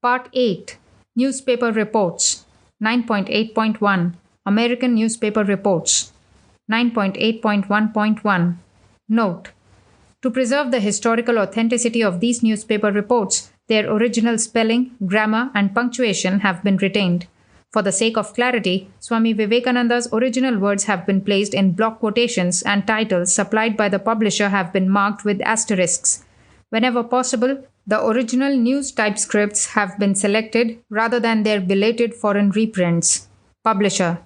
Part 8. Newspaper Reports. 9.8.1. American Newspaper Reports. 9.8.1.1. Note: to preserve the historical authenticity of these newspaper reports, their original spelling, grammar, and punctuation have been retained. For the sake of clarity, Swami Vivekananda's original words have been placed in block quotations, and titles supplied by the publisher have been marked with asterisks. Whenever possible, the original news typescripts have been selected rather than their belated foreign reprints. Publisher.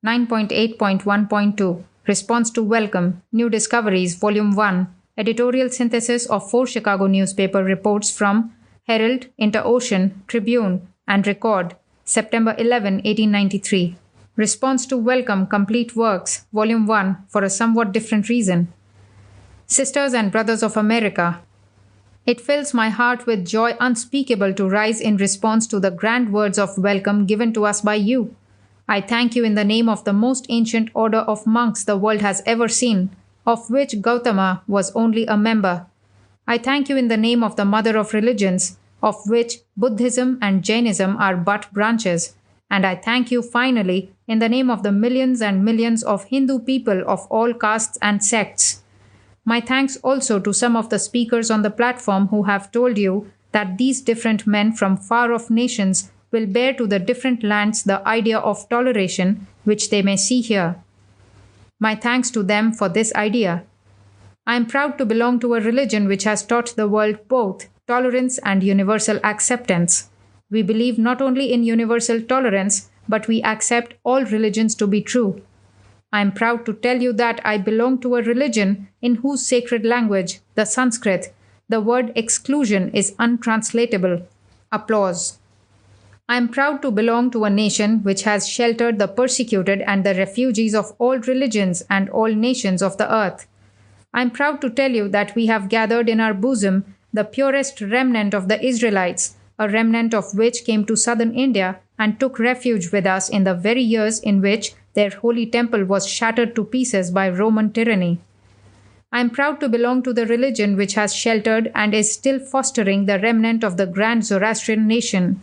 9.8.1.2. Response to Welcome, New Discoveries, Volume 1. Editorial synthesis of 4 Chicago newspaper reports from Herald, Inter-Ocean, Tribune, and Record, September 11, 1893. Response to Welcome, Complete Works, Volume 1, for a somewhat different reason. Sisters and Brothers of America, it fills my heart with joy unspeakable to rise in response to the grand words of welcome given to us by you. I thank you in the name of the most ancient order of monks the world has ever seen, of which Gautama was only a member. I thank you in the name of the mother of religions, of which Buddhism and Jainism are but branches. And I thank you finally in the name of the millions and millions of Hindu people of all castes and sects. My thanks also to some of the speakers on the platform who have told you that these different men from far-off nations will bear to the different lands the idea of toleration which they may see here. My thanks to them for this idea. I am proud to belong to a religion which has taught the world both tolerance and universal acceptance. We believe not only in universal tolerance, but we accept all religions to be true. I am proud to tell you that I belong to a religion in whose sacred language, the Sanskrit, the word exclusion is untranslatable. Applause. I am proud to belong to a nation which has sheltered the persecuted and the refugees of all religions and all nations of the earth. I am proud to tell you that we have gathered in our bosom the purest remnant of the Israelites, a remnant of which came to southern India and took refuge with us in the very years in which their holy temple was shattered to pieces by Roman tyranny. I am proud to belong to the religion which has sheltered and is still fostering the remnant of the grand Zoroastrian nation.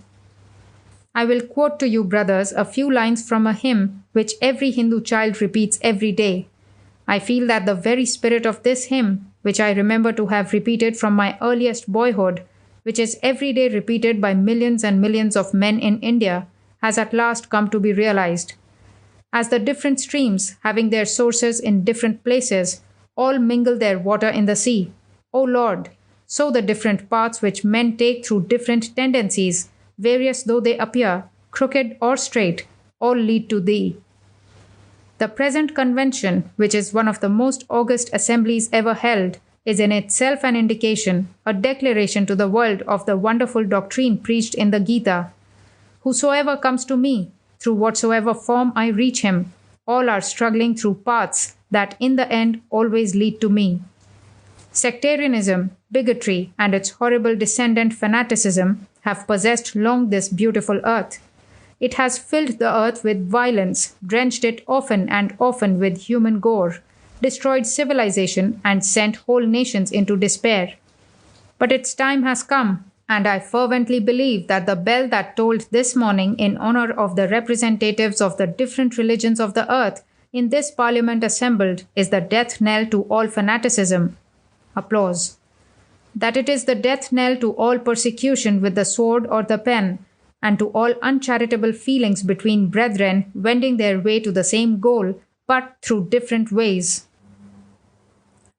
I will quote to you, brothers, a few lines from a hymn which every Hindu child repeats every day. I feel that the very spirit of this hymn, which I remember to have repeated from my earliest boyhood, which is every day repeated by millions and millions of men in India, has at last come to be realized. As the different streams, having their sources in different places, all mingle their water in the sea, O Lord, so the different paths which men take through different tendencies, various though they appear, crooked or straight, all lead to Thee. The present convention, which is one of the most august assemblies ever held, is in itself an indication, a declaration to the world of the wonderful doctrine preached in the Gita. Whosoever comes to me, through whatsoever form I reach him, all are struggling through paths that in the end always lead to me. Sectarianism, bigotry, and its horrible descendant fanaticism have possessed long this beautiful earth. It has filled the earth with violence, drenched it often and often with human gore, destroyed civilization, and sent whole nations into despair. But its time has come, and I fervently believe that the bell that tolled this morning in honor of the representatives of the different religions of the earth in this parliament assembled is the death knell to all fanaticism. Applause. That it is the death knell to all persecution with the sword or the pen, and to all uncharitable feelings between brethren wending their way to the same goal, but through different ways.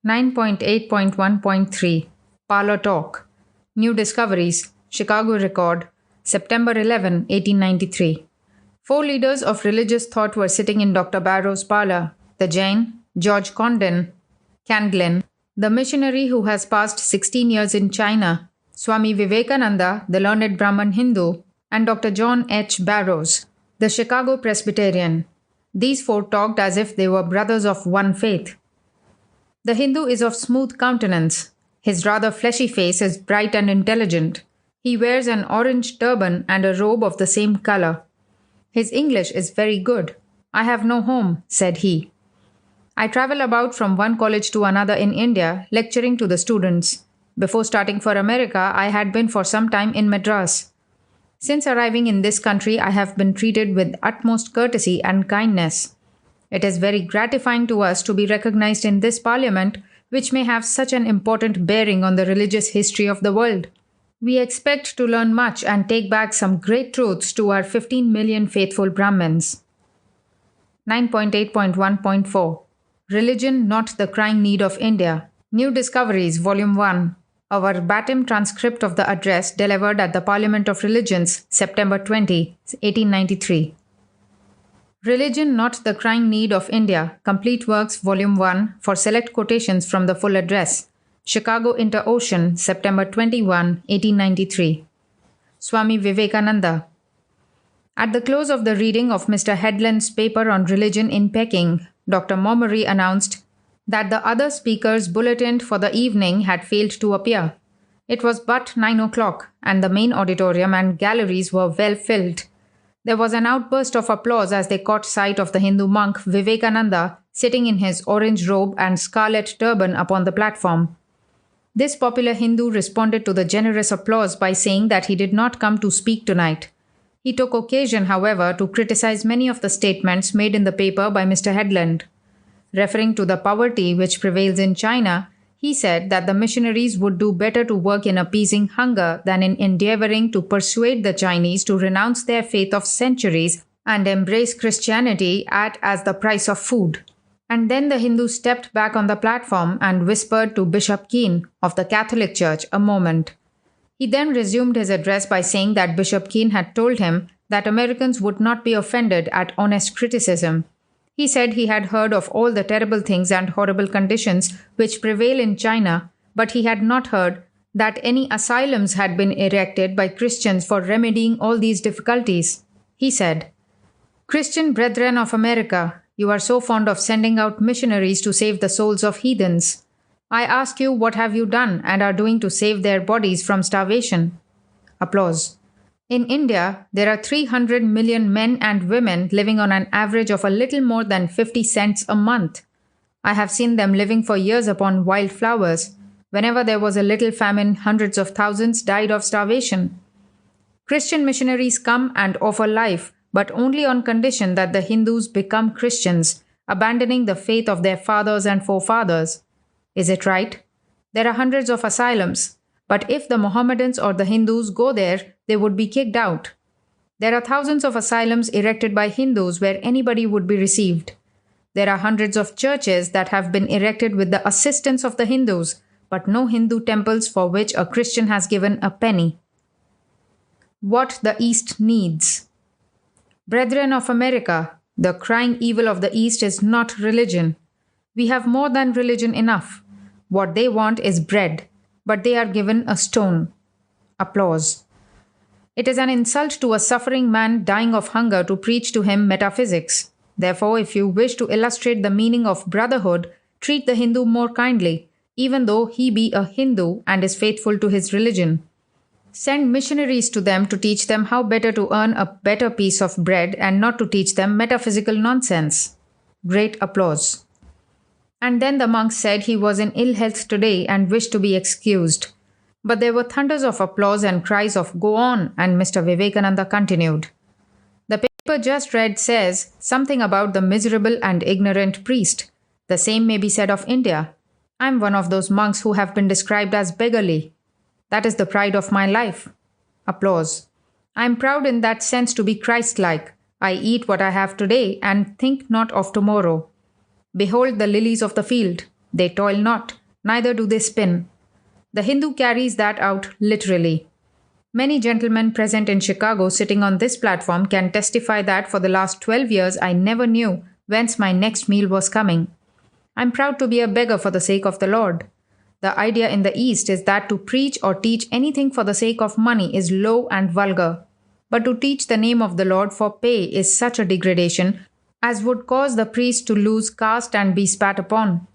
9.8.1.3. Parlor Talk. New Discoveries, Chicago Record, September 11, 1893. 4 leaders of religious thought were sitting in Dr. Barrow's parlor: the Jain, George Canglin, the missionary who has passed 16 years in China, Swami Vivekananda, the learned Brahman Hindu, and Dr. John H. Barrows, the Chicago Presbyterian. These 4 talked as if they were brothers of one faith. The Hindu is of smooth countenance. His rather fleshy face is bright and intelligent. He wears an orange turban and a robe of the same color. His English is very good. I have no home, said he. I travel about from one college to another in India, lecturing to the students. Before starting for America, I had been for some time in Madras. Since arriving in this country, I have been treated with utmost courtesy and kindness. It is very gratifying to us to be recognized in this parliament, which may have such an important bearing on the religious history of the world. We expect to learn much and take back some great truths to our 15 million faithful Brahmins. 9.8.1.4 Religion Not the Crying Need of India. New Discoveries, Volume 1. A verbatim transcript of the address delivered at the Parliament of Religions, September 20, 1893. Religion Not the Crying Need of India. Complete Works, Volume 1, for select quotations from the full address. Chicago Inter-Ocean, September 21, 1893. Swami Vivekananda. At the close of the reading of Mr. Headland's paper on religion in Peking, Dr. Momery announced that the other speakers bulletined for the evening had failed to appear. It was but 9 o'clock, and the main auditorium and galleries were well filled. There was an outburst of applause as they caught sight of the Hindu monk Vivekananda sitting in his orange robe and scarlet turban upon the platform. This popular Hindu responded to the generous applause by saying that he did not come to speak tonight. He took occasion, however, to criticize many of the statements made in the paper by Mr. Headland. Referring to the poverty which prevails in China, he said that the missionaries would do better to work in appeasing hunger than in endeavoring to persuade the Chinese to renounce their faith of centuries and embrace Christianity at as the price of food. And then the Hindu stepped back on the platform and whispered to Bishop Keene of the Catholic Church a moment. He then resumed his address by saying that Bishop Keene had told him that Americans would not be offended at honest criticism. He said he had heard of all the terrible things and horrible conditions which prevail in China, but he had not heard that any asylums had been erected by Christians for remedying all these difficulties. He said, "Christian brethren of America, you are so fond of sending out missionaries to save the souls of heathens. I ask you, what have you done and are doing to save their bodies from starvation?" Applause. In India, there are 300 million men and women living on an average of a little more than 50 cents a month. I have seen them living for years upon wild flowers. Whenever there was a little famine, hundreds of thousands died of starvation. Christian missionaries come and offer life, but only on condition that the Hindus become Christians, abandoning the faith of their fathers and forefathers. Is it right? There are hundreds of asylums, but if the Mohammedans or the Hindus go there, they would be kicked out. There are thousands of asylums erected by Hindus where anybody would be received. There are hundreds of churches that have been erected with the assistance of the Hindus, but no Hindu temples for which a Christian has given a penny. What the East needs. Brethren of America, the crying evil of the East is not religion. We have more than religion enough. What they want is bread, but they are given a stone. Applause. It is an insult to a suffering man dying of hunger to preach to him metaphysics. Therefore, if you wish to illustrate the meaning of brotherhood, treat the Hindu more kindly, even though he be a Hindu and is faithful to his religion. Send missionaries to them to teach them how better to earn a better piece of bread and not to teach them metaphysical nonsense. Great applause. And then the monk said he was in ill health today and wished to be excused. But there were thunders of applause and cries of "Go on," and Mr. Vivekananda continued. The paper just read says something about the miserable and ignorant priest. The same may be said of India. I am one of those monks who have been described as beggarly. That is the pride of my life. Applause. I am proud in that sense to be Christ-like. I eat what I have today and think not of tomorrow. Behold the lilies of the field. They toil not, neither do they spin. The Hindu carries that out literally. Many gentlemen present in Chicago sitting on this platform can testify that for the last 12 years I never knew whence my next meal was coming. I am proud to be a beggar for the sake of the Lord. The idea in the East is that to preach or teach anything for the sake of money is low and vulgar. But to teach the name of the Lord for pay is such a degradation as would cause the priest to lose caste and be spat upon.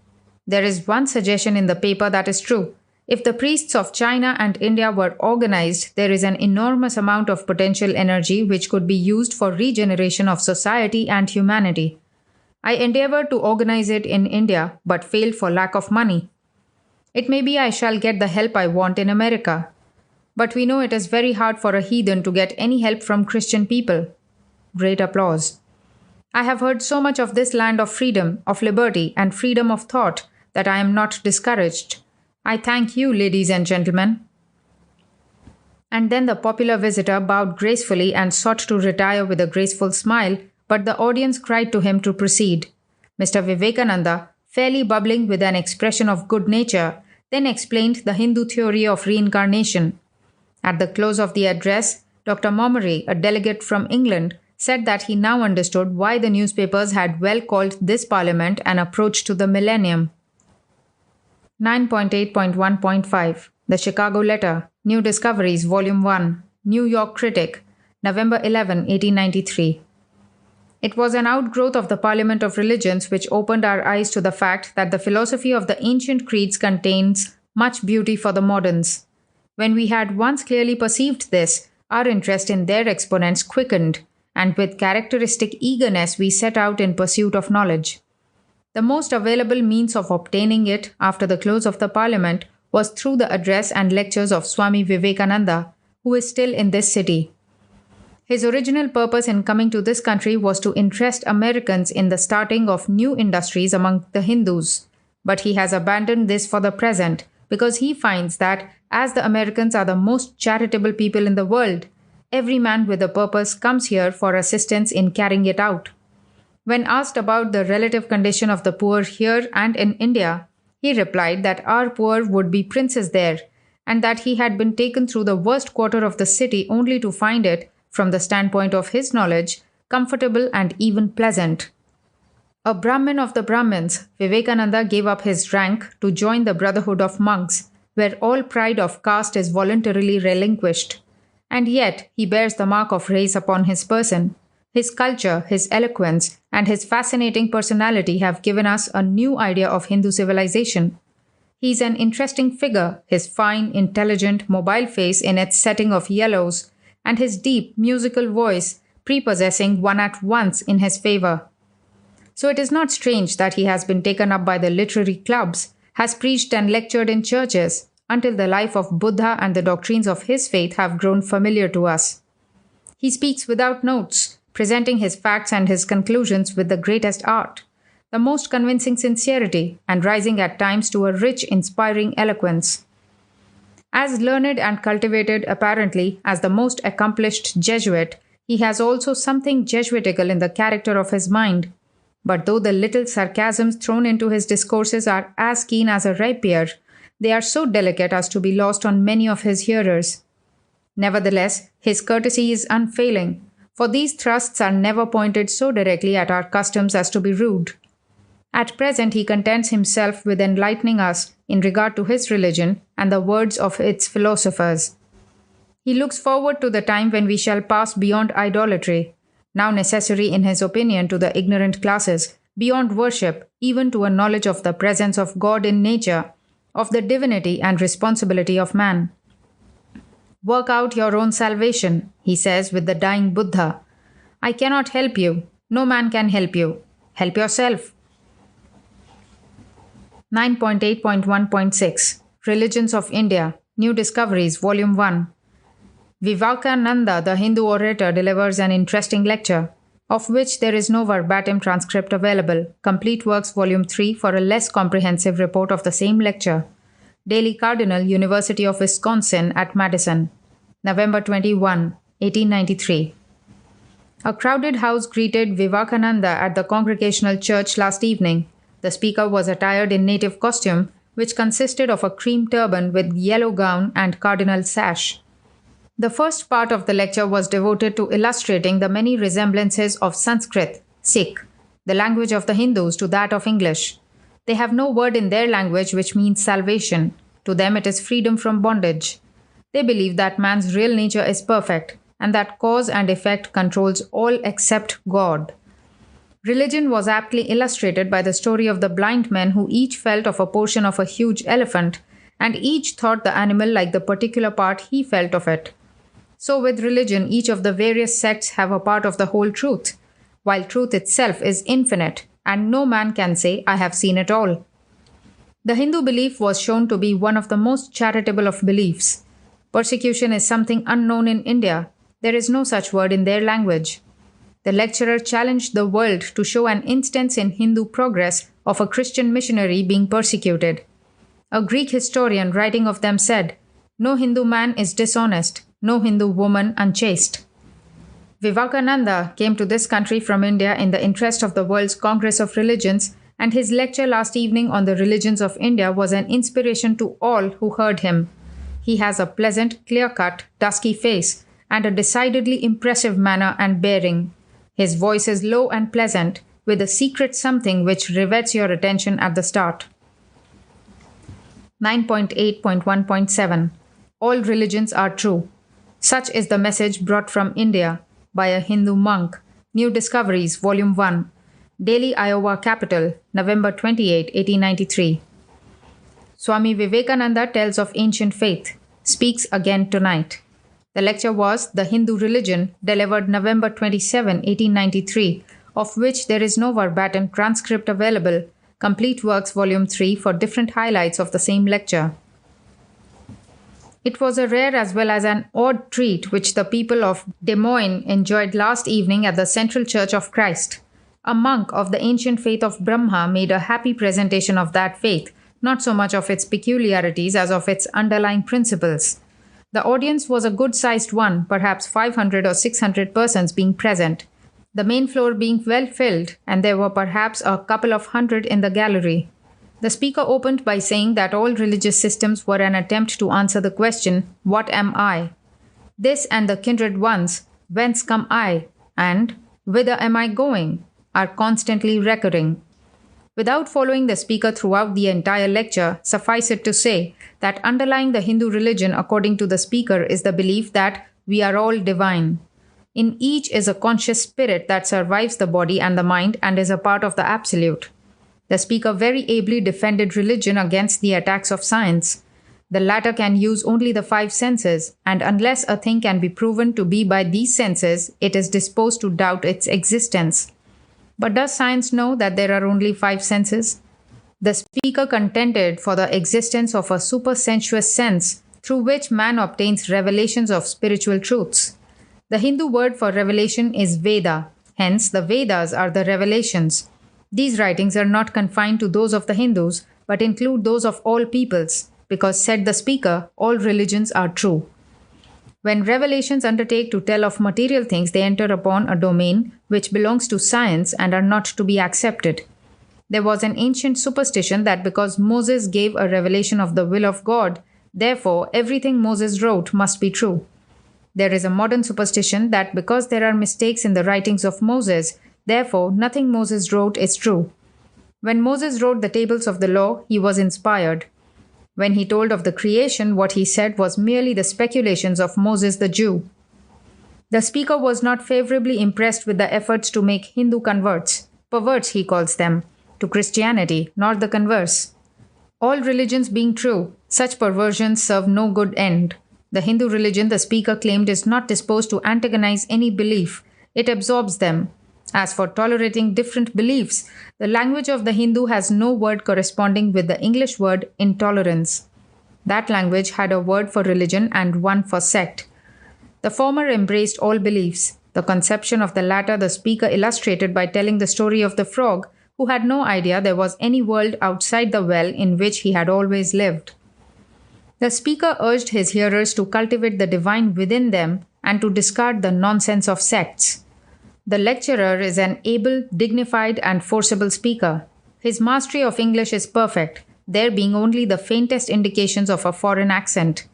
There is one suggestion in the paper that is true. If the priests of China and India were organized, there is an enormous amount of potential energy which could be used for regeneration of society and humanity. I endeavored to organize it in India, but failed for lack of money. It may be I shall get the help I want in America. But we know it is very hard for a heathen to get any help from Christian people. Great applause. I have heard so much of this land of freedom, of liberty, and freedom of thought that I am not discouraged. I thank you, ladies and gentlemen. And then the popular visitor bowed gracefully and sought to retire with a graceful smile, but the audience cried to him to proceed. Mr. Vivekananda, fairly bubbling with an expression of good nature, then explained the Hindu theory of reincarnation. At the close of the address, Dr. Momery, a delegate from England, said that he now understood why the newspapers had well called this parliament an approach to the millennium. 9.8.1.5 The Chicago Letter, New Discoveries, Volume 1, New York Critic, November 11, 1893. It was an outgrowth of the Parliament of Religions which opened our eyes to the fact that the philosophy of the ancient creeds contains much beauty for the moderns. When we had once clearly perceived this, our interest in their exponents quickened, and with characteristic eagerness we set out in pursuit of knowledge. The most available means of obtaining it after the close of the Parliament was through the address and lectures of Swami Vivekananda, who is still in this city. His original purpose in coming to this country was to interest Americans in the starting of new industries among the Hindus, but he has abandoned this for the present because he finds that, as the Americans are the most charitable people in the world, every man with a purpose comes here for assistance in carrying it out. When asked about the relative condition of the poor here and in India, he replied that our poor would be princes there, and that he had been taken through the worst quarter of the city only to find it, from the standpoint of his knowledge, comfortable and even pleasant. A Brahmin of the Brahmins, Vivekananda gave up his rank to join the brotherhood of monks, where all pride of caste is voluntarily relinquished. And yet he bears the mark of race upon his person. His culture, his eloquence, and his fascinating personality have given us a new idea of Hindu civilization. He is an interesting figure, his fine, intelligent, mobile face in its setting of yellows, and his deep, musical voice prepossessing one at once in his favor. So it is not strange that he has been taken up by the literary clubs, has preached and lectured in churches, until the life of Buddha and the doctrines of his faith have grown familiar to us. He speaks without notes, presenting his facts and his conclusions with the greatest art, the most convincing sincerity, and rising at times to a rich, inspiring eloquence. As learned and cultivated, apparently, as the most accomplished Jesuit, he has also something Jesuitical in the character of his mind. But though the little sarcasms thrown into his discourses are as keen as a rapier, they are so delicate as to be lost on many of his hearers. Nevertheless, his courtesy is unfailing, for these thrusts are never pointed so directly at our customs as to be rude. At present he contents himself with enlightening us in regard to his religion and the words of its philosophers. He looks forward to the time when we shall pass beyond idolatry, now necessary in his opinion to the ignorant classes, beyond worship, even to a knowledge of the presence of God in nature, of the divinity and responsibility of man. Work out your own salvation, he says with the dying Buddha. I cannot help you. No man can help you. Help yourself. 9.8.1.6 Religions of India, New Discoveries, Volume 1. Vivekananda, the Hindu orator, delivers an interesting lecture, of which there is no verbatim transcript available. Complete Works, Volume 3, for a less comprehensive report of the same lecture. Daily Cardinal, University of Wisconsin at Madison, November 21, 1893. A crowded house greeted Vivekananda at the Congregational Church last evening. The speaker was attired in native costume, which consisted of a cream turban with yellow gown and cardinal sash. The first part of the lecture was devoted to illustrating the many resemblances of Sanskrit, Sikh, the language of the Hindus, to that of English. They have no word in their language which means salvation. To them it is freedom from bondage. They believe that man's real nature is perfect, and that cause and effect controls all except God. Religion was aptly illustrated by the story of the blind men who each felt of a portion of a huge elephant, and each thought the animal like the particular part he felt of it. So with religion, each of the various sects have a part of the whole truth, while truth itself is infinite, and no man can say, I have seen it all. The Hindu belief was shown to be one of the most charitable of beliefs. Persecution is something unknown in India. There is no such word in their language. The lecturer challenged the world to show an instance in Hindu progress of a Christian missionary being persecuted. A Greek historian writing of them said, "No Hindu man is dishonest, no Hindu woman unchaste." Vivekananda came to this country from India in the interest of the World's Congress of Religions, and his lecture last evening on the religions of India was an inspiration to all who heard him. He has a pleasant, clear-cut, dusky face and a decidedly impressive manner and bearing. His voice is low and pleasant, with a secret something which rivets your attention at the start. 9.8.1.7 All religions are true. Such is the message brought from India by a Hindu monk. New Discoveries, Volume 1. Delhi, Iowa Capital, November 28, 1893. Swami Vivekananda tells of ancient faith, speaks again tonight. The lecture was The Hindu Religion, delivered November 27, 1893, of which there is no verbatim transcript available. Complete Works, Volume 3, for different highlights of the same lecture. It was a rare as well as an odd treat which the people of Des Moines enjoyed last evening at the Central Church of Christ. A monk of the ancient faith of Brahma made a happy presentation of that faith, not so much of its peculiarities as of its underlying principles. The audience was a good-sized one, perhaps 500 or 600 persons being present, the main floor being well filled, and there were perhaps a couple of hundred in the gallery. The speaker opened by saying that all religious systems were an attempt to answer the question, "What am I?" This and the kindred ones, "Whence come I?" and "Whither am I going?" are constantly recurring. Without following the speaker throughout the entire lecture, suffice it to say that underlying the Hindu religion, according to the speaker, is the belief that we are all divine. In each is a conscious spirit that survives the body and the mind and is a part of the absolute. The speaker very ably defended religion against the attacks of science. The latter can use only the five senses, and unless a thing can be proven to be by these senses, it is disposed to doubt its existence. But does science know that there are only five senses? The speaker contended for the existence of a supersensuous sense through which man obtains revelations of spiritual truths. The Hindu word for revelation is Veda, hence the Vedas are the revelations. These writings are not confined to those of the Hindus, but include those of all peoples, because, said the speaker, all religions are true. When revelations undertake to tell of material things, they enter upon a domain which belongs to science and are not to be accepted. There was an ancient superstition that because Moses gave a revelation of the will of God, therefore everything Moses wrote must be true. There is a modern superstition that because there are mistakes in the writings of Moses, therefore nothing Moses wrote is true. When Moses wrote the tables of the law, he was inspired. When he told of the creation, what he said was merely the speculations of Moses the Jew. The speaker was not favorably impressed with the efforts to make Hindu converts, perverts he calls them, to Christianity, nor the converse. All religions being true, such perversions serve no good end. The Hindu religion, the speaker claimed, is not disposed to antagonize any belief. It absorbs them. As for tolerating different beliefs, the language of the Hindu has no word corresponding with the English word intolerance. That language had a word for religion and one for sect. The former embraced all beliefs. The conception of the latter the speaker illustrated by telling the story of the frog, who had no idea there was any world outside the well in which he had always lived. The speaker urged his hearers to cultivate the divine within them and to discard the nonsense of sects. The lecturer is an able, dignified, and forcible speaker. His mastery of English is perfect, there being only the faintest indications of a foreign accent.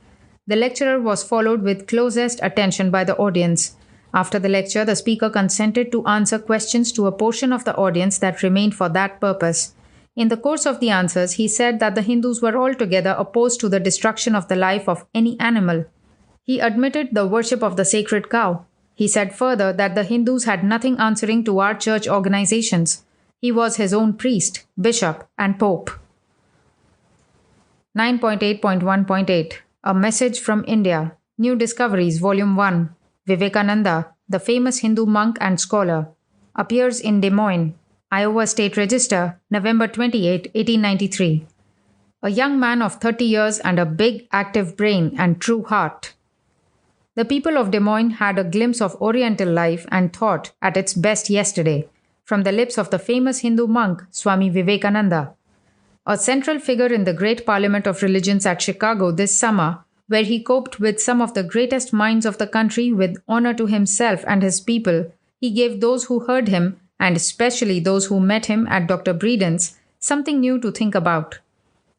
The lecturer was followed with closest attention by the audience. After the lecture, the speaker consented to answer questions to a portion of the audience that remained for that purpose. In the course of the answers, he said that the Hindus were altogether opposed to the destruction of the life of any animal. He admitted the worship of the sacred cow. He said further that the Hindus had nothing answering to our church organizations. He was his own priest, bishop, and pope. 9.8.1.8 A Message from India. New Discoveries, Volume 1. Vivekananda, the famous Hindu monk and scholar. Appears in Des Moines, Iowa State Register, November 28, 1893. a young man of 30 years and a big, active brain and true heart. The people of Des Moines had a glimpse of Oriental life and thought at its best yesterday, from the lips of the famous Hindu monk Swami Vivekananda, a central figure in the great Parliament of Religions at Chicago this summer, where he coped with some of the greatest minds of the country with honor to himself and his people. He gave those who heard him, and especially those who met him at Dr. Breeden's, something new to think about.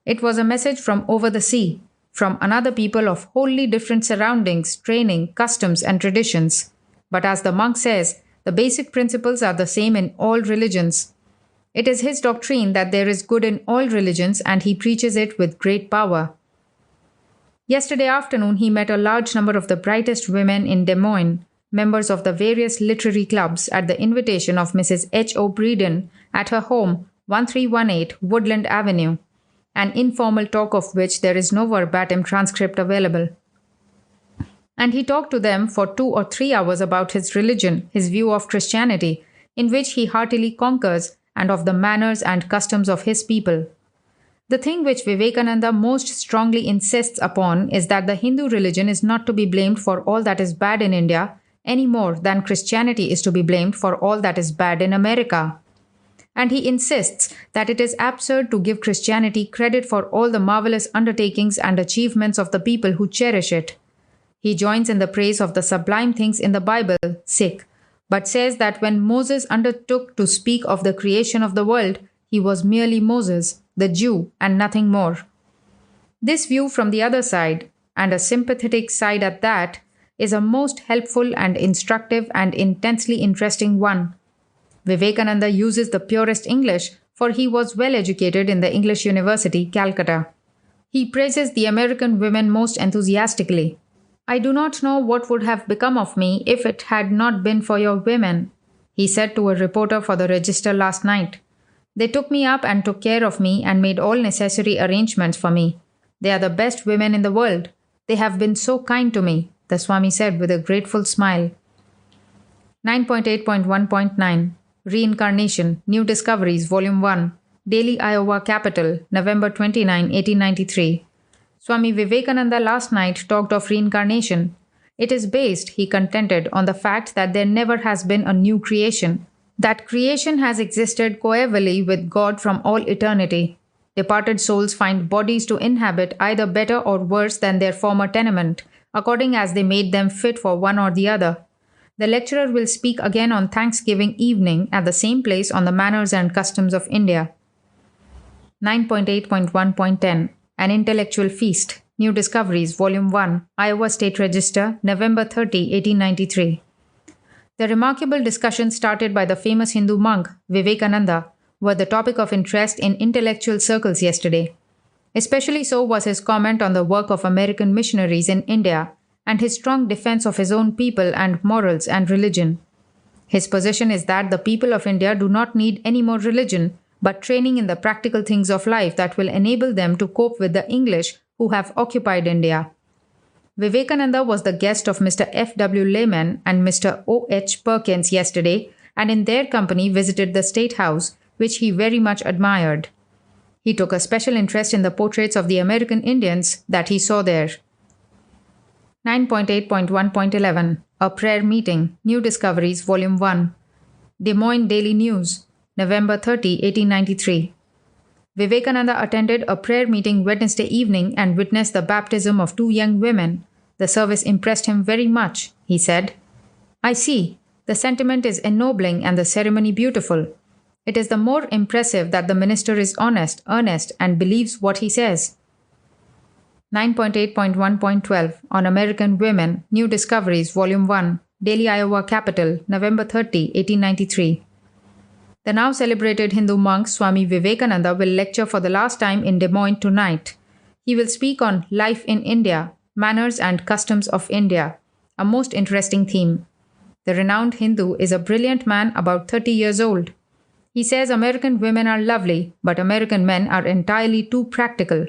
It was a message from over the sea, from another people of wholly different surroundings, training, customs, and traditions. But as the monk says, the basic principles are the same in all religions. It is his doctrine that there is good in all religions, and he preaches it with great power. Yesterday afternoon, he met a large number of the brightest women in Des Moines, members of the various literary clubs, at the invitation of Mrs. H. O. Breeden at her home, 1318 Woodland Avenue, an informal talk of which there is no verbatim transcript available. And he talked to them for 2 or 3 hours about his religion, his view of Christianity, in which he heartily concurs, and of the manners and customs of his people. The thing which Vivekananda most strongly insists upon is that the Hindu religion is not to be blamed for all that is bad in India, any more than Christianity is to be blamed for all that is bad in America. And he insists that it is absurd to give Christianity credit for all the marvelous undertakings and achievements of the people who cherish it. He joins in the praise of the sublime things in the Bible, Sikh, but says that when Moses undertook to speak of the creation of the world, he was merely Moses, the Jew, and nothing more. This view from the other side, and a sympathetic side at that, is a most helpful and instructive and intensely interesting one. Vivekananda uses the purest English, for he was well educated in the English University, Calcutta. He praises the American women most enthusiastically. "I do not know what would have become of me if it had not been for your women," he said to a reporter for the Register last night. "They took me up and took care of me and made all necessary arrangements for me. They are the best women in the world. They have been so kind to me," the Swami said with a grateful smile. 9.8.1.9 Reincarnation, New Discoveries, Volume 1, Daily Iowa Capital, November 29, 1893. Swami Vivekananda last night talked of reincarnation. It is based, he contended, on the fact that there never has been a new creation, that creation has existed coevally with God from all eternity. Departed souls find bodies to inhabit either better or worse than their former tenement, according as they made them fit for one or the other. The lecturer will speak again on Thanksgiving evening at the same place on the manners and customs of India. 9.8.1.10 An Intellectual Feast, New Discoveries, Volume 1, Iowa State Register, November 30, 1893. The remarkable discussions started by the famous Hindu monk, Vivekananda, were the topic of interest in intellectual circles yesterday. Especially so was his comment on the work of American missionaries in India, and his strong defense of his own people and morals and religion. His position is that the people of India do not need any more religion, but training in the practical things of life that will enable them to cope with the English who have occupied India. Vivekananda was the guest of Mr. F. W. Lehman and Mr. O. H. Perkins yesterday, and in their company visited the State House, which he very much admired. He took a special interest in the portraits of the American Indians that he saw there. 9.8.1.11 A Prayer Meeting, New Discoveries, Volume 1, Des Moines Daily News, November 30, 1893. Vivekananda attended a prayer meeting Wednesday evening and witnessed the baptism of 2 young women. The service impressed him very much, he said. "I see, the sentiment is ennobling and the ceremony beautiful. It is the more impressive that the minister is honest, earnest, and believes what he says." 9.8.1.12 On American Women, New Discoveries, Volume 1, Daily Iowa Capital, November 30, 1893. The now celebrated Hindu monk Swami Vivekananda will lecture for the last time in Des Moines tonight. He will speak on Life in India, Manners and Customs of India, a most interesting theme. The renowned Hindu is a brilliant man about 30 years old. He says American women are lovely, but American men are entirely too practical.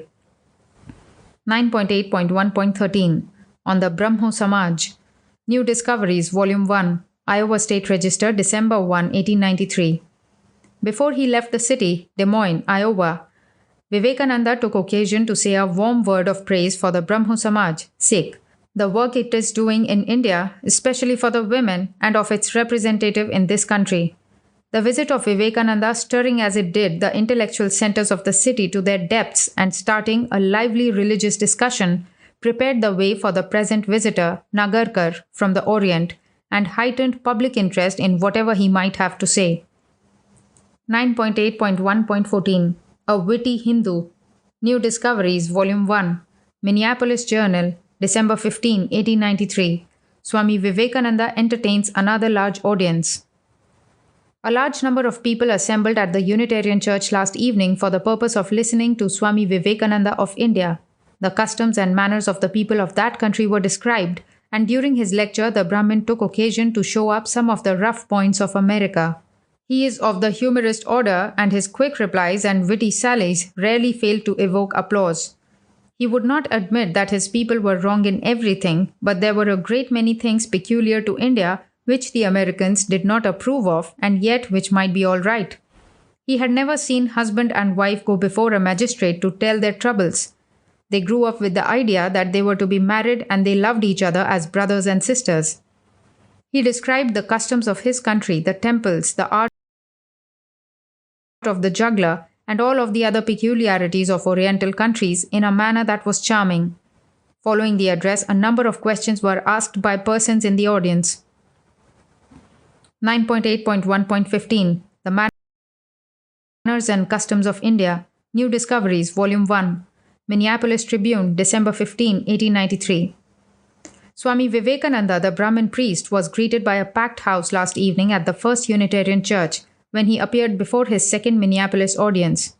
9.8.1.13 On the Brahmo Samaj, New Discoveries, Volume 1, Iowa State Register, December 1, 1893. Before he left the city, Des Moines, Iowa, Vivekananda took occasion to say a warm word of praise for the Brahmo Samaj, Sikh, the work it is doing in India, especially for the women, and of its representative in this country. The visit of Vivekananda, stirring as it did the intellectual centers of the city to their depths and starting a lively religious discussion, prepared the way for the present visitor, Nagarkar, from the Orient, and heightened public interest in whatever he might have to say. 9.8.1.14 A Witty Hindu. New Discoveries, Volume 1. Minneapolis Journal, December 15, 1893. Swami Vivekananda entertains another large audience. A large number of people assembled at the Unitarian Church last evening for the purpose of listening to Swami Vivekananda of India. The customs and manners of the people of that country were described, and during his lecture the Brahmin took occasion to show up some of the rough points of America. He is of the humorist order, and his quick replies and witty sallies rarely fail to evoke applause. He would not admit that his people were wrong in everything, but there were a great many things peculiar to India which the Americans did not approve of, and yet which might be all right. He had never seen husband and wife go before a magistrate to tell their troubles. They grew up with the idea that they were to be married, and they loved each other as brothers and sisters. He described the customs of his country, the temples, the art of the juggler, and all of the other peculiarities of Oriental countries in a manner that was charming. Following the address, a number of questions were asked by persons in the audience. 9.8.1.15 The Manners and Customs of India. New Discoveries, Volume 1. Minneapolis Tribune, December 15, 1893. Swami Vivekananda, the Brahmin priest, was greeted by a packed house last evening at the First Unitarian Church when he appeared before his second Minneapolis audience.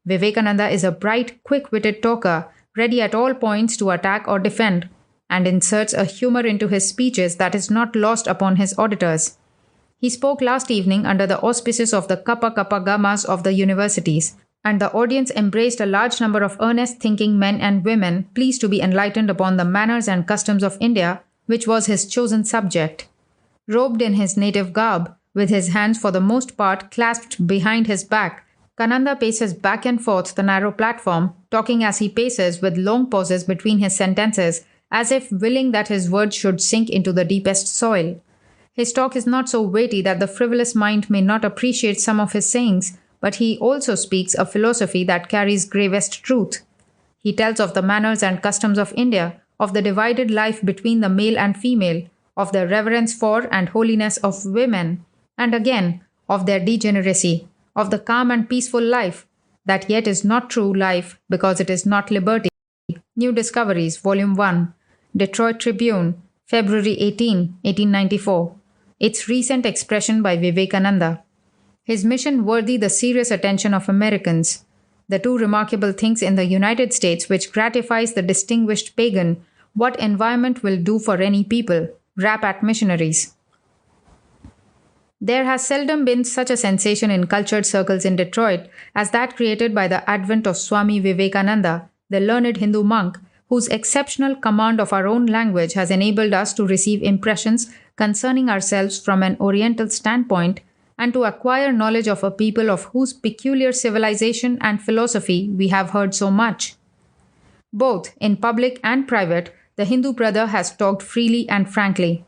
Vivekananda is a bright, quick-witted talker, ready at all points to attack or defend, and inserts a humor into his speeches that is not lost upon his auditors. He spoke last evening under the auspices of the Kappa Kappa Gammas of the universities, and the audience embraced a large number of earnest-thinking men and women pleased to be enlightened upon the manners and customs of India, which was his chosen subject. Robed in his native garb, with his hands for the most part clasped behind his back, Kananda paces back and forth the narrow platform, talking as he paces with long pauses between his sentences, as if willing that his words should sink into the deepest soil. His talk is not so weighty that the frivolous mind may not appreciate some of his sayings, but he also speaks a philosophy that carries gravest truth. He tells of the manners and customs of India, of the divided life between the male and female, of the reverence for and holiness of women, and again, of their degeneracy, of the calm and peaceful life, that yet is not true life because it is not liberty. New Discoveries, Volume 1, Detroit Tribune, February 18, 1894. Its recent expression by Vivekananda. His mission worthy the serious attention of Americans. The two remarkable things in the United States which gratifies the distinguished pagan, what environment will do for any people, rap at missionaries. There has seldom been such a sensation in cultured circles in Detroit as that created by the advent of Swami Vivekananda, the learned Hindu monk, whose exceptional command of our own language has enabled us to receive impressions concerning ourselves from an Oriental standpoint and to acquire knowledge of a people of whose peculiar civilization and philosophy we have heard so much. Both in public and private, the Hindu brother has talked freely and frankly.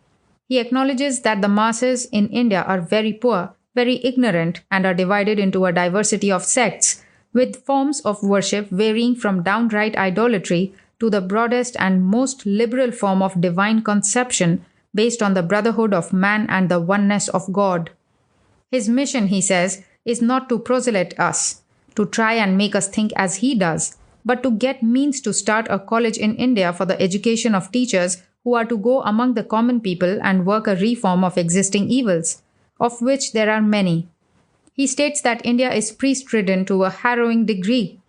He acknowledges that the masses in India are very poor, very ignorant, and are divided into a diversity of sects, with forms of worship varying from downright idolatry to the broadest and most liberal form of divine conception based on the brotherhood of man and the oneness of God. His mission, he says, is not to proselyte us, to try and make us think as he does, but to get means to start a college in India for the education of teachers who are to go among the common people and work a reform of existing evils, of which there are many. He states that India is priest-ridden to a harrowing degree.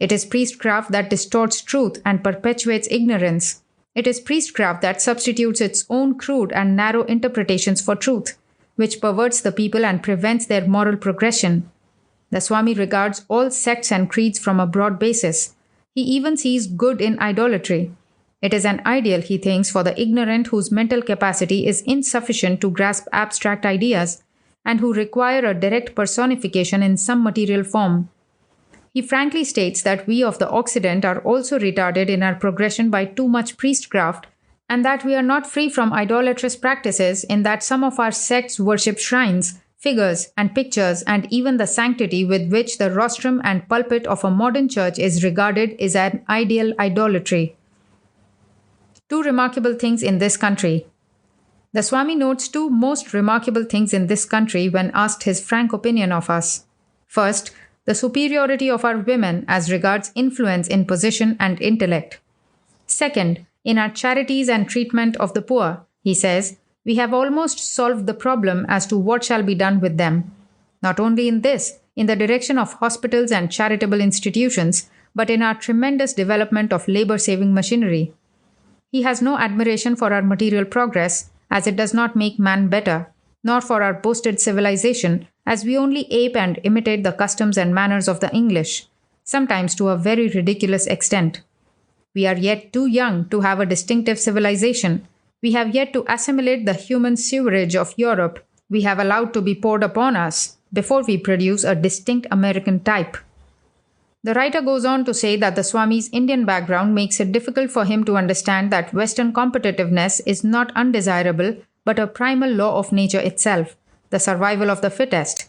It is priestcraft that distorts truth and perpetuates ignorance. It is priestcraft that substitutes its own crude and narrow interpretations for truth, which perverts the people and prevents their moral progression. The Swami regards all sects and creeds from a broad basis. He even sees good in idolatry. It is an ideal, he thinks, for the ignorant whose mental capacity is insufficient to grasp abstract ideas and who require a direct personification in some material form. He frankly states that we of the Occident are also retarded in our progression by too much priestcraft, and that we are not free from idolatrous practices in that some of our sects worship shrines, figures, and pictures, and even the sanctity with which the rostrum and pulpit of a modern church is regarded is an ideal idolatry. Two remarkable things in this country. The Swami notes two most remarkable things in this country when asked his frank opinion of us. First, the superiority of our women as regards influence in position and intellect. Second, in our charities and treatment of the poor, he says, we have almost solved the problem as to what shall be done with them. Not only in this, in the direction of hospitals and charitable institutions, but in our tremendous development of labor-saving machinery. He has no admiration for our material progress, as it does not make man better, nor for our boasted civilization, as we only ape and imitate the customs and manners of the English, sometimes to a very ridiculous extent. We are yet too young to have a distinctive civilization. We have yet to assimilate the human sewerage of Europe we have allowed to be poured upon us before we produce a distinct American type. The writer goes on to say that the Swami's Indian background makes it difficult for him to understand that Western competitiveness is not undesirable but a primal law of nature itself, the survival of the fittest,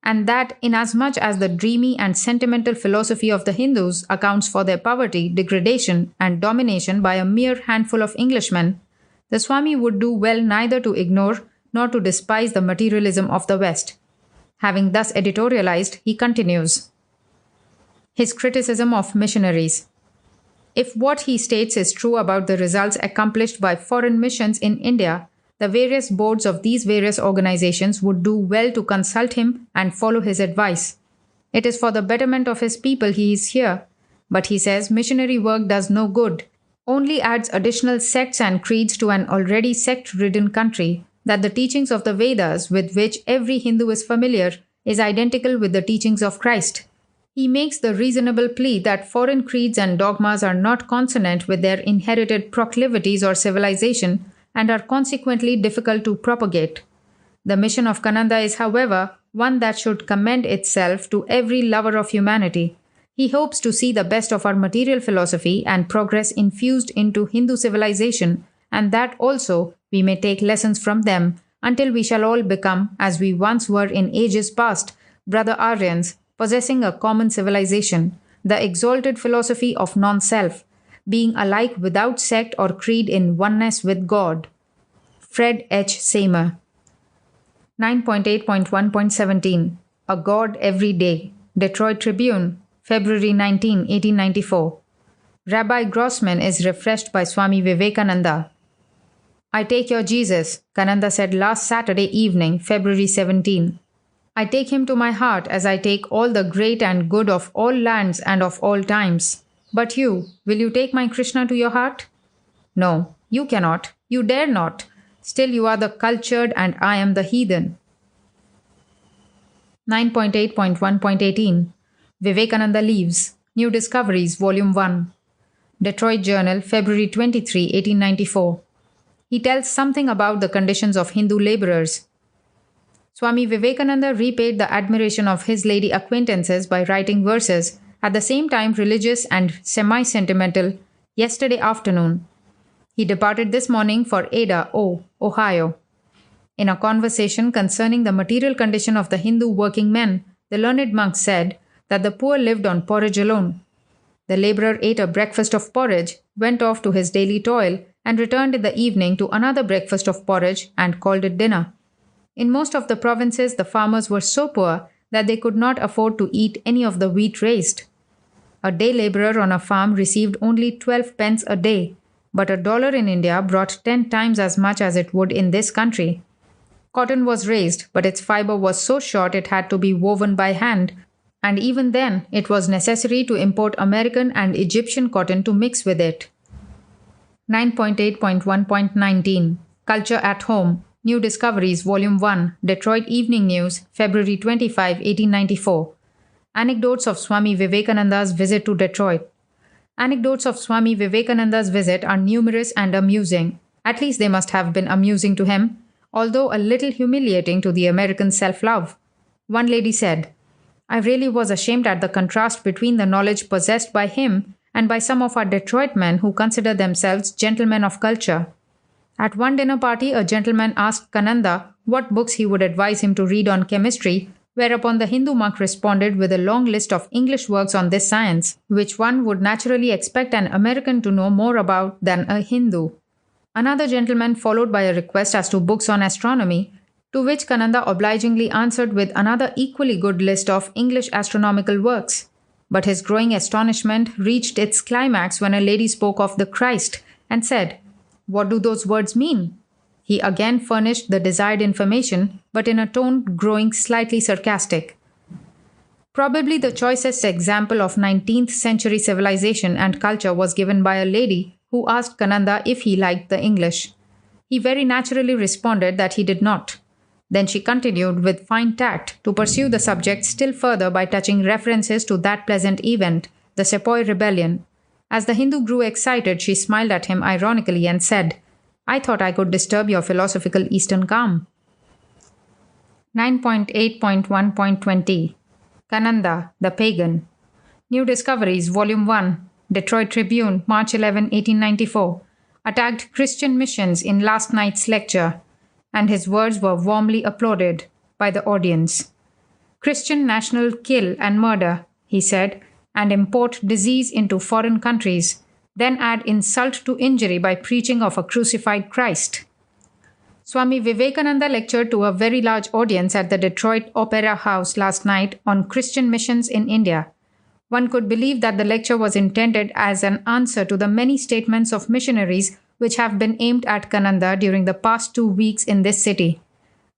and that inasmuch as the dreamy and sentimental philosophy of the Hindus accounts for their poverty, degradation, and domination by a mere handful of Englishmen, the Swami would do well neither to ignore nor to despise the materialism of the West. Having thus editorialized, he continues his criticism of missionaries. If what he states is true about the results accomplished by foreign missions in India, the various boards of these various organizations would do well to consult him and follow his advice. It is for the betterment of his people he is here, but he says missionary work does no good, only adds additional sects and creeds to an already sect-ridden country, that the teachings of the Vedas, with which every Hindu is familiar, is identical with the teachings of Christ. He makes the reasonable plea that foreign creeds and dogmas are not consonant with their inherited proclivities or civilization and are consequently difficult to propagate. The mission of Kananda is, however, one that should commend itself to every lover of humanity. He hopes to see the best of our material philosophy and progress infused into Hindu civilization, and that also we may take lessons from them until we shall all become, as we once were in ages past, brother Aryans, possessing a common civilization, the exalted philosophy of non-self, being alike without sect or creed in oneness with God. Fred H. Seymour. 9.8.1.17 A God Every Day. Detroit Tribune, February 19, 1894. Rabbi Grossman is refreshed by Swami Vivekananda. I take your Jesus, Kananda said last Saturday evening, February 17. I take him to my heart as I take all the great and good of all lands and of all times. But you, will you take my Krishna to your heart? No, you cannot. You dare not. Still you are the cultured and I am the heathen. 9.8.1.18 Vivekananda Leaves. New Discoveries, Volume 1. Detroit Journal, February 23, 1894. He tells something about the conditions of Hindu laborers. Swami Vivekananda repaid the admiration of his lady acquaintances by writing verses, at the same time religious and semi-sentimental, yesterday afternoon. He departed this morning for Ada, Ohio. In a conversation concerning the material condition of the Hindu working men, the learned monk said that the poor lived on porridge alone. The laborer ate a breakfast of porridge, went off to his daily toil, and returned in the evening to another breakfast of porridge and called it dinner. In most of the provinces, the farmers were so poor that they could not afford to eat any of the wheat raised. A day laborer on a farm received only 12 pence a day, but $1 in India brought 10 times as much as it would in this country. Cotton was raised, but its fiber was so short it had to be woven by hand, and even then it was necessary to import American and Egyptian cotton to mix with it. 9.8.1.19 Culture at Home. New Discoveries, Volume 1, Detroit Evening News, February 25, 1894. Anecdotes of Swami Vivekananda's visit to Detroit. Anecdotes of Swami Vivekananda's visit are numerous and amusing. At least they must have been amusing to him, although a little humiliating to the American self-love. One lady said, I really was ashamed at the contrast between the knowledge possessed by him and by some of our Detroit men who consider themselves gentlemen of culture. At one dinner party, a gentleman asked Kananda what books he would advise him to read on chemistry, whereupon the Hindu monk responded with a long list of English works on this science, which one would naturally expect an American to know more about than a Hindu. Another gentleman followed by a request as to books on astronomy, to which Kananda obligingly answered with another equally good list of English astronomical works. But his growing astonishment reached its climax when a lady spoke of the Christ and said, "What do those words mean?" He again furnished the desired information, but in a tone growing slightly sarcastic. Probably the choicest example of 19th century civilization and culture was given by a lady who asked Kananda if he liked the English. He very naturally responded that he did not. Then she continued with fine tact to pursue the subject still further by touching references to that pleasant event, the Sepoy Rebellion. As the Hindu grew excited, she smiled at him ironically and said, "I thought I could disturb your philosophical Eastern calm." 9.8.1.20 Kananda, the Pagan. New Discoveries, Volume 1, Detroit Tribune, March 11, 1894, attacked Christian missions in last night's lecture, and his words were warmly applauded by the audience. "Christian national kill and murder," he said, "and import disease into foreign countries, then add insult to injury by preaching of a crucified Christ." Swami Vivekananda lectured to a very large audience at the Detroit Opera House last night on Christian missions in India. One could believe that the lecture was intended as an answer to the many statements of missionaries which have been aimed at Kananda during the past 2 weeks in this city.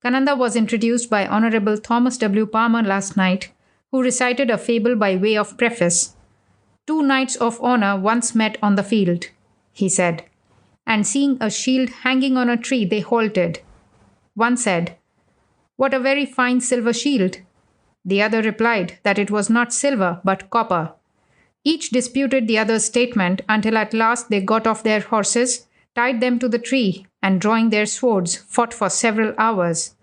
Kananda was introduced by Honorable Thomas W. Palmer last night, who recited a fable by way of preface. "Two knights of honor once met on the field," he said, "and seeing a shield hanging on a tree, they halted. One said, 'What a very fine silver shield!' The other replied that it was not silver but copper. Each disputed the other's statement until at last they got off their horses, tied them to the tree, and drawing their swords, fought for several hours.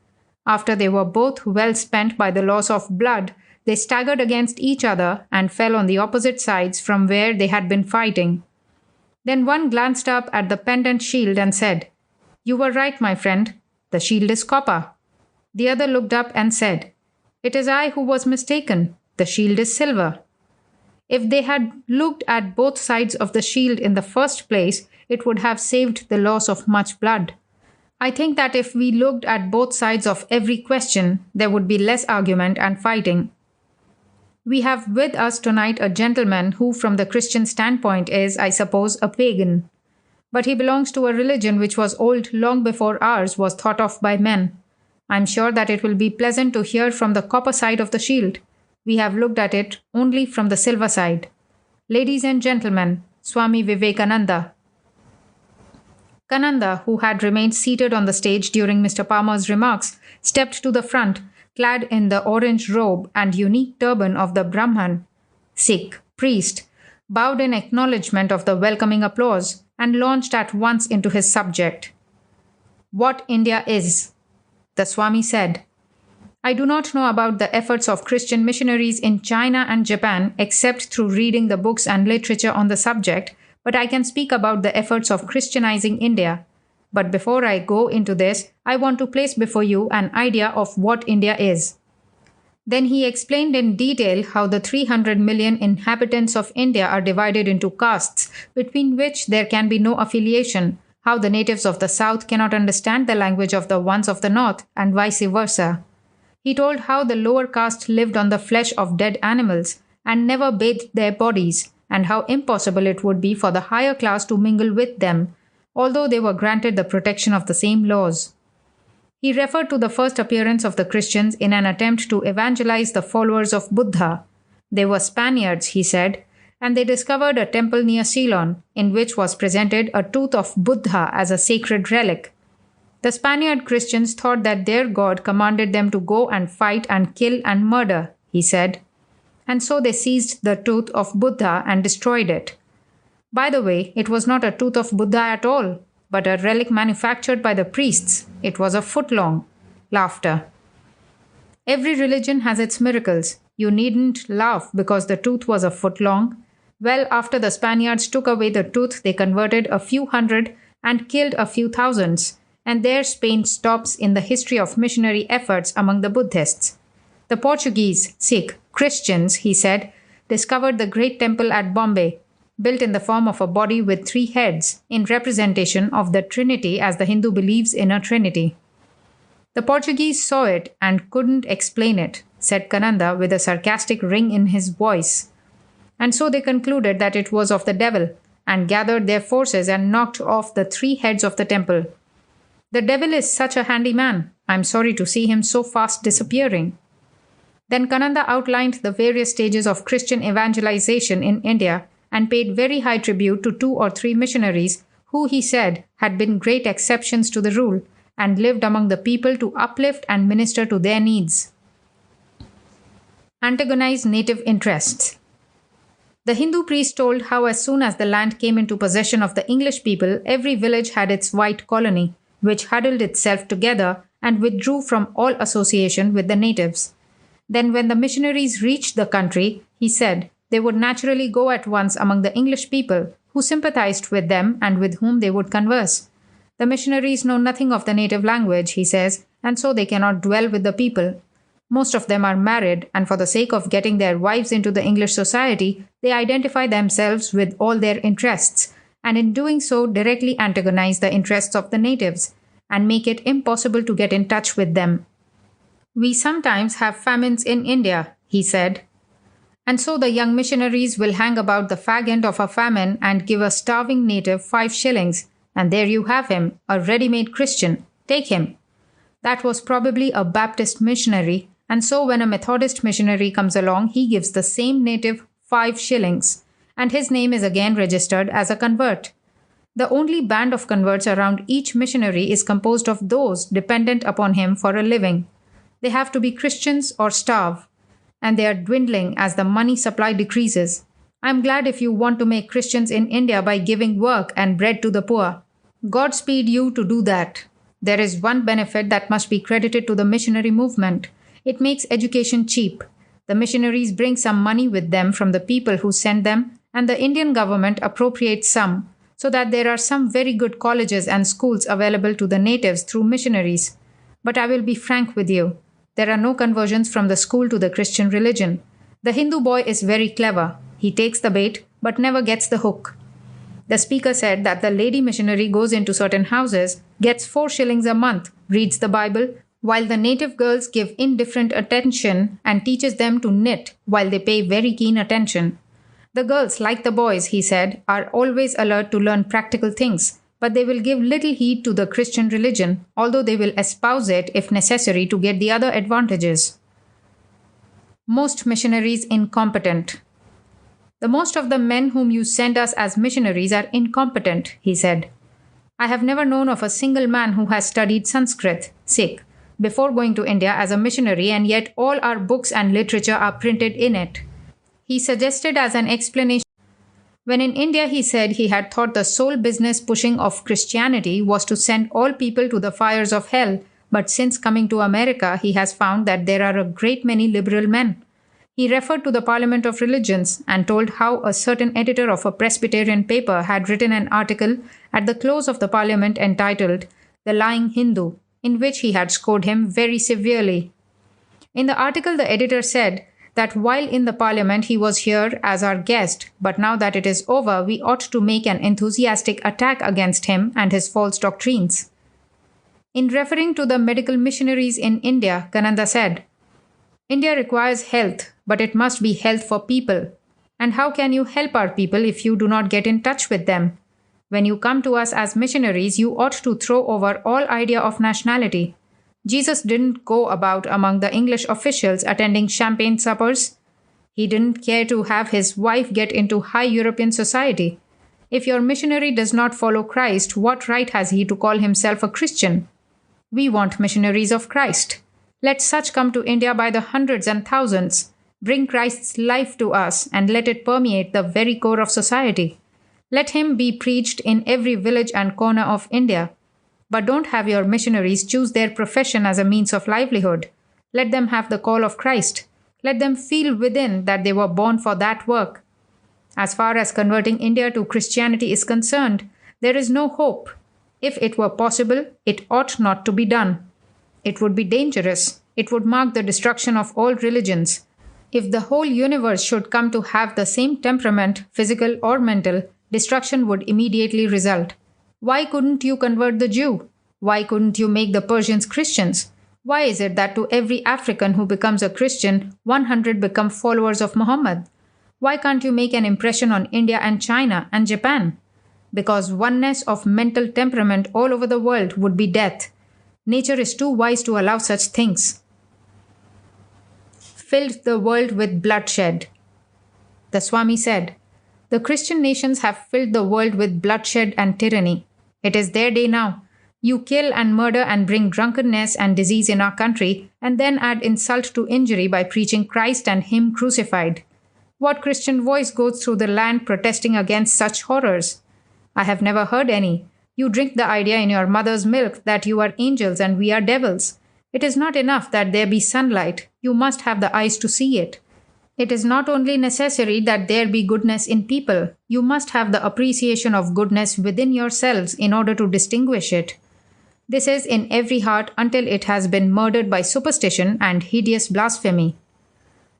After they were both well spent by the loss of blood, they staggered against each other and fell on the opposite sides from where they had been fighting. Then one glanced up at the pendant shield and said, 'You were right, my friend. The shield is copper.' The other looked up and said, 'It is I who was mistaken. The shield is silver.' If they had looked at both sides of the shield in the first place, it would have saved the loss of much blood. I think that if we looked at both sides of every question, there would be less argument and fighting. We have with us tonight a gentleman who from the Christian standpoint is, I suppose, a pagan. But he belongs to a religion which was old long before ours was thought of by men. I am sure that it will be pleasant to hear from the copper side of the shield. We have looked at it only from the silver side. Ladies and gentlemen, Swami Vivekananda." Kananda, who had remained seated on the stage during Mr. Palmer's remarks, stepped to the front, clad in the orange robe and unique turban of the Brahman, Sikh, priest, bowed in acknowledgement of the welcoming applause, and launched at once into his subject. "What India is," the Swami said. "I do not know about the efforts of Christian missionaries in China and Japan except through reading the books and literature on the subject, but I can speak about the efforts of Christianizing India. But before I go into this, I want to place before you an idea of what India is." Then he explained in detail how the 300 million inhabitants of India are divided into castes, between which there can be no affiliation, how the natives of the south cannot understand the language of the ones of the north, and vice versa. He told how the lower caste lived on the flesh of dead animals and never bathed their bodies, and how impossible it would be for the higher class to mingle with them, although they were granted the protection of the same laws. He referred to the first appearance of the Christians in an attempt to evangelize the followers of Buddha. They were Spaniards, he said, and they discovered a temple near Ceylon, in which was presented a tooth of Buddha as a sacred relic. The Spaniard Christians thought that their God commanded them to go and fight and kill and murder, he said, and so they seized the tooth of Buddha and destroyed it. By the way, it was not a tooth of Buddha at all, but a relic manufactured by the priests. It was a foot long. Laughter. Every religion has its miracles. You needn't laugh because the tooth was a foot long. Well, after the Spaniards took away the tooth, they converted a few hundred and killed a few thousands. And there Spain stops in the history of missionary efforts among the Buddhists. The Portuguese, Sikh, Christians, he said, discovered the great temple at Bombay, built in the form of a body with 3 heads, in representation of the Trinity as the Hindu believes in a Trinity. The Portuguese saw it and couldn't explain it, said Kananda with a sarcastic ring in his voice. And so they concluded that it was of the devil, and gathered their forces and knocked off the 3 heads of the temple. The devil is such a handy man. I'm sorry to see him so fast disappearing. Then Kananda outlined the various stages of Christian evangelization in India and paid very high tribute to 2 or 3 missionaries who, he said, had been great exceptions to the rule and lived among the people to uplift and minister to their needs. Antagonize native interests. The Hindu priest told how as soon as the land came into possession of the English people, every village had its white colony, which huddled itself together and withdrew from all association with the natives. Then when the missionaries reached the country, he said, they would naturally go at once among the English people, who sympathized with them and with whom they would converse. The missionaries know nothing of the native language, he says, and so they cannot dwell with the people. Most of them are married, and for the sake of getting their wives into the English society, they identify themselves with all their interests, and in doing so directly antagonize the interests of the natives, and make it impossible to get in touch with them. We sometimes have famines in India, he said. And so the young missionaries will hang about the fag end of a famine and give a starving native 5 shillings, and there you have him, a ready-made Christian. Take him. That was probably a Baptist missionary, and so when a Methodist missionary comes along, he gives the same native 5 shillings, and his name is again registered as a convert. The only band of converts around each missionary is composed of those dependent upon him for a living. They have to be Christians or starve, and they are dwindling as the money supply decreases. I'm glad if you want to make Christians in India by giving work and bread to the poor. Godspeed you to do that. There is one benefit that must be credited to the missionary movement. It makes education cheap. The missionaries bring some money with them from the people who send them, and the Indian government appropriates some, so that there are some very good colleges and schools available to the natives through missionaries. But I will be frank with you. There are no conversions from the school to the Christian religion. The Hindu boy is very clever. He takes the bait, but never gets the hook. The speaker said that the lady missionary goes into certain houses, gets 4 shillings a month, reads the Bible, while the native girls give indifferent attention and teaches them to knit while they pay very keen attention. The girls, like the boys, he said, are always alert to learn practical things, but they will give little heed to the Christian religion, although they will espouse it if necessary to get the other advantages. Most missionaries incompetent. The most of the men whom you send us as missionaries are incompetent, he said. I have never known of a single man who has studied Sanskrit, Sikh, before going to India as a missionary, and yet all our books and literature are printed in it. He suggested as an explanation, when in India he said he had thought the sole business pushing of Christianity was to send all people to the fires of hell, but since coming to America he has found that there are a great many liberal men. He referred to the Parliament of Religions and told how a certain editor of a Presbyterian paper had written an article at the close of the Parliament entitled The Lying Hindu, in which he had scored him very severely. In the article the editor said that while in the Parliament he was here as our guest, but now that it is over we ought to make an enthusiastic attack against him and his false doctrines. In referring to the medical missionaries in India, Kananda said, India requires health, but it must be health for people. And how can you help our people if you do not get in touch with them? When you come to us as missionaries, you ought to throw over all idea of nationality. Jesus didn't go about among the English officials attending champagne suppers. He didn't care to have his wife get into high European society. If your missionary does not follow Christ, what right has he to call himself a Christian? We want missionaries of Christ. Let such come to India by the hundreds and thousands. Bring Christ's life to us and let it permeate the very core of society. Let him be preached in every village and corner of India. But don't have your missionaries choose their profession as a means of livelihood. Let them have the call of Christ. Let them feel within that they were born for that work. As far as converting India to Christianity is concerned, there is no hope. If it were possible, it ought not to be done. It would be dangerous. It would mark the destruction of all religions. If the whole universe should come to have the same temperament, physical or mental, destruction would immediately result. Why couldn't you convert the Jew? Why couldn't you make the Persians Christians? Why is it that to every African who becomes a Christian, 100 become followers of Muhammad? Why can't you make an impression on India and China and Japan? Because oneness of mental temperament all over the world would be death. Nature is too wise to allow such things. Filled the world with bloodshed. The Swami said, "The Christian nations have filled the world with bloodshed and tyranny. It is their day now. You kill and murder and bring drunkenness and disease in our country, and then add insult to injury by preaching Christ and Him crucified. What Christian voice goes through the land protesting against such horrors? I have never heard any. You drink the idea in your mother's milk that you are angels and we are devils. It is not enough that there be sunlight. You must have the eyes to see it. It is not only necessary that there be goodness in people. You must have the appreciation of goodness within yourselves in order to distinguish it. This is in every heart until it has been murdered by superstition and hideous blasphemy."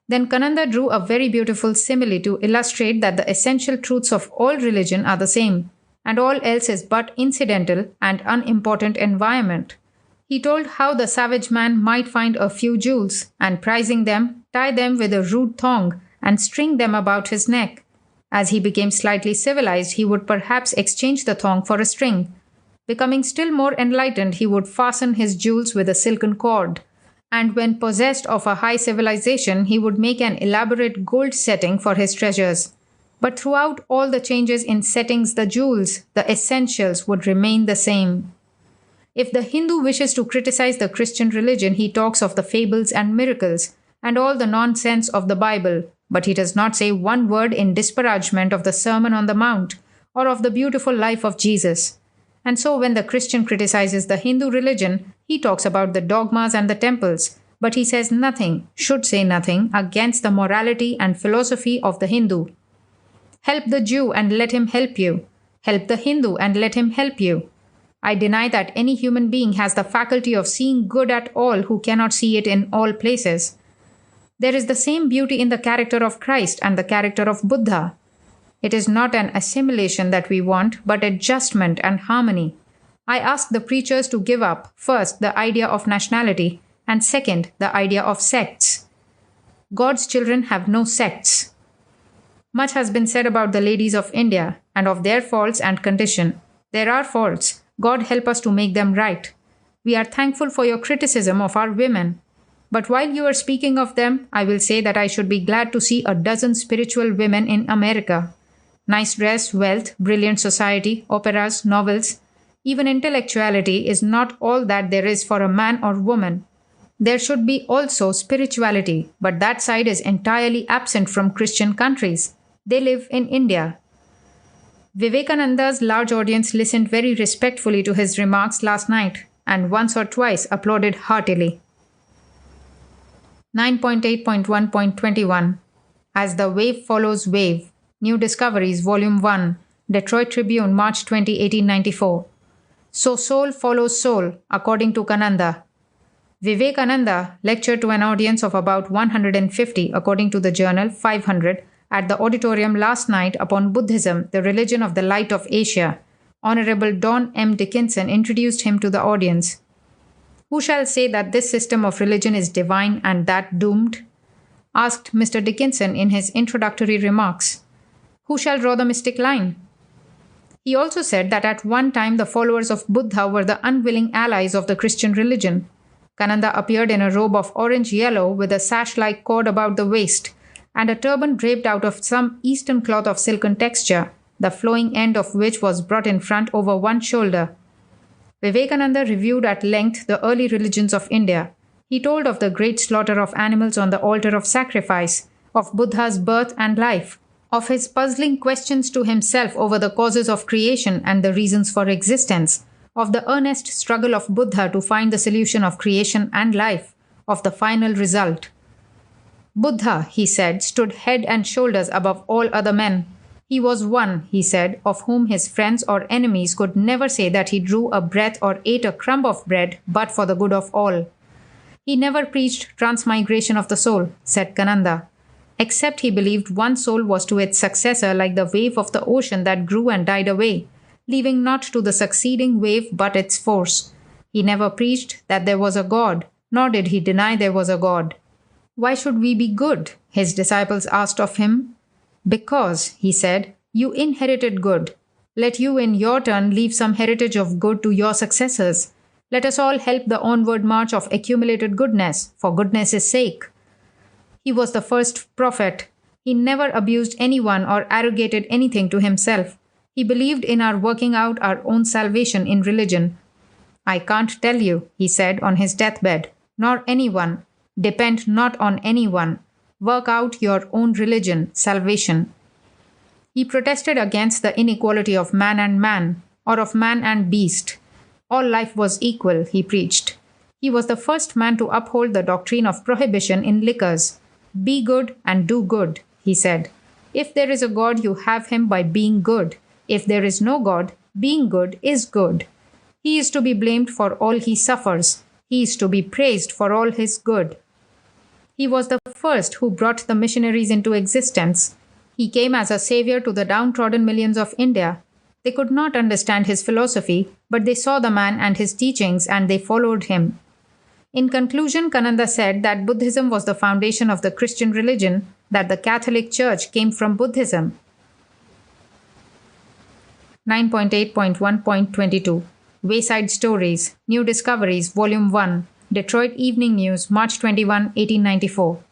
Then Kananda drew a very beautiful simile to illustrate that the essential truths of all religion are the same, and all else is but incidental and unimportant environment. He told how the savage man might find a few jewels, and prizing them, tie them with a rude thong, and string them about his neck. As he became slightly civilized, he would perhaps exchange the thong for a string. Becoming still more enlightened, he would fasten his jewels with a silken cord. And when possessed of a high civilization, he would make an elaborate gold setting for his treasures. But throughout all the changes in settings, the jewels, the essentials would remain the same. If the Hindu wishes to criticize the Christian religion, he talks of the fables and miracles and all the nonsense of the Bible, but he does not say one word in disparagement of the Sermon on the Mount or of the beautiful life of Jesus. And so when the Christian criticizes the Hindu religion, he talks about the dogmas and the temples, but he says nothing, should say nothing, against the morality and philosophy of the Hindu. Help the Jew and let him help you. Help the Hindu and let him help you. I deny that any human being has the faculty of seeing good at all who cannot see it in all places. There is the same beauty in the character of Christ and the character of Buddha. It is not an assimilation that we want, but adjustment and harmony. I ask the preachers to give up, first, the idea of nationality, and second, the idea of sects. God's children have no sects. Much has been said about the ladies of India and of their faults and condition. There are faults. God help us to make them right. We are thankful for your criticism of our women. But while you are speaking of them, I will say that I should be glad to see a dozen spiritual women in America. Nice dress, wealth, brilliant society, operas, novels. Even intellectuality is not all that there is for a man or woman. There should be also spirituality, but that side is entirely absent from Christian countries. They live in India. Vivekananda's large audience listened very respectfully to his remarks last night, and once or twice applauded heartily. 9.8.1.21 As the Wave Follows Wave. New Discoveries, Volume 1, Detroit Tribune, March 20, 1894. So soul follows soul, according to Kananda. Vivekananda lectured to an audience of about 150, according to the journal 500, at the auditorium last night upon Buddhism, the religion of the light of Asia. Honorable Don M. Dickinson introduced him to the audience. Who shall say that this system of religion is divine and that doomed? Asked Mr. Dickinson in his introductory remarks. Who shall draw the mystic line? He also said that at one time the followers of Buddha were the unwilling allies of the Christian religion. Kananda appeared in a robe of orange-yellow with a sash-like cord about the waist and a turban draped out of some eastern cloth of silken texture, the flowing end of which was brought in front over one shoulder. Vivekananda reviewed at length the early religions of India. He told of the great slaughter of animals on the altar of sacrifice, of Buddha's birth and life, of his puzzling questions to himself over the causes of creation and the reasons for existence, of the earnest struggle of Buddha to find the solution of creation and life, of the final result. Buddha, he said, stood head and shoulders above all other men. He was one, he said, of whom his friends or enemies could never say that he drew a breath or ate a crumb of bread but for the good of all. He never preached transmigration of the soul, said Kananda, except he believed one soul was to its successor like the wave of the ocean that grew and died away, leaving not to the succeeding wave but its force. He never preached that there was a God, nor did he deny there was a God. Why should we be good? His disciples asked of him. Because, he said, you inherited good. Let you in your turn leave some heritage of good to your successors. Let us all help the onward march of accumulated goodness, for goodness' sake. He was the first prophet. He never abused anyone or arrogated anything to himself. He believed in our working out our own salvation in religion. I can't tell you, he said on his deathbed, nor anyone. Depend not on anyone. Work out your own religion, salvation. He protested against the inequality of man, or of man and beast. All life was equal, he preached. He was the first man to uphold the doctrine of prohibition in liquors. Be good and do good, he said. If there is a God, you have him by being good. If there is no God, being good is good. He is to be blamed for all he suffers. He is to be praised for all his good. He was the first who brought the missionaries into existence. He came as a savior to the downtrodden millions of India. They could not understand his philosophy, but they saw the man and his teachings and they followed him. In conclusion, Kananda said that Buddhism was the foundation of the Christian religion, that the Catholic Church came from Buddhism. 9.8.1.22 Wayside Stories, New Discoveries, Volume 1, Detroit Evening News, March 21, 1894.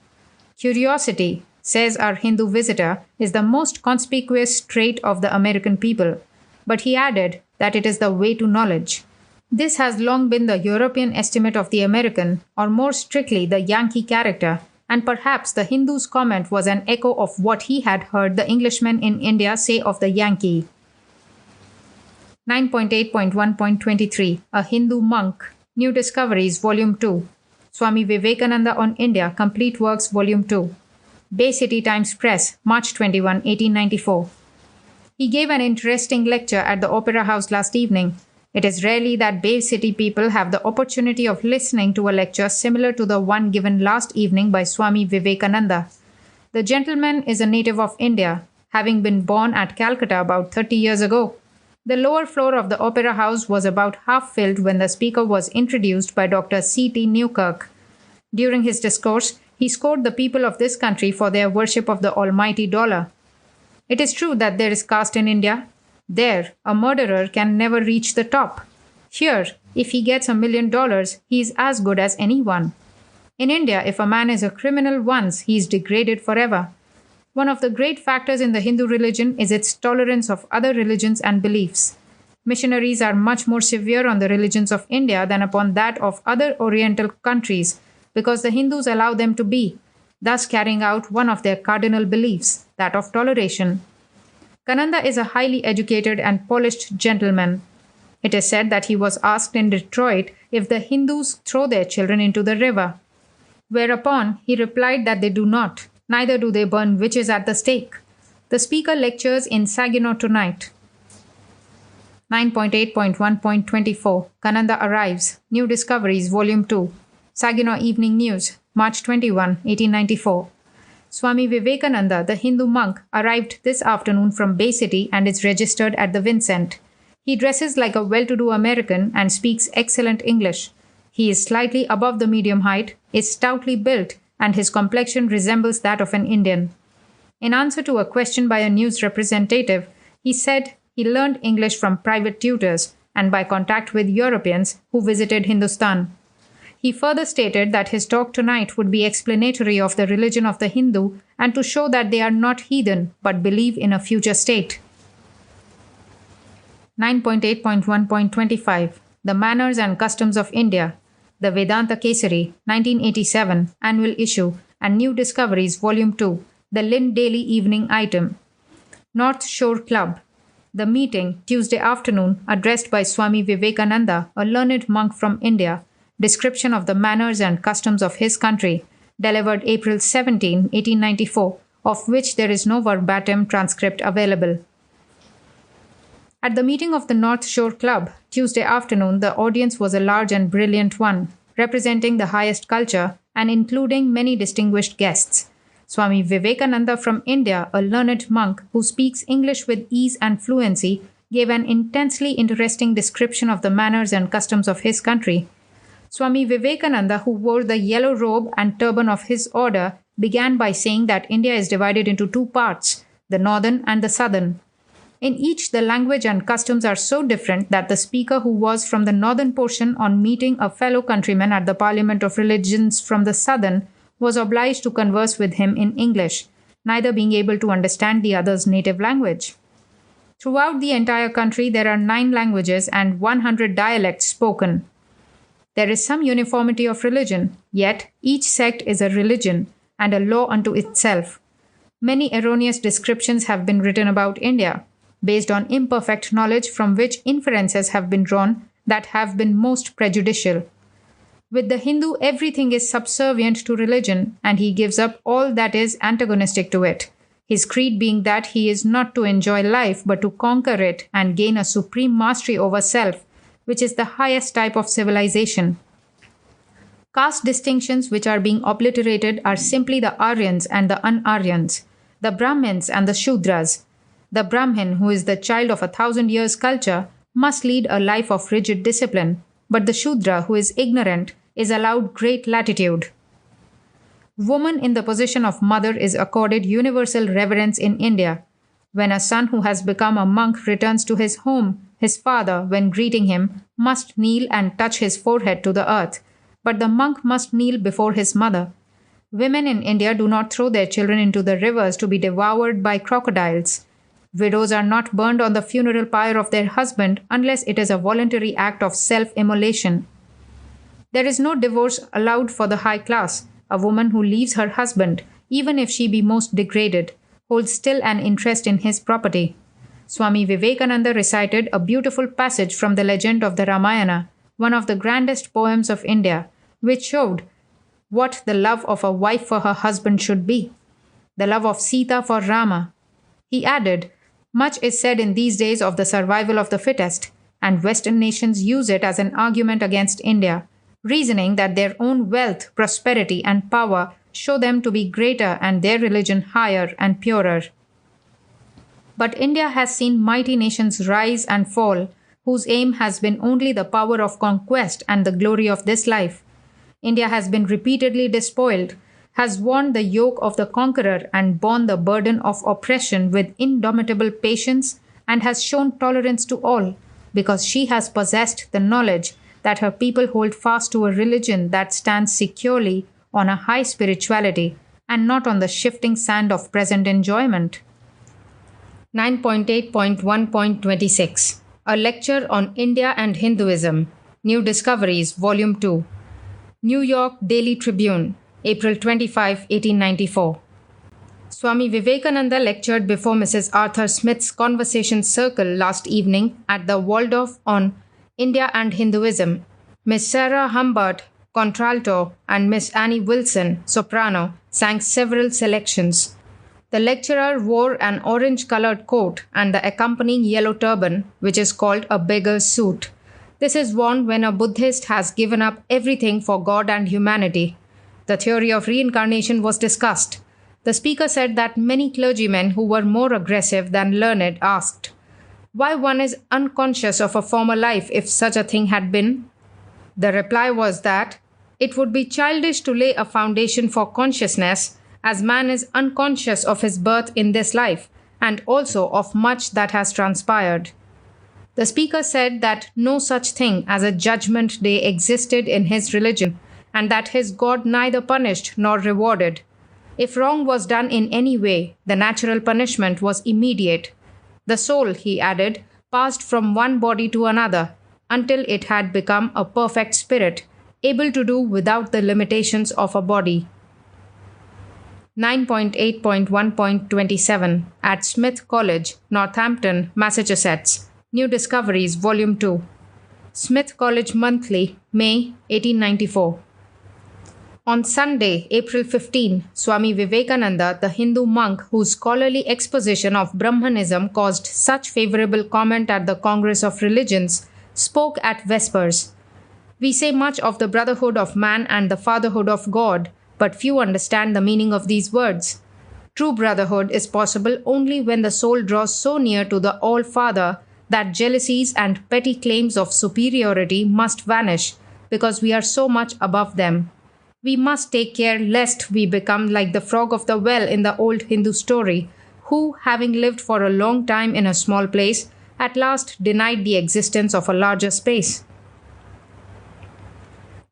Curiosity, says our Hindu visitor, is the most conspicuous trait of the American people, but he added that it is the way to knowledge. This has long been the European estimate of the American, or more strictly the Yankee character, and perhaps the Hindu's comment was an echo of what he had heard the Englishmen in India say of the Yankee. 9.8.1.23 A Hindu Monk, New Discoveries, Volume 2, Swami Vivekananda on India, Complete Works, Volume 2, Bay City Times Press, March 21, 1894. He gave an interesting lecture at the Opera House last evening. It is rarely that Bay City people have the opportunity of listening to a lecture similar to the one given last evening by Swami Vivekananda. The gentleman is a native of India, having been born at Calcutta about 30 years ago. The lower floor of the Opera House was about half filled when the speaker was introduced by Dr. C.T. Newkirk. During his discourse, he scored the people of this country for their worship of the almighty dollar. It is true that there is caste in India. There, a murderer can never reach the top. Here, if he gets $1 million, he is as good as anyone. In India, if a man is a criminal once, he is degraded forever. One of the great factors in the Hindu religion is its tolerance of other religions and beliefs. Missionaries are much more severe on the religions of India than upon that of other Oriental countries, because the Hindus allow them to be, thus carrying out one of their cardinal beliefs, that of toleration. Kananda is a highly educated and polished gentleman. It is said that he was asked in Detroit if the Hindus throw their children into the river, whereupon he replied that they do not, neither do they burn witches at the stake. The speaker lectures in Saginaw tonight. 9.8.1.24 Kananda Arrives, New Discoveries, Volume 2, Saginaw Evening News, March 21, 1894. Swami Vivekananda, the Hindu monk, arrived this afternoon from Bay City and is registered at the Vincent. He dresses like a well-to-do American and speaks excellent English. He is slightly above the medium height, is stoutly built, and his complexion resembles that of an Indian. In answer to a question by a news representative, he said he learned English from private tutors and by contact with Europeans who visited Hindustan. He further stated that his talk tonight would be explanatory of the religion of the Hindu and to show that they are not heathen but believe in a future state. 9.8.1.25 The Manners and Customs of India, The Vedanta Kesari, 1987, Annual Issue, and New Discoveries, Volume 2, The Lynn Daily Evening Item. North Shore Club. The meeting, Tuesday afternoon, addressed by Swami Vivekananda, a learned monk from India. Description of the manners and customs of his country. delivered April 17, 1894, of which there is no verbatim transcript available. At the meeting of the North Shore Club, Tuesday afternoon, the audience was a large and brilliant one, representing the highest culture and including many distinguished guests. Swami Vivekananda from India, a learned monk who speaks English with ease and fluency, gave an intensely interesting description of the manners and customs of his country. Swami Vivekananda, who wore the yellow robe and turban of his order, began by saying that India is divided into two parts, the northern and the southern. In each, the language and customs are so different that the speaker, who was from the northern portion, on meeting a fellow countryman at the Parliament of Religions from the southern, was obliged to converse with him in English, neither being able to understand the other's native language. Throughout the entire country, there are 9 languages and 100 dialects spoken. There is some uniformity of religion, yet each sect is a religion and a law unto itself. Many erroneous descriptions have been written about India, based on imperfect knowledge from which inferences have been drawn that have been most prejudicial. With the Hindu, everything is subservient to religion, and he gives up all that is antagonistic to it, his creed being that he is not to enjoy life but to conquer it and gain a supreme mastery over self, which is the highest type of civilization. Caste distinctions which are being obliterated are simply the Aryans and the un-Aryans, the Brahmins and the Shudras. The Brahmin, who is the child of 1,000 years' culture, must lead a life of rigid discipline, but the Shudra, who is ignorant, is allowed great latitude. Woman in the position of mother is accorded universal reverence in India. When a son who has become a monk returns to his home, his father, when greeting him, must kneel and touch his forehead to the earth, but the monk must kneel before his mother. Women in India do not throw their children into the rivers to be devoured by crocodiles. Widows are not burned on the funeral pyre of their husband unless it is a voluntary act of self-immolation. There is no divorce allowed for the high class. A woman who leaves her husband, even if she be most degraded, holds still an interest in his property. Swami Vivekananda recited a beautiful passage from the legend of the Ramayana, one of the grandest poems of India, which showed what the love of a wife for her husband should be. The love of Sita for Rama. He added, "Much is said in these days of the survival of the fittest, and Western nations use it as an argument against India, reasoning that their own wealth, prosperity, and power show them to be greater and their religion higher and purer. But India has seen mighty nations rise and fall, whose aim has been only the power of conquest and the glory of this life. India has been repeatedly despoiled, has worn the yoke of the conqueror and borne the burden of oppression with indomitable patience, and has shown tolerance to all, because she has possessed the knowledge that her people hold fast to a religion that stands securely on a high spirituality and not on the shifting sand of present enjoyment." 9.8.1.26 A Lecture on India and Hinduism. New Discoveries, Volume 2. New York Daily Tribune, April 25, 1894. Swami Vivekananda lectured before Mrs. Arthur Smith's Conversation Circle last evening at the Waldorf on India and Hinduism. Miss Sarah Humbert, contralto, and Miss Annie Wilson, soprano, sang several selections. The lecturer wore an orange-colored coat and the accompanying yellow turban, which is called a beggar's suit. This is worn when a Buddhist has given up everything for God and humanity. The theory of reincarnation was discussed. The speaker said that many clergymen who were more aggressive than learned asked why one is unconscious of a former life if such a thing had been. The reply was that it would be childish to lay a foundation for consciousness, as man is unconscious of his birth in this life and also of much that has transpired. The speaker said that no such thing as a judgment day existed in his religion, and that his God neither punished nor rewarded. If wrong was done in any way, the natural punishment was immediate. The soul, he added, passed from one body to another until it had become a perfect spirit, able to do without the limitations of a body. 9.8.1.27 At Smith College, Northampton, Massachusetts. New Discoveries, Volume 2. Smith College Monthly, May 1894. On Sunday, April 15, Swami Vivekananda, the Hindu monk whose scholarly exposition of Brahmanism caused such favorable comment at the Congress of Religions, spoke at Vespers. We say much of the brotherhood of man and the fatherhood of God, but few understand the meaning of these words. True brotherhood is possible only when the soul draws so near to the All-Father that jealousies and petty claims of superiority must vanish, because we are so much above them. We must take care lest we become like the frog of the well in the old Hindu story, who, having lived for a long time in a small place, at last denied the existence of a larger space.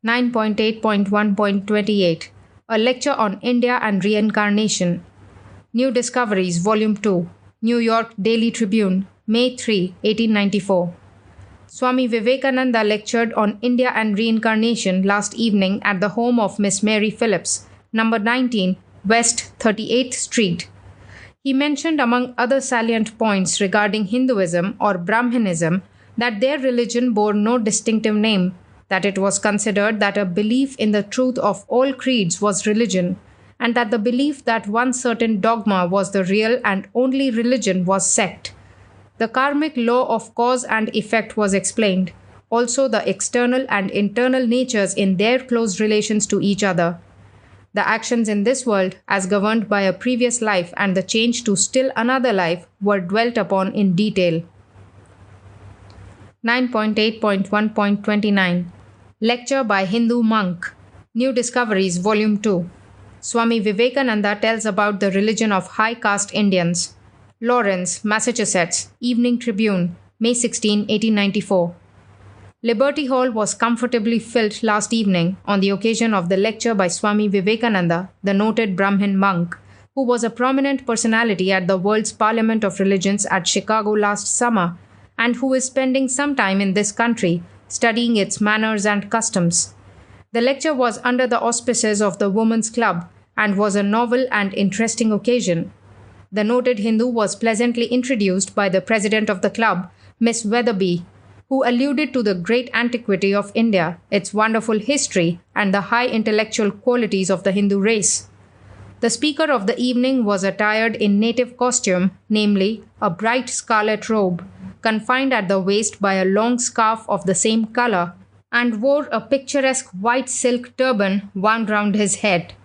9.8.1.28 A Lecture on India and Reincarnation. New Discoveries, Volume 2, New York Daily Tribune, May 3, 1894. Swami Vivekananda lectured on India and reincarnation last evening at the home of Miss Mary Phillips, number 19, West 38th Street. He mentioned, among other salient points regarding Hinduism or Brahmanism, that their religion bore no distinctive name, that it was considered that a belief in the truth of all creeds was religion, and that the belief that one certain dogma was the real and only religion was sect. The karmic law of cause and effect was explained, also the external and internal natures in their close relations to each other. The actions in this world, as governed by a previous life and the change to still another life, were dwelt upon in detail. 9.8.1.29 Lecture by Hindu Monk. New Discoveries, Volume 2. Swami Vivekananda tells about the religion of high caste Indians. Lawrence, Massachusetts, Evening Tribune, May 16, 1894. Liberty Hall was comfortably filled last evening on the occasion of the lecture by Swami Vivekananda, the noted Brahmin monk, who was a prominent personality at the World's Parliament of Religions at Chicago last summer, and who is spending some time in this country, studying its manners and customs. The lecture was under the auspices of the Women's Club and was a novel and interesting occasion. The noted Hindu was pleasantly introduced by the president of the club, Miss Weatherby, who alluded to the great antiquity of India, its wonderful history, and the high intellectual qualities of the Hindu race. The speaker of the evening was attired in native costume, namely, a bright scarlet robe, confined at the waist by a long scarf of the same color, and wore a picturesque white silk turban wound round his head.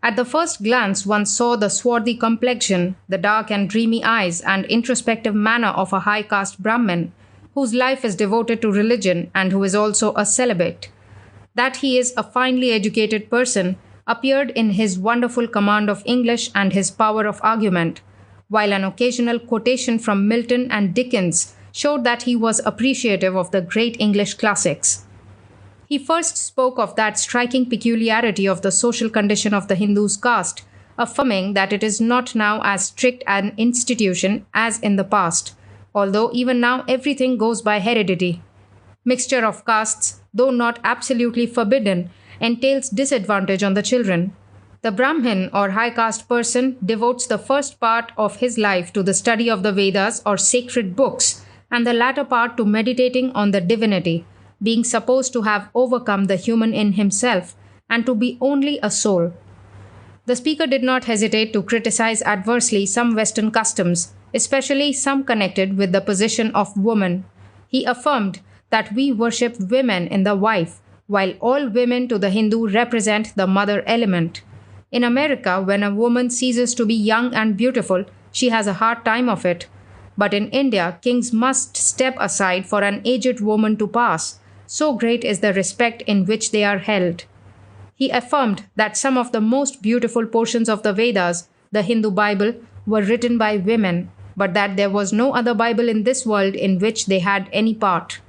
At the first glance, one saw the swarthy complexion, the dark and dreamy eyes, and introspective manner of a high caste Brahmin, whose life is devoted to religion and who is also a celibate. That he is a finely educated person appeared in his wonderful command of English and his power of argument, while an occasional quotation from Milton and Dickens showed that he was appreciative of the great English classics. He first spoke of that striking peculiarity of the social condition of the Hindu's caste, affirming that it is not now as strict an institution as in the past, although even now everything goes by heredity. Mixture of castes, though not absolutely forbidden, entails disadvantage on the children. The Brahmin or high caste person devotes the first part of his life to the study of the Vedas or sacred books, and the latter part to meditating on the divinity, being supposed to have overcome the human in himself and to be only a soul. The speaker did not hesitate to criticize adversely some Western customs, especially some connected with the position of woman. He affirmed that we worship women in the wife, while all women to the Hindu represent the mother element. In America, when a woman ceases to be young and beautiful, she has a hard time of it. But in India, kings must step aside for an aged woman to pass. So great is the respect in which they are held. He affirmed that some of the most beautiful portions of the Vedas, the Hindu Bible, were written by women, but that there was no other Bible in this world in which they had any part.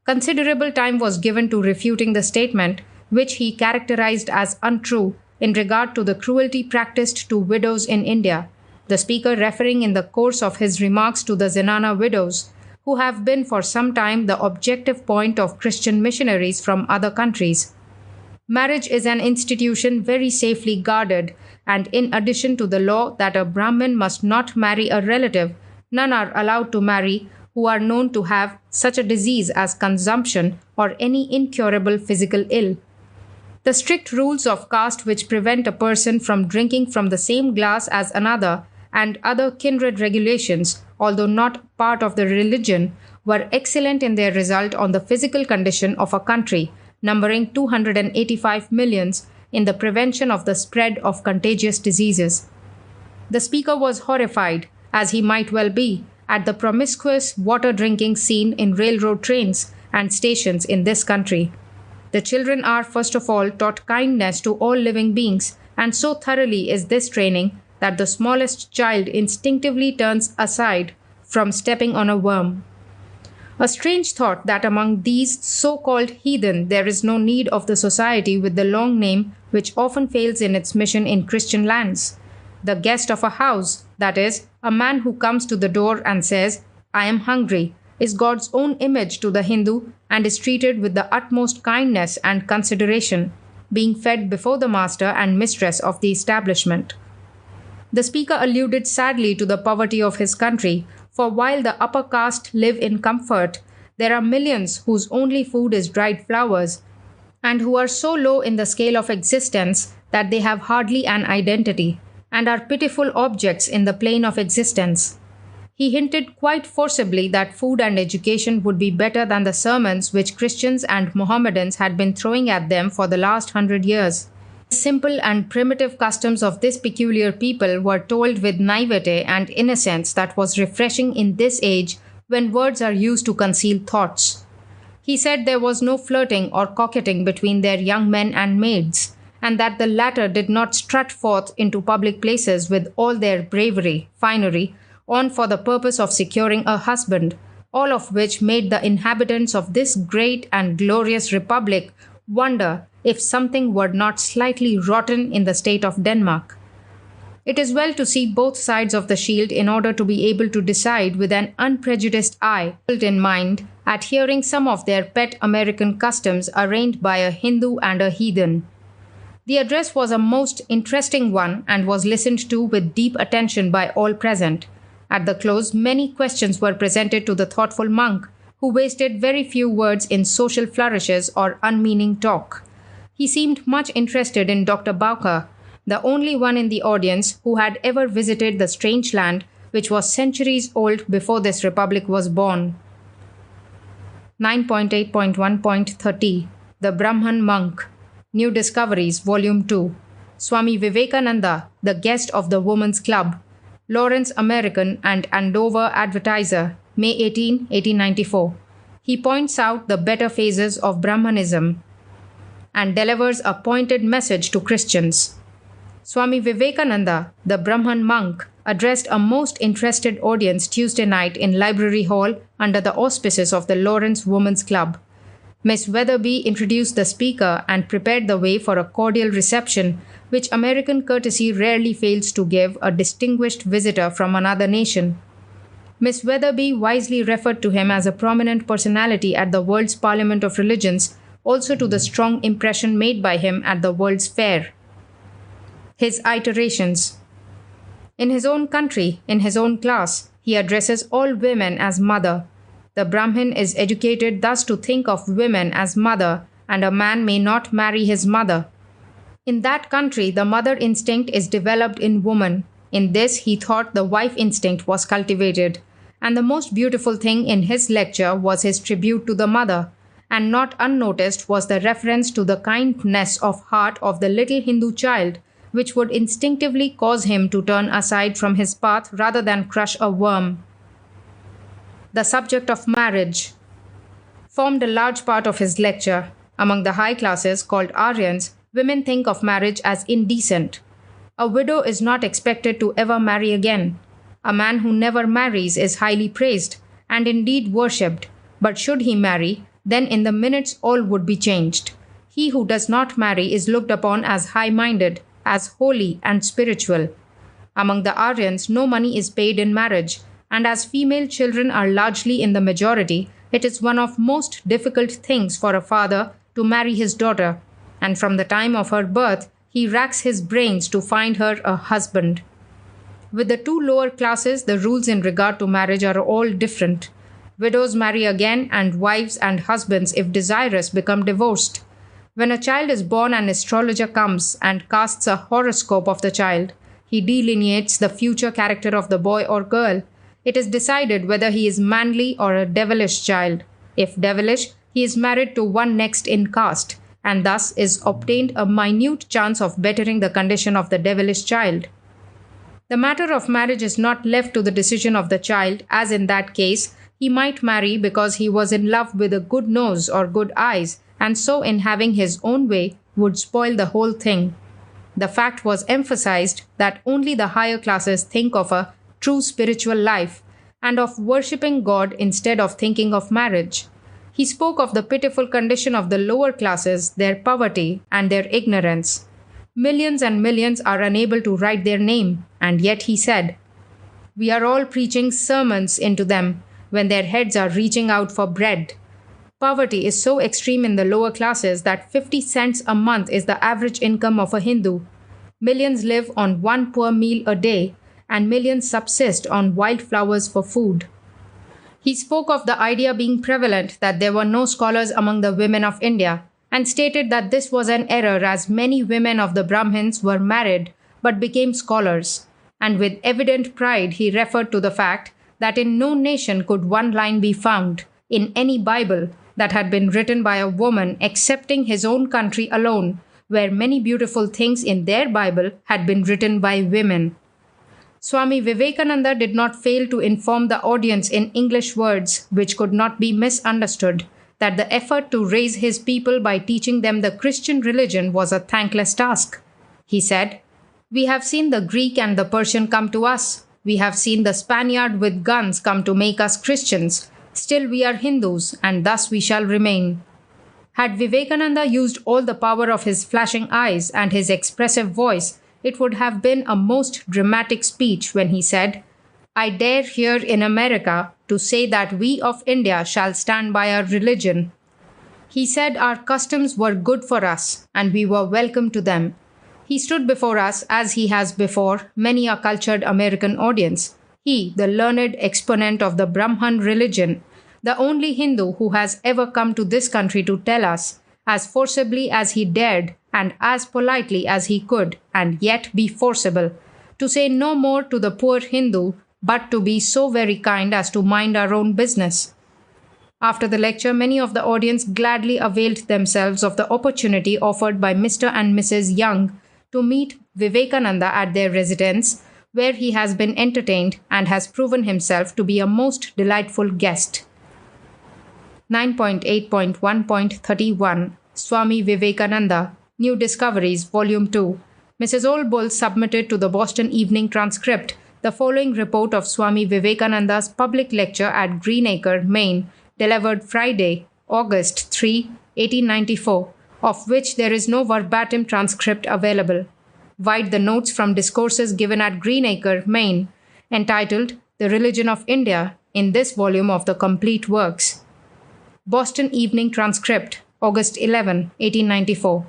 Considerable time was given to refuting the statement, which he characterized as untrue in regard to the cruelty practiced to widows in India, the speaker referring in the course of his remarks to the Zenana widows, who have been for some time the objective point of Christian missionaries from other countries. Marriage is an institution very safely guarded, and in addition to the law that a Brahmin must not marry a relative, none are allowed to marry who are known to have such a disease as consumption or any incurable physical ill. The strict rules of caste which prevent a person from drinking from the same glass as another and other kindred regulations, although not part of the religion, were excellent in their result on the physical condition of a country numbering 285 millions in the prevention of the spread of contagious diseases. The speaker was horrified, as he might well be, at the promiscuous water drinking seen in railroad trains and stations in this country. The children are, first of all, taught kindness to all living beings, and so thoroughly is this training that the smallest child instinctively turns aside from stepping on a worm. A strange thought that among these so-called heathen there is no need of the society with the long name which often fails in its mission in Christian lands. The guest of a house, that is, a man who comes to the door and says, "I am hungry," is God's own image to the Hindu and is treated with the utmost kindness and consideration, being fed before the master and mistress of the establishment. The speaker alluded sadly to the poverty of his country, for while the upper caste live in comfort, there are millions whose only food is dried flowers, and who are so low in the scale of existence that they have hardly an identity, and are pitiful objects in the plane of existence. He hinted quite forcibly that food and education would be better than the sermons which Christians and Mohammedans had been throwing at them for the last 100 years. The simple and primitive customs of this peculiar people were told with naivete and innocence that was refreshing in this age when words are used to conceal thoughts. He said there was no flirting or coquetting between their young men and maids, and that the latter did not strut forth into public places with all their bravery, finery, on for the purpose of securing a husband, all of which made the inhabitants of this great and glorious republic wonder if something were not slightly rotten in the state of Denmark. It is well to see both sides of the shield in order to be able to decide with an unprejudiced eye in mind at hearing some of their pet American customs arraigned by a Hindu and a heathen. The address was a most interesting one and was listened to with deep attention by all present. At the close, many questions were presented to the thoughtful monk, who wasted very few words in social flourishes or unmeaning talk. He seemed much interested in Dr. Bowker, the only one in the audience who had ever visited the strange land which was centuries old before this republic was born. 9.8.1.30 The Brahman Monk. New Discoveries, Volume 2. Swami Vivekananda, the guest of the Women's Club. Lawrence American and Andover Advertiser, May 18, 1894. He points out the better phases of Brahmanism and delivers a pointed message to Christians. Swami Vivekananda, the Brahman monk, addressed a most interested audience Tuesday night in Library Hall under the auspices of the Lawrence Women's Club. Miss Weatherby introduced the speaker and prepared the way for a cordial reception which American courtesy rarely fails to give a distinguished visitor from another nation. Miss Weatherby wisely referred to him as a prominent personality at the World's Parliament of Religions, also to the strong impression made by him at the World's Fair. His iterations. In his own country, in his own class, he addresses all women as mother. The Brahmin is educated thus to think of women as mother, and a man may not marry his mother. In that country, the mother instinct is developed in woman. In this, he thought the wife instinct was cultivated. And the most beautiful thing in his lecture was his tribute to the mother. And not unnoticed was the reference to the kindness of heart of the little Hindu child, which would instinctively cause him to turn aside from his path rather than crush a worm. The subject of marriage formed a large part of his lecture. Among the high classes, called Aryans, women think of marriage as indecent. A widow is not expected to ever marry again. A man who never marries is highly praised, and indeed worshipped, but should he marry, then in the minutes all would be changed. He who does not marry is looked upon as high-minded, as holy and spiritual. Among the Aryans, no money is paid in marriage, and as female children are largely in the majority, it is one of most difficult things for a father to marry his daughter, and from the time of her birth, he racks his brains to find her a husband. With the two lower classes, the rules in regard to marriage are all different. Widows marry again, and wives and husbands, if desirous, become divorced. When a child is born, an astrologer comes and casts a horoscope of the child. He delineates the future character of the boy or girl. It is decided whether he is manly or a devilish child. If devilish, he is married to one next in caste, and thus is obtained a minute chance of bettering the condition of the devilish child. The matter of marriage is not left to the decision of the child, as in that case, he might marry because he was in love with a good nose or good eyes, and so in having his own way would spoil the whole thing. The fact was emphasized that only the higher classes think of a true spiritual life and of worshipping God instead of thinking of marriage. He spoke of the pitiful condition of the lower classes, their poverty, and their ignorance. Millions and millions are unable to write their name, and yet he said, "We are all preaching sermons into them when their heads are reaching out for bread." Poverty is so extreme in the lower classes that 50 cents a month is the average income of a Hindu. Millions live on one poor meal a day, and millions subsist on wildflowers for food. He spoke of the idea being prevalent that there were no scholars among the women of India, and stated that this was an error as many women of the Brahmins were married but became scholars. And with evident pride he referred to the fact that in no nation could one line be found in any Bible that had been written by a woman excepting his own country alone, where many beautiful things in their Bible had been written by women. Swami Vivekananda did not fail to inform the audience in English words which could not be misunderstood that the effort to raise his people by teaching them the Christian religion was a thankless task. He said, "We have seen the Greek and the Persian come to us. We have seen the Spaniard with guns come to make us Christians. Still we are Hindus, and thus we shall remain." Had Vivekananda used all the power of his flashing eyes and his expressive voice, it would have been a most dramatic speech when he said, "I dare here in America to say that we of India shall stand by our religion." He said our customs were good for us, and we were welcome to them. He stood before us as he has before many a cultured American audience. He, the learned exponent of the Brahman religion, the only Hindu who has ever come to this country to tell us, as forcibly as he dared and as politely as he could, and yet be forcible, to say no more to the poor Hindu, but to be so very kind as to mind our own business. After the lecture, many of the audience gladly availed themselves of the opportunity offered by Mr. and Mrs. Young to meet Vivekananda at their residence, where he has been entertained and has proven himself to be a most delightful guest. 9.8.1.31 Swami Vivekananda, New Discoveries, Volume 2. Mrs. Oldbull submitted to the Boston Evening Transcript the following report of Swami Vivekananda's public lecture at Greenacre, Maine, delivered Friday, August 3, 1894, of which there is no verbatim transcript available. Vide the notes from discourses given at Greenacre, Maine, entitled The Religion of India, in this volume of the complete works. Boston Evening Transcript, August 11, 1894.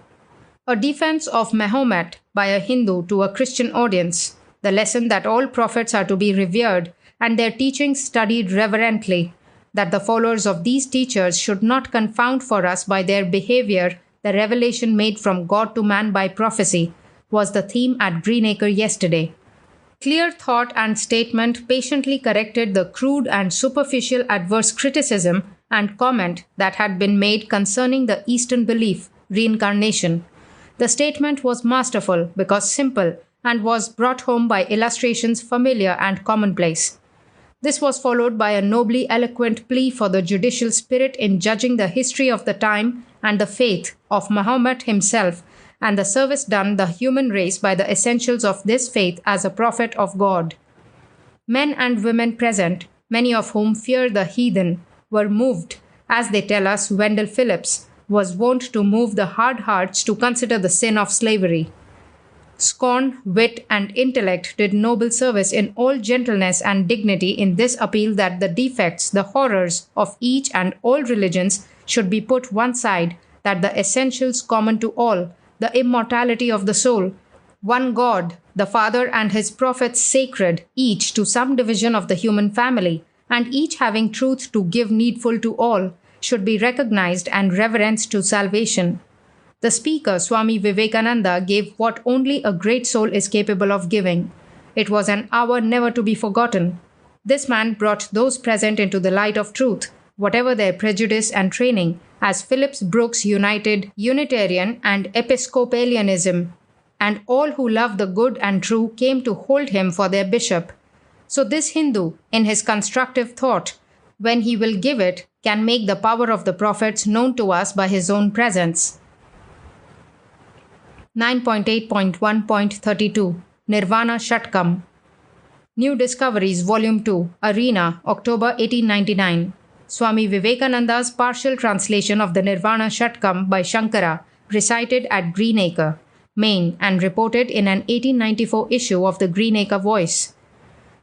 A defense of Mahomet by a Hindu to a Christian audience, the lesson that all prophets are to be revered and their teachings studied reverently, that the followers of these teachers should not confound for us by their behavior the revelation made from God to man by prophecy, was the theme at Greenacre yesterday. Clear thought and statement patiently corrected the crude and superficial adverse criticism and comment that had been made concerning the Eastern belief, reincarnation. The statement was masterful because simple and was brought home by illustrations familiar and commonplace. This was followed by a nobly eloquent plea for the judicial spirit in judging the history of the time and the faith of Mahomet himself and the service done the human race by the essentials of this faith as a prophet of God. Men and women present, many of whom fear the heathen, were moved, as they tell us Wendell Phillips was wont to move the hard hearts to consider the sin of slavery. Scorn, wit, and intellect did noble service in all gentleness and dignity in this appeal that the defects, the horrors of each and all religions should be put one side, that the essentials common to all, the immortality of the soul, one God, the Father and his prophets sacred, each to some division of the human family, and each having truth to give needful to all, should be recognized and reverenced to salvation. The speaker, Swami Vivekananda, gave what only a great soul is capable of giving. It was an hour never to be forgotten. This man brought those present into the light of truth, whatever their prejudice and training, as Phillips Brooks united Unitarian and Episcopalianism, and all who loved the good and true came to hold him for their bishop. So this Hindu, in his constructive thought, when he will give it, can make the power of the prophets known to us by his own presence. 9.8.1.32 Nirvana Shatkam. New Discoveries, Volume 2, Arena, October 1899. Swami Vivekananda's partial translation of the Nirvana Shatkam by Shankara, recited at Greenacre, Maine, and reported in an 1894 issue of the Greenacre Voice.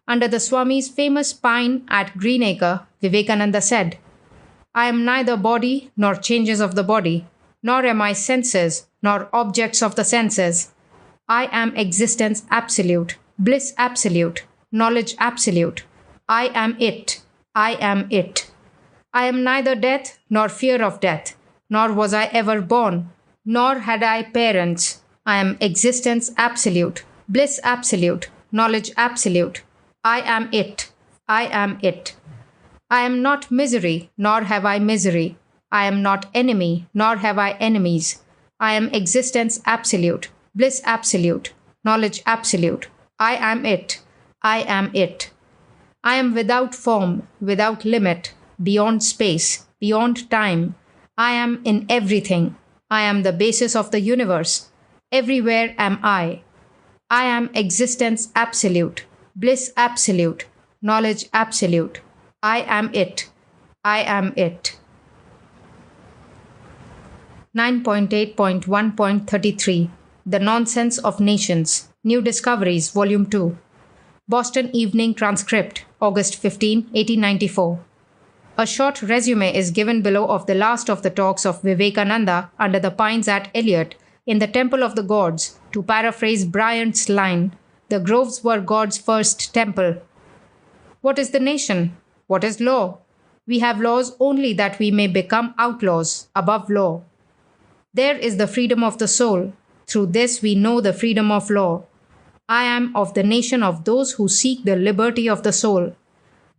Under the Swami's famous pine at Greenacre, Vivekananda said, I am neither body nor changes of the body, nor am I senses, nor objects of the senses. I am existence absolute, bliss absolute, knowledge absolute. I am it. I am it. I am neither death nor fear of death, nor was I ever born, nor had I parents. I am existence absolute, bliss absolute, knowledge absolute. I am it. I am it. I am not misery, nor have I misery. I am not enemy, nor have I enemies. I am existence absolute, bliss absolute, knowledge absolute. I am it. I am it. I am without form, without limit, beyond space, beyond time. I am in everything. I am the basis of the universe. Everywhere am I. I am existence absolute, bliss absolute, knowledge absolute. I am it. I am it. 9.8.1.33 The Nonsense of Nations. New Discoveries, Volume 2. Boston Evening Transcript, August 15, 1894. A short resume is given below of the last of the talks of Vivekananda under the pines at Eliot in the Temple of the Gods, to paraphrase Bryant's line, the groves were God's first temple. What is the nation? What is law? We have laws only that we may become outlaws, above law. There is the freedom of the soul. Through this we know the freedom of law. I am of the nation of those who seek the liberty of the soul.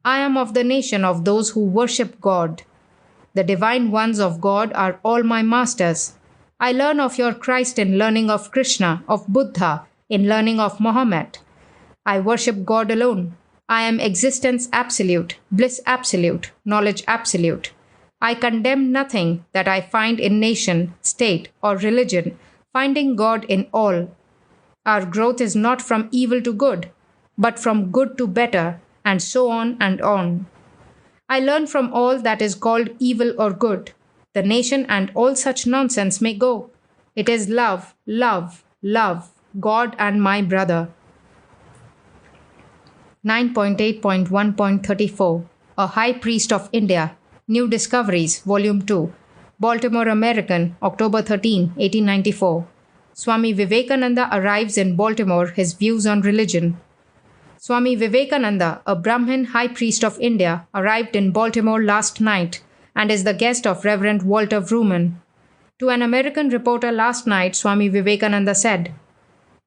I am of the nation of those who worship God. The divine ones of God are all my masters. I learn of your Christ in learning of Krishna, of Buddha, in learning of Mohammed. I worship God alone. I am existence absolute, bliss absolute, knowledge absolute. I condemn nothing that I find in nation, state, or religion, finding God in all. Our growth is not from evil to good, but from good to better, and so on and on. I learn from all that is called evil or good. The nation and all such nonsense may go. It is love, love, love, God and my brother. 9.8.1.34 A High Priest of India. New Discoveries, Volume 2. Baltimore American, October 13, 1894. Swami Vivekananda arrives in Baltimore, his views on religion. Swami Vivekananda, a Brahmin High Priest of India, arrived in Baltimore last night and is the guest of Reverend Walter Vrooman. To an American reporter last night, Swami Vivekananda said,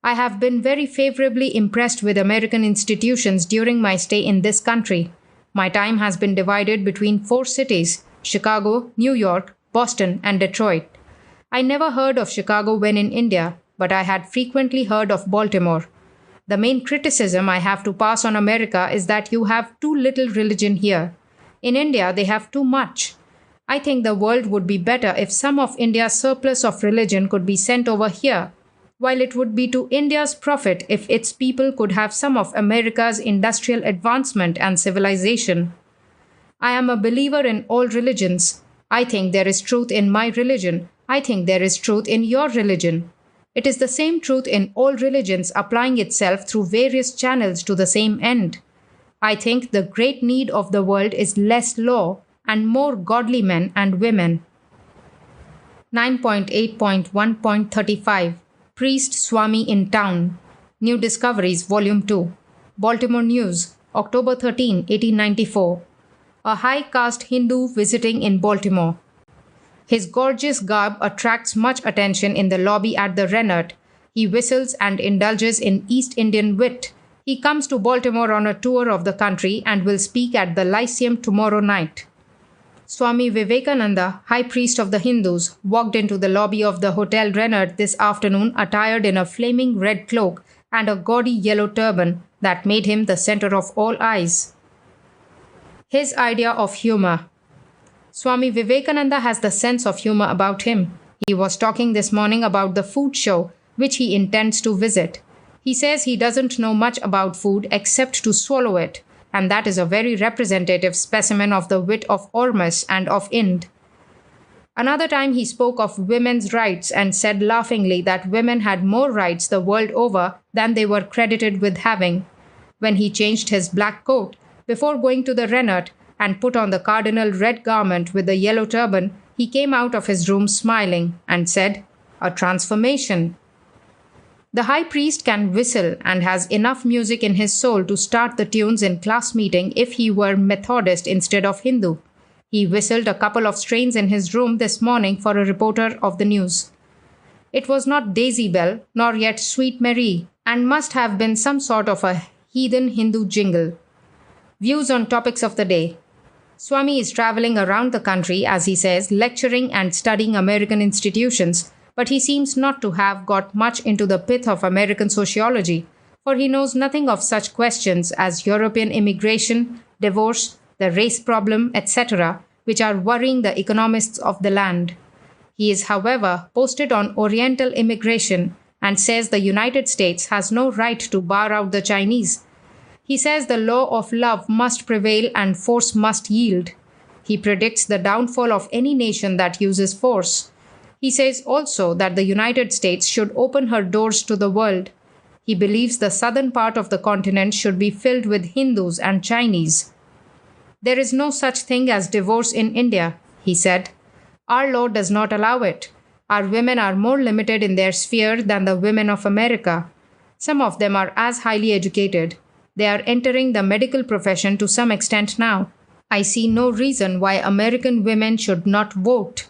I have been very favorably impressed with American institutions during my stay in this country. My time has been divided between 4 cities, Chicago, New York, Boston, and Detroit. I never heard of Chicago when in India, but I had frequently heard of Baltimore. The main criticism I have to pass on America is that you have too little religion here. In India, they have too much. I think the world would be better if some of India's surplus of religion could be sent over here, while it would be to India's profit if its people could have some of America's industrial advancement and civilization. I am a believer in all religions. I think there is truth in my religion. I think there is truth in your religion. It is the same truth in all religions applying itself through various channels to the same end. I think the great need of the world is less law and more godly men and women. 9.8.1.35 Priest Swami in Town. New Discoveries, Volume 2. Baltimore News, October 13, 1894. A high caste Hindu visiting in Baltimore. His gorgeous garb attracts much attention in the lobby at the Renard. He whistles and indulges in East Indian wit. He comes to Baltimore on a tour of the country and will speak at the Lyceum tomorrow night. Swami Vivekananda, High Priest of the Hindus, walked into the lobby of the Hotel Renard this afternoon attired in a flaming red cloak and a gaudy yellow turban that made him the center of all eyes. His idea of humor. Swami Vivekananda has the sense of humor about him. He was talking this morning about the food show, which he intends to visit. He says he doesn't know much about food except to swallow it, and that is a very representative specimen of the wit of Ormus and of Ind. Another time he spoke of women's rights and said laughingly that women had more rights the world over than they were credited with having. When he changed his black coat, before going to the Renard, and put on the cardinal red garment with the yellow turban, he came out of his room smiling and said, "A transformation." The high priest can whistle and has enough music in his soul to start the tunes in class meeting if he were Methodist instead of Hindu. He whistled a couple of strains in his room this morning for a reporter of the news. It was not Daisy Bell, nor yet Sweet Mary, and must have been some sort of a heathen Hindu jingle. Views on topics of the day. Swami is traveling around the country, as he says, lecturing and studying American institutions, but he seems not to have got much into the pith of American sociology, for he knows nothing of such questions as European immigration, divorce, the race problem, etc., which are worrying the economists of the land. He is, however, posted on Oriental immigration and says the United States has no right to bar out the Chinese. He says the law of love must prevail and force must yield. He predicts the downfall of any nation that uses force. He says also that the United States should open her doors to the world. He believes the southern part of the continent should be filled with Hindus and Chinese. There is no such thing as divorce in India, he said. Our law does not allow it. Our women are more limited in their sphere than the women of America. Some of them are as highly educated. They are entering the medical profession to some extent now. I see no reason why American women should not vote.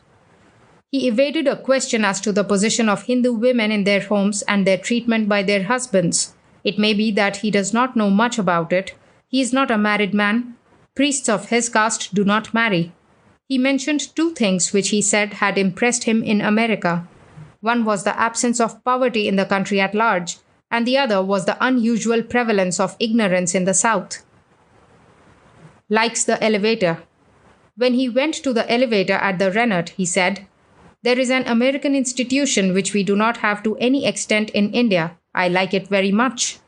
He evaded a question as to the position of Hindu women in their homes and their treatment by their husbands. It may be that he does not know much about it. He is not a married man. Priests of his caste do not marry. He mentioned two things which he said had impressed him in America. One was the absence of poverty in the country at large, and the other was the unusual prevalence of ignorance in the South. Likes the elevator. When he went to the elevator at the Renard, he said, "There is an American institution which we do not have to any extent in India. I like it very much."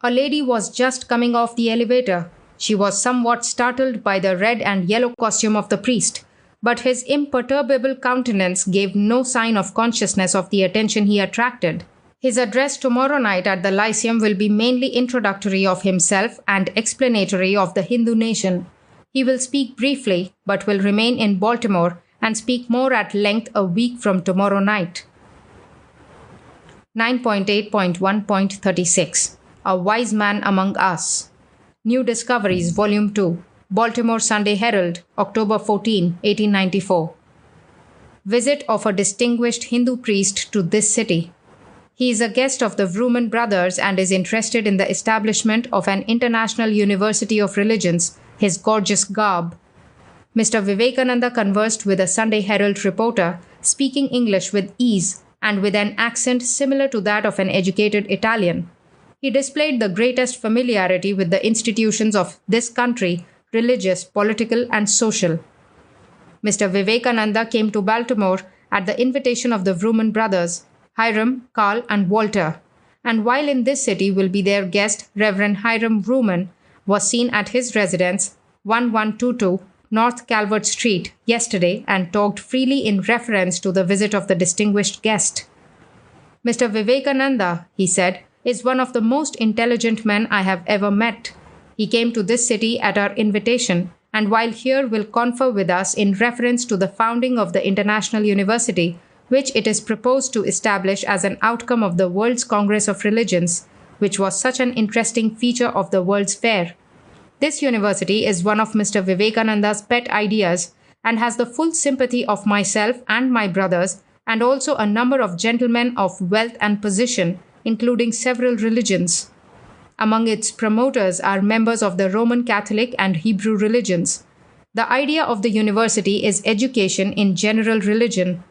A lady was just coming off the elevator. She was somewhat startled by the red and yellow costume of the priest, but his imperturbable countenance gave no sign of consciousness of the attention he attracted. His address tomorrow night at the Lyceum will be mainly introductory of himself and explanatory of the Hindu nation. He will speak briefly, but will remain in Baltimore and speak more at length a week from tomorrow night. 9.8.1.36 A Wise Man Among Us. New Discoveries, Volume 2, Baltimore Sunday Herald, October 14, 1894. Visit of a distinguished Hindu priest to this city. He is a guest of the Vrooman brothers and is interested in the establishment of an international university of religions, his gorgeous garb. Mr. Vivekananda conversed with a Sunday Herald reporter, speaking English with ease and with an accent similar to that of an educated Italian. He displayed the greatest familiarity with the institutions of this country, religious, political, and social. Mr. Vivekananda came to Baltimore at the invitation of the Vrooman brothers, Hiram, Carl, and Walter, and while in this city will be their guest, Reverend Hiram Vrooman, was seen at his residence, 1122 North Calvert Street, yesterday and talked freely in reference to the visit of the distinguished guest. Mr. Vivekananda, he said, is one of the most intelligent men I have ever met. He came to this city at our invitation, and while here will confer with us in reference to the founding of the International University, which it is proposed to establish as an outcome of the World's Congress of Religions, which was such an interesting feature of the World's Fair. This university is one of Mr. Vivekananda's pet ideas, and has the full sympathy of myself and my brothers, and also a number of gentlemen of wealth and position, including several religions. Among its promoters are members of the Roman Catholic and Hebrew religions. The idea of the university is education in general religion.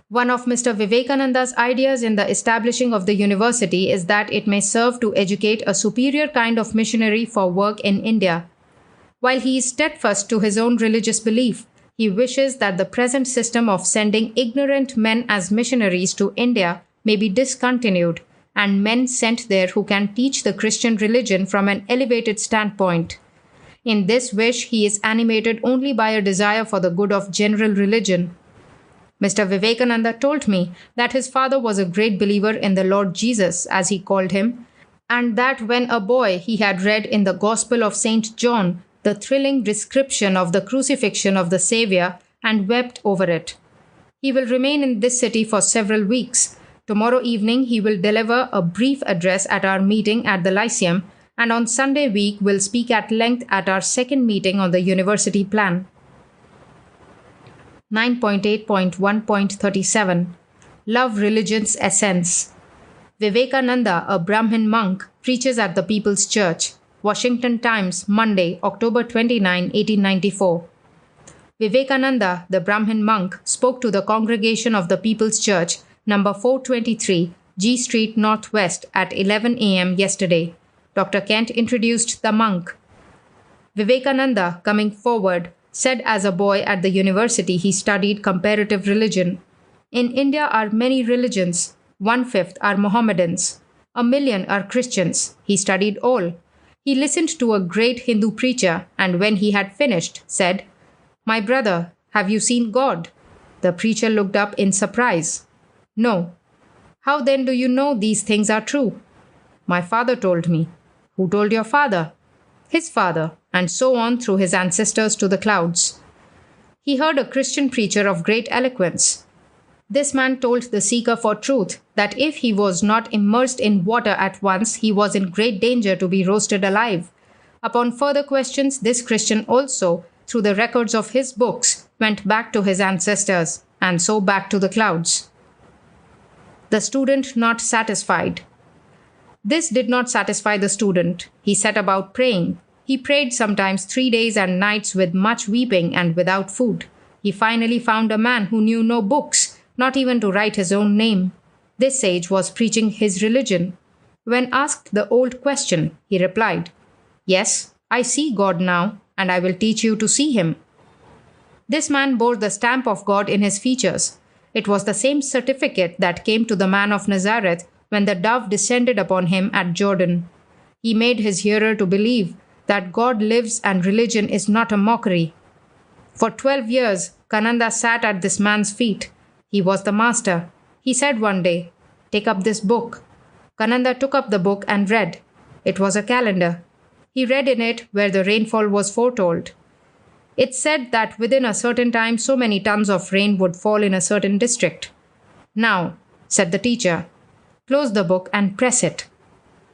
One of Mr. Vivekananda's ideas in the establishing of the university is that it may serve to educate a superior kind of missionary for work in India. While he is steadfast to his own religious belief, he wishes that the present system of sending ignorant men as missionaries to India may be discontinued, and men sent there who can teach the Christian religion from an elevated standpoint. In this wish, he is animated only by a desire for the good of general religion. Mr. Vivekananda told me that his father was a great believer in the Lord Jesus, as he called him, and that when a boy he had read in the Gospel of St. John the thrilling description of the crucifixion of the Savior and wept over it. He will remain in this city for several weeks. Tomorrow evening he will deliver a brief address at our meeting at the Lyceum, and on Sunday week will speak at length at our second meeting on the university plan. 9.8.1.37 Love Religion's Essence. Vivekananda, a Brahmin monk, preaches at the People's Church. Washington Times, Monday, October 29, 1894. Vivekananda, the Brahmin monk, spoke to the congregation of the People's Church, number 423, G Street Northwest, at 11 a.m. yesterday. Dr. Kent introduced the monk. Vivekananda, coming forward, said as a boy at the university he studied comparative religion. In India are many religions. 1/5 are Mohammedans. 1,000,000 are Christians. He studied all. He listened to a great Hindu preacher, and when he had finished, said, "My brother, have you seen God?" The preacher looked up in surprise. "No." "How then do you know these things are true?" "My father told me." "Who told your father?" "His father," and so on through his ancestors to the clouds. He heard a Christian preacher of great eloquence. This man told the seeker for truth that if he was not immersed in water at once, he was in great danger to be roasted alive. Upon further questions, this Christian also, through the records of his books, went back to his ancestors, and so back to the clouds. The student not satisfied. This did not satisfy the student. He set about praying. He prayed sometimes 3 days and nights with much weeping and without food. He finally found a man who knew no books, not even to write his own name. This sage was preaching his religion. When asked the old question, he replied, "Yes, I see God now, and I will teach you to see him." This man bore the stamp of God in his features. It was the same certificate that came to the man of Nazareth when the dove descended upon him at Jordan. He made his hearer to believe that God lives and religion is not a mockery. For 12 years, Kananda sat at this man's feet. He was the master. He said one day, "Take up this book." Kananda took up the book and read. It was a calendar. He read in it where the rainfall was foretold. It said that within a certain time so many tons of rain would fall in a certain district. "Now," said the teacher, "close the book and press it."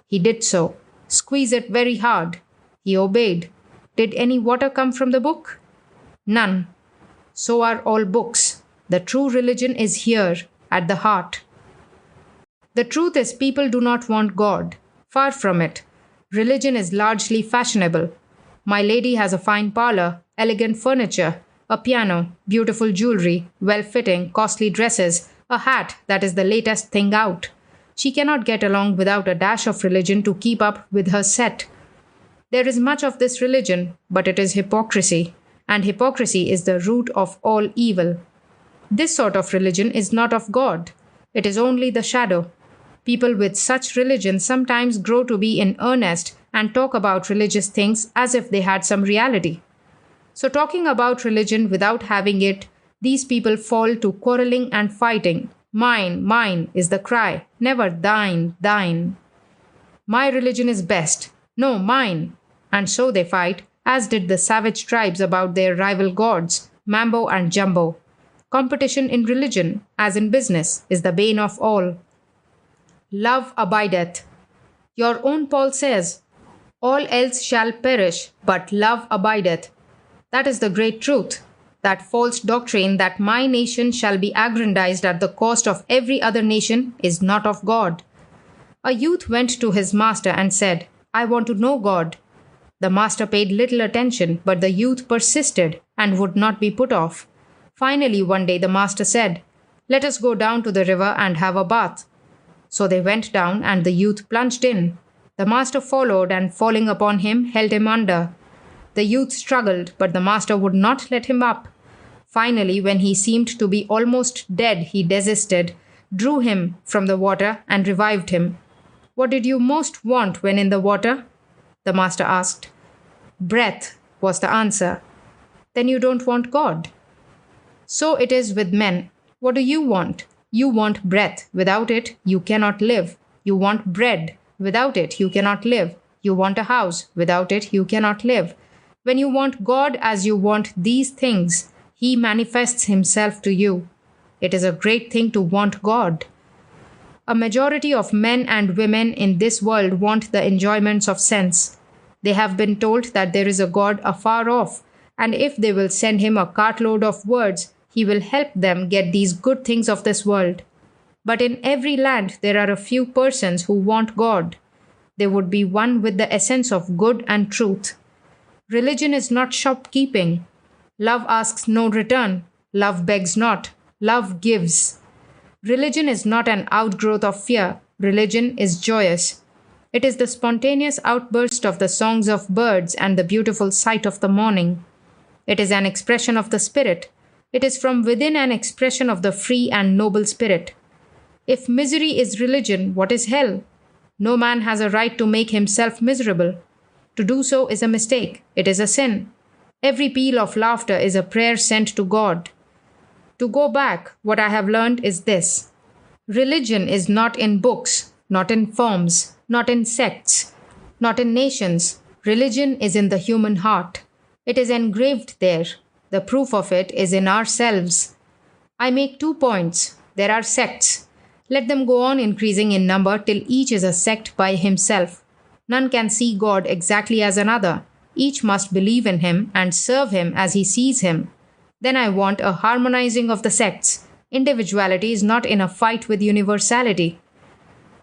He did so. "Squeeze it very hard." He obeyed. Did any water come from the book? None. So are all books. The true religion is here, at the heart. The truth is people do not want God. Far from it. Religion is largely fashionable. My lady has a fine parlor, elegant furniture, a piano, beautiful jewelry, well-fitting, costly dresses, a hat that is the latest thing out. She cannot get along without a dash of religion to keep up with her set. There is much of this religion, but it is hypocrisy, and hypocrisy is the root of all evil. This sort of religion is not of God. It is only the shadow. People with such religion sometimes grow to be in earnest and talk about religious things as if they had some reality. So talking about religion without having it, these people fall to quarreling and fighting. Mine, mine is the cry, never thine, thine. My religion is best. No, mine. And so they fight, as did the savage tribes about their rival gods, Mambo and Jumbo. Competition in religion, as in business, is the bane of all. Love abideth. Your own Paul says, "All else shall perish, but love abideth." That is the great truth. That false doctrine that my nation shall be aggrandized at the cost of every other nation is not of God. A youth went to his master and said, I want to know God. The master paid little attention, but the youth persisted and would not be put off. Finally, one day the master said, Let us go down to the river and have a bath. So they went down, and the youth plunged in. The master followed, and falling upon him, held him under. The youth struggled, but the master would not let him up. Finally, when he seemed to be almost dead, he desisted, drew him from the water, and revived him. What did you most want when in the water? The master asked. Breath, was the answer. Then you don't want God. So it is with men. What do you want? You want breath. Without it, you cannot live. You want bread. Without it, you cannot live. You want a house. Without it, you cannot live. When you want God as you want these things, He manifests Himself to you. It is a great thing to want God. A majority of men and women in this world want the enjoyments of sense. They have been told that there is a God afar off, and if they will send Him a cartload of words, He will help them get these good things of this world. But in every land there are a few persons who want God. They would be one with the essence of good and truth. Religion is not shopkeeping. Love asks no return. Love begs not. Love gives. Religion is not an outgrowth of fear. Religion is joyous. It is the spontaneous outburst of the songs of birds and the beautiful sight of the morning. It is an expression of the spirit. It is from within an expression of the free and noble spirit. If misery is religion, what is hell? No man has a right to make himself miserable. To do so is a mistake. It is a sin. Every peal of laughter is a prayer sent to God. To go back, what I have learned is this. Religion is not in books, not in forms, not in sects, not in nations. Religion is in the human heart. It is engraved there. The proof of it is in ourselves. I make 2 points. There are sects. Let them go on increasing in number till each is a sect by himself. None can see God exactly as another. Each must believe in Him and serve Him as he sees Him. Then I want a harmonizing of the sects. Individuality is not in a fight with universality.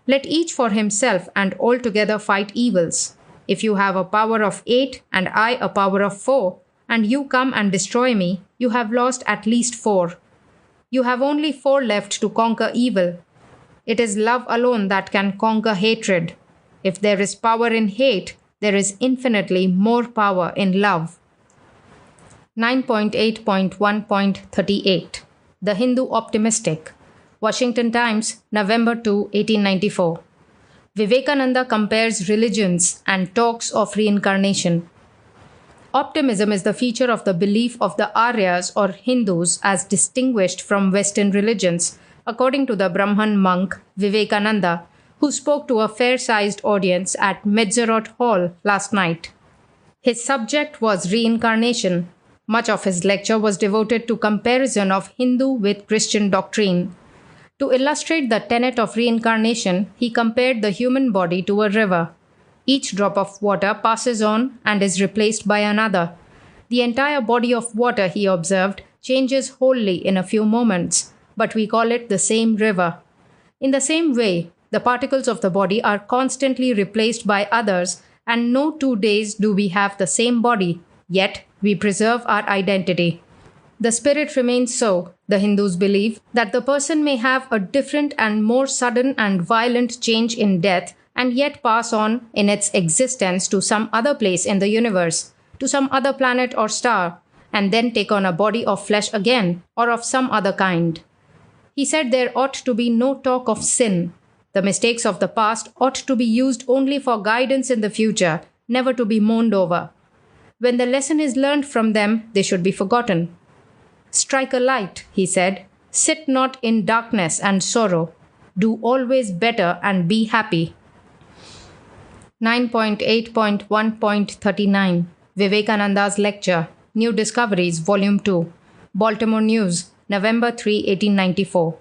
Let each for himself and altogether fight evils. If you have a power of 8 and I a power of 4, and you come and destroy me, you have lost at least 4. You have only 4 left to conquer evil. It is love alone that can conquer hatred. If there is power in hate, there is infinitely more power in love. 9.8.1.38 The Hindu Optimistic. Washington Times, November 2, 1894. Vivekananda compares religions and talks of reincarnation. Optimism is the feature of the belief of the Aryas or Hindus as distinguished from Western religions, according to the Brahman monk Vivekananda, who spoke to a fair-sized audience at Metzerot Hall last night. His subject was reincarnation. Much of his lecture was devoted to comparison of Hindu with Christian doctrine. To illustrate the tenet of reincarnation, he compared the human body to a river. Each drop of water passes on and is replaced by another. The entire body of water, he observed, changes wholly in a few moments, but we call it the same river. In the same way, the particles of the body are constantly replaced by others, and no 2 days do we have the same body, yet we preserve our identity. The spirit remains so, the Hindus believe, that the person may have a different and more sudden and violent change in death and yet pass on in its existence to some other place in the universe, to some other planet or star, and then take on a body of flesh again or of some other kind. He said there ought to be no talk of sin. The mistakes of the past ought to be used only for guidance in the future, never to be mourned over. When the lesson is learned from them, they should be forgotten. Strike a light, he said. Sit not in darkness and sorrow. Do always better and be happy. 9.8.1.39 Vivekananda's Lecture, New Discoveries, Volume 2, Baltimore News, November 3, 1894.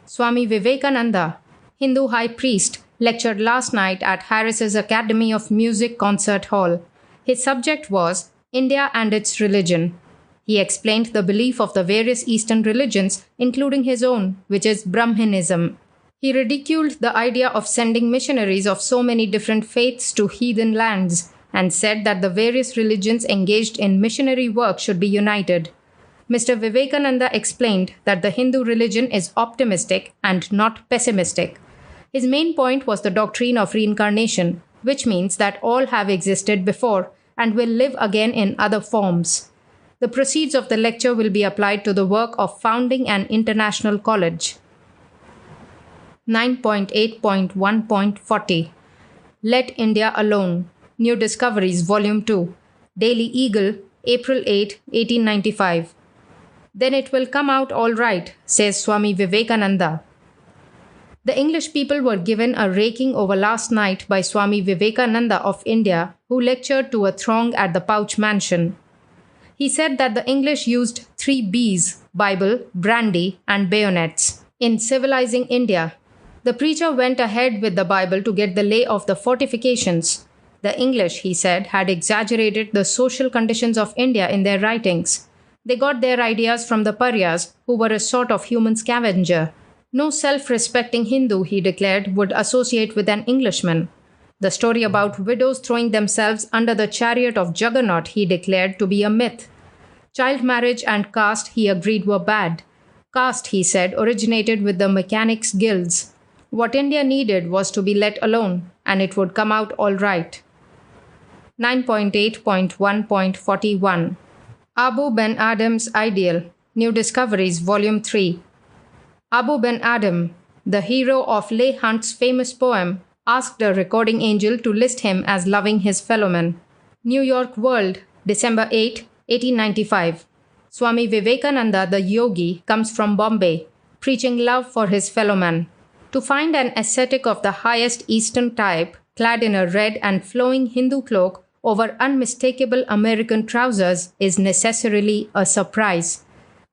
Swami Vivekananda, Hindu High Priest, lectured last night at Harris's Academy of Music Concert Hall. His subject was India and its Religion. He explained the belief of the various Eastern religions, including his own, which is Brahmanism. He ridiculed the idea of sending missionaries of so many different faiths to heathen lands and said that the various religions engaged in missionary work should be united. Mr. Vivekananda explained that the Hindu religion is optimistic and not pessimistic. His main point was the doctrine of reincarnation, which means that all have existed before and will live again in other forms. The proceeds of the lecture will be applied to the work of founding an international college. 9.8.1.40 Let India Alone. New Discoveries, Volume 2. Daily Eagle, April 8, 1895. Then it will come out all right, says Swami Vivekananda. The English people were given a raking over last night by Swami Vivekananda of India, who lectured to a throng at the Pouch Mansion. He said that the English used 3 B's, Bible, brandy, and bayonets, in civilizing India. The preacher went ahead with the Bible to get the lay of the fortifications. The English, he said, had exaggerated the social conditions of India in their writings. They got their ideas from the pariahs, who were a sort of human scavenger. No self-respecting Hindu, he declared, would associate with an Englishman. The story about widows throwing themselves under the chariot of Juggernaut, he declared to be a myth. Child marriage and caste, he agreed, were bad. Caste, he said, originated with the mechanics' guilds. What India needed was to be let alone, and it would come out all right. 9.8.1.41 Abu Ben Adam's Ideal. New Discoveries, Volume 3. Abu Ben Adam, the hero of Leigh Hunt's famous poem, asked a recording angel to list him as loving his fellowman. New York World, December 8, 1895. Swami Vivekananda, the yogi, comes from Bombay, preaching love for his fellowman. To find an ascetic of the highest Eastern type, clad in a red and flowing Hindu cloak over unmistakable American trousers, is necessarily a surprise.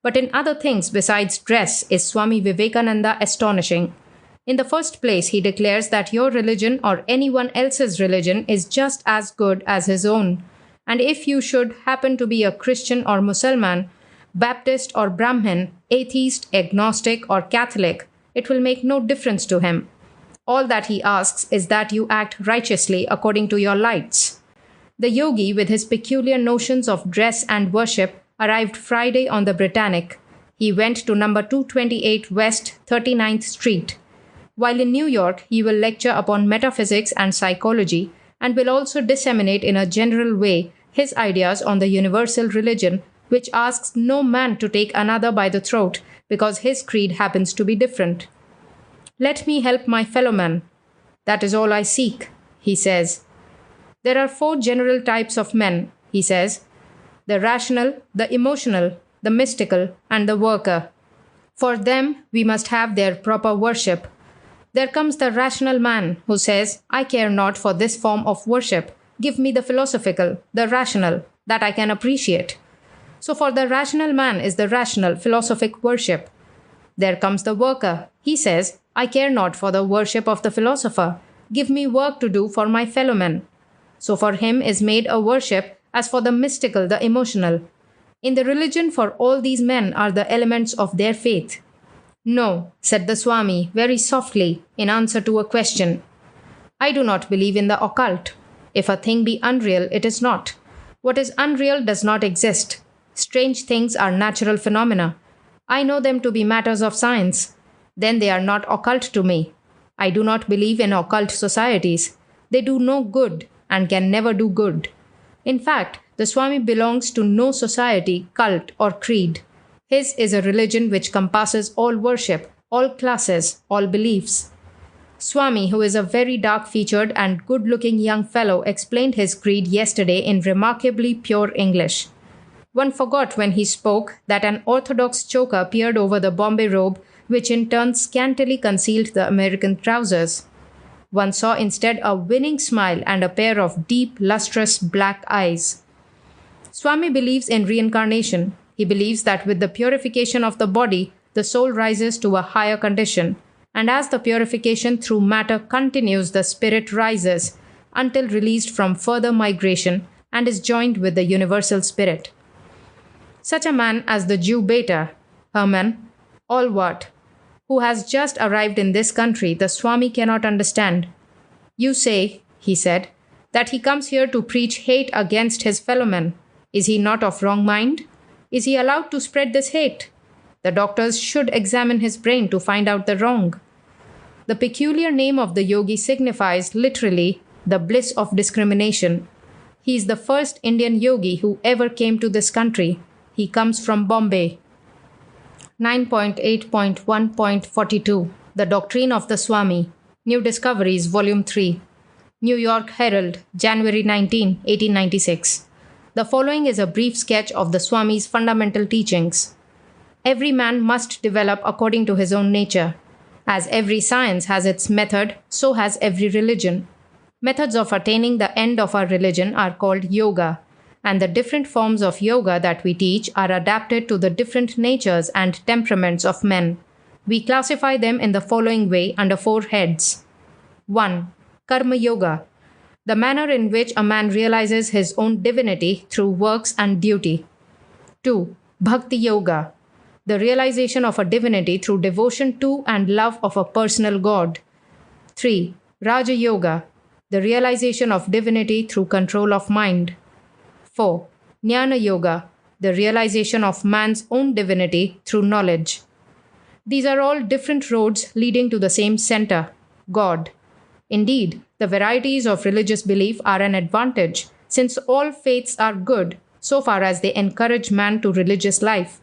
But in other things besides dress is Swami Vivekananda astonishing. In the first place, he declares that your religion or anyone else's religion is just as good as his own. And if you should happen to be a Christian or Mussulman, Baptist or Brahmin, atheist, agnostic or Catholic, it will make no difference to him. All that he asks is that you act righteously according to your lights. The yogi, with his peculiar notions of dress and worship, arrived Friday on the Britannic. He went to number 228 West 39th Street. While in New York, he will lecture upon metaphysics and psychology and will also disseminate in a general way his ideas on the universal religion, which asks no man to take another by the throat because his creed happens to be different. Let me help my fellow man. That is all I seek, he says. There are 4 general types of men, he says. The rational, the emotional, the mystical, and the worker. For them, we must have their proper worship. There comes the rational man who says, I care not for this form of worship. Give me the philosophical, the rational, that I can appreciate. So for the rational man is the rational, philosophic worship. There comes the worker. He says, I care not for the worship of the philosopher. Give me work to do for my fellow men. So for him is made a worship as for the mystical, the emotional. In the religion for all these men are the elements of their faith. No, said the Swami very softly in answer to a question. I do not believe in the occult. If a thing be unreal, it is not. What is unreal does not exist. Strange things are natural phenomena. I know them to be matters of science. Then they are not occult to me. I do not believe in occult societies. They do no good and can never do good. In fact, the Swami belongs to no society, cult, or creed. His is a religion which compasses all worship, all classes, all beliefs. Swami, who is a very dark-featured and good-looking young fellow, explained his creed yesterday in remarkably pure English. One forgot when he spoke that an orthodox choker peered over the Bombay robe, which in turn scantily concealed the American trousers. One saw instead a winning smile and a pair of deep, lustrous black eyes. Swami believes in reincarnation. He believes that with the purification of the body, the soul rises to a higher condition, and as the purification through matter continues, the spirit rises until released from further migration and is joined with the universal spirit. Such a man as the Jew Beta, Herman, all what, who has just arrived in this country, the Swami cannot understand. You say, he said, that he comes here to preach hate against his fellow men. Is he not of wrong mind? Is he allowed to spread this hate? The doctors should examine his brain to find out the wrong. The peculiar name of the yogi signifies literally the bliss of discrimination. He is the first Indian yogi who ever came to this country. He comes from Bombay. 9.8.1.42 The Doctrine of the Swami. New Discoveries, Volume 3. New York Herald, January 19, 1896. The following is a brief sketch of the Swami's fundamental teachings. Every man must develop according to his own nature. As every science has its method, so has every religion. Methods of attaining the end of our religion are called yoga, and the different forms of yoga that we teach are adapted to the different natures and temperaments of men. We classify them in the following way under 4 heads. 1. Karma Yoga, the manner in which a man realizes his own divinity through works and duty. 2. Bhakti Yoga, the realization of a divinity through devotion to and love of a personal God. 3. Raja Yoga, the realization of divinity through control of mind. 4. Jnana Yoga, the realization of man's own divinity through knowledge. These are all different roads leading to the same center, God. Indeed, the varieties of religious belief are an advantage, since all faiths are good, so far as they encourage man to religious life.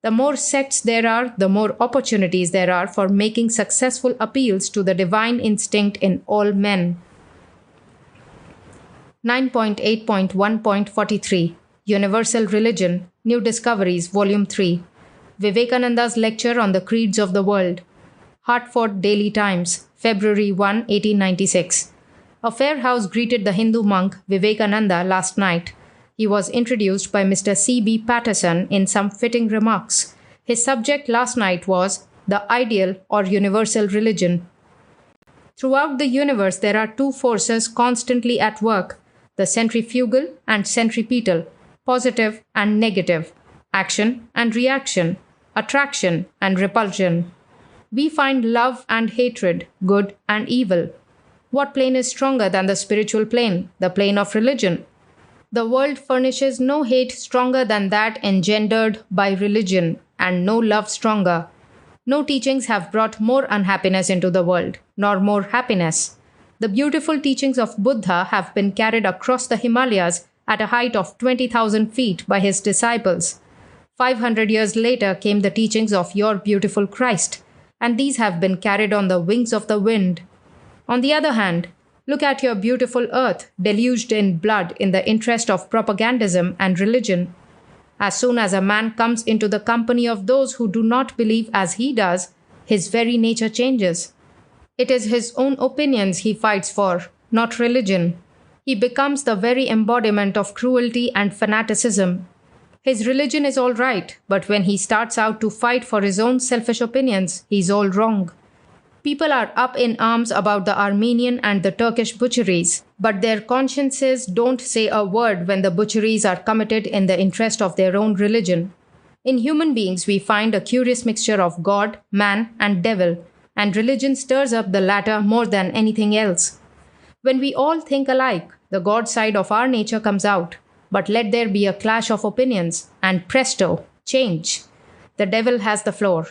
The more sects there are, the more opportunities there are for making successful appeals to the divine instinct in all men. 9.8.1.43 Universal Religion, New Discoveries, Volume 3. Vivekananda's Lecture on the Creeds of the World. Hartford Daily Times, February 1, 1896. A fair house greeted the Hindu monk Vivekananda last night. He was introduced by Mr. C.B. Patterson in some fitting remarks. His subject last night was the ideal or universal religion. Throughout the universe, there are 2 forces constantly at work, the centrifugal and centripetal, positive and negative, action and reaction, attraction and repulsion. We find love and hatred, good and evil. What plane is stronger than the spiritual plane, the plane of religion? The world furnishes no hate stronger than that engendered by religion, and no love stronger. No teachings have brought more unhappiness into the world, nor more happiness. The beautiful teachings of Buddha have been carried across the Himalayas at a height of 20,000 feet by his disciples. 500 years later came the teachings of your beautiful Christ, and these have been carried on the wings of the wind. On the other hand, look at your beautiful earth, deluged in blood in the interest of propagandism and religion. As soon as a man comes into the company of those who do not believe as he does, his very nature changes. It is his own opinions he fights for, not religion. He becomes the very embodiment of cruelty and fanaticism. His religion is all right, but when he starts out to fight for his own selfish opinions, he is all wrong. People are up in arms about the Armenian and the Turkish butcheries, but their consciences don't say a word when the butcheries are committed in the interest of their own religion. In human beings, we find a curious mixture of God, man, and devil, and religion stirs up the latter more than anything else. When we all think alike, the God side of our nature comes out, but let there be a clash of opinions, and presto, change. The devil has the floor.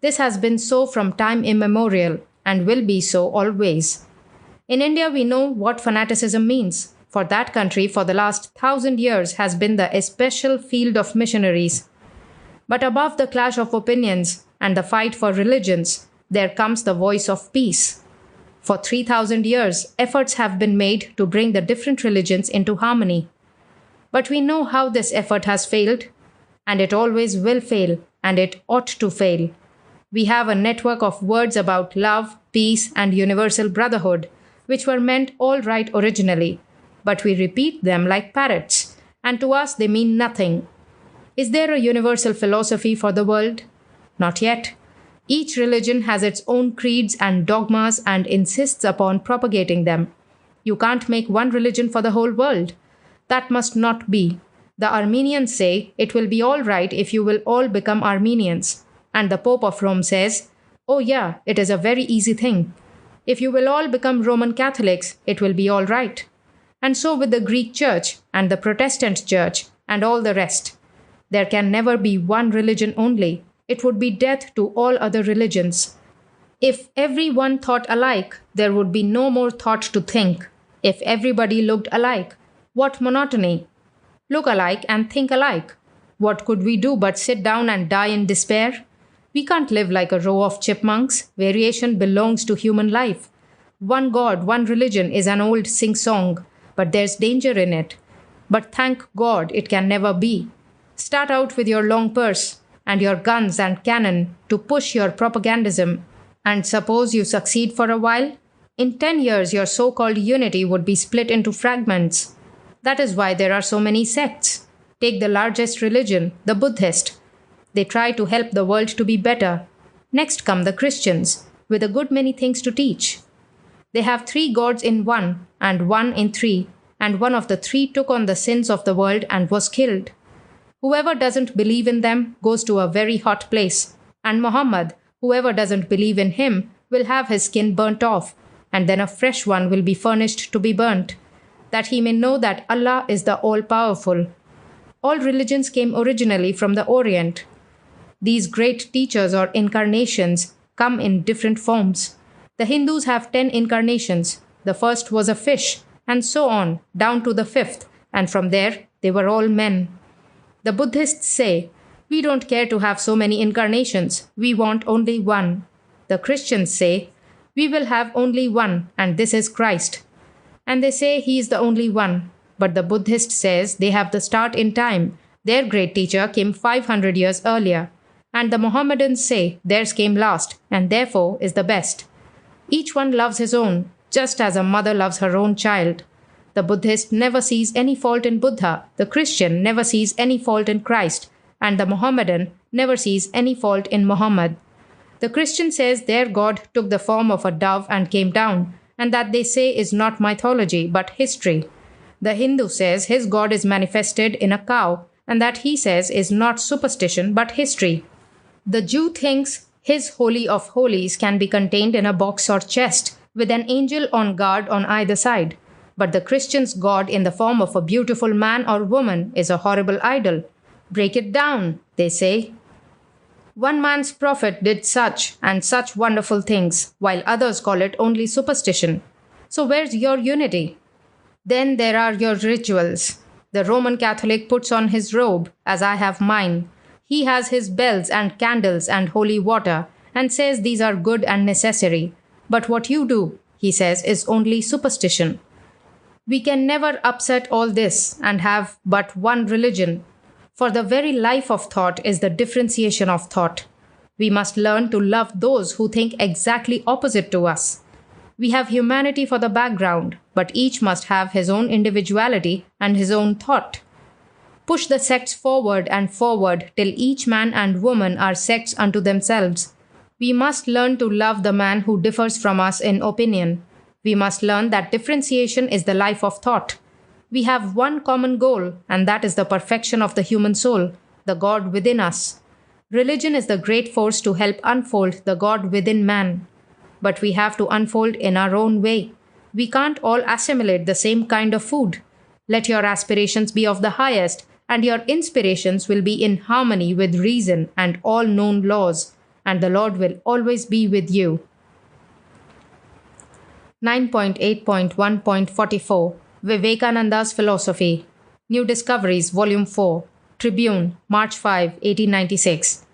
This has been so from time immemorial and will be so always. In India, we know what fanaticism means, for that country for the last 1,000 years has been the especial field of missionaries. But above the clash of opinions and the fight for religions, there comes the voice of peace. For 3,000 years, efforts have been made to bring the different religions into harmony. But we know how this effort has failed, and it always will fail, and it ought to fail. We have a network of words about love, peace, and universal brotherhood, which were meant all right originally, but we repeat them like parrots, and to us they mean nothing. Is there a universal philosophy for the world? Not yet. Each religion has its own creeds and dogmas and insists upon propagating them. You can't make one religion for the whole world. That must not be. The Armenians say it will be all right if you will all become Armenians. And the Pope of Rome says, oh yeah, it is a very easy thing. If you will all become Roman Catholics, it will be all right. And so with the Greek Church and the Protestant Church and all the rest. There can never be one religion only. It would be death to all other religions. If everyone thought alike, there would be no more thought to think. If everybody looked alike, what monotony? Look alike and think alike. What could we do but sit down and die in despair? We can't live like a row of chipmunks. Variation belongs to human life. One God, one religion is an old sing-song, but there's danger in it. But thank God it can never be. Start out with your long purse and your guns and cannon to push your propagandism. And suppose you succeed for a while? In 10 years, your so-called unity would be split into fragments. That is why there are so many sects. Take the largest religion, the Buddhist. They try to help the world to be better. Next come the Christians, with a good many things to teach. They have 3 gods in one, and one in 3, and one of the 3 took on the sins of the world and was killed. Whoever doesn't believe in them goes to a very hot place, and Muhammad, whoever doesn't believe in him, will have his skin burnt off, and then a fresh one will be furnished to be burnt, that he may know that Allah is the all-powerful. All religions came originally from the Orient. These great teachers or incarnations come in different forms. The Hindus have 10 incarnations. The first was a fish, and so on, down to the 5th, and from there they were all men. The Buddhists say, we don't care to have so many incarnations, we want only one. The Christians say, we will have only one, and this is Christ. And they say he is the only one. But the Buddhist says they have the start in time. Their great teacher came 500 years earlier. And the Mohammedans say theirs came last, and therefore is the best. Each one loves his own, just as a mother loves her own child. The Buddhist never sees any fault in Buddha, the Christian never sees any fault in Christ, and the Mohammedan never sees any fault in Muhammad. The Christian says their God took the form of a dove and came down, and that they say is not mythology but history. The Hindu says his God is manifested in a cow, and that he says is not superstition but history. The Jew thinks his Holy of Holies can be contained in a box or chest, with an angel on guard on either side. But the Christian's God in the form of a beautiful man or woman is a horrible idol. Break it down, they say. One man's prophet did such and such wonderful things, while others call it only superstition. So where's your unity? Then there are your rituals. The Roman Catholic puts on his robe, as I have mine. He has his bells and candles and holy water, and says these are good and necessary. But what you do, he says, is only superstition. We can never upset all this and have but one religion. For the very life of thought is the differentiation of thought. We must learn to love those who think exactly opposite to us. We have humanity for the background, but each must have his own individuality and his own thought. Push the sects forward and forward till each man and woman are sects unto themselves. We must learn to love the man who differs from us in opinion. We must learn that differentiation is the life of thought. We have one common goal, and that is the perfection of the human soul, the God within us. Religion is the great force to help unfold the God within man. But we have to unfold in our own way. We can't all assimilate the same kind of food. Let your aspirations be of the highest, and your inspirations will be in harmony with reason and all known laws, and the Lord will always be with you. 9.8.1.44 Vivekananda's Philosophy. New Discoveries, Volume 4. Tribune, March 5, 1896.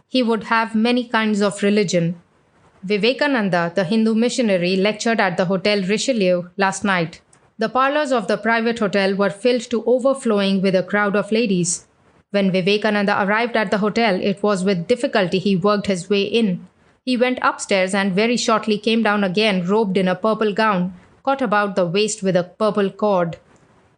He would have many kinds of religion. Vivekananda, the Hindu missionary, lectured at the Hotel Richelieu last night. The parlors of the private hotel were filled to overflowing with a crowd of ladies. When Vivekananda arrived at the hotel, it was with difficulty he worked his way in. He went upstairs and very shortly came down again robed in a purple gown, caught about the waist with a purple cord.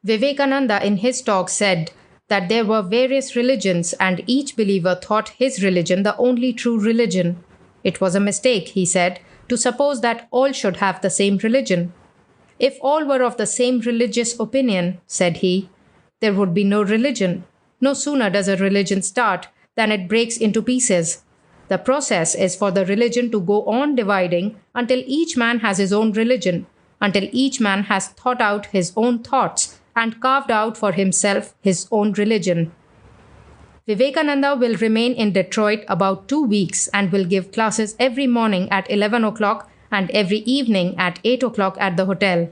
Vivekananda in his talk said that there were various religions and each believer thought his religion the only true religion. It was a mistake, he said, to suppose that all should have the same religion. If all were of the same religious opinion, said he, there would be no religion. No sooner does a religion start than it breaks into pieces. The process is for the religion to go on dividing until each man has his own religion, until each man has thought out his own thoughts and carved out for himself his own religion. Vivekananda will remain in Detroit about 2 weeks and will give classes every morning at 11 o'clock and every evening at 8 o'clock at the hotel.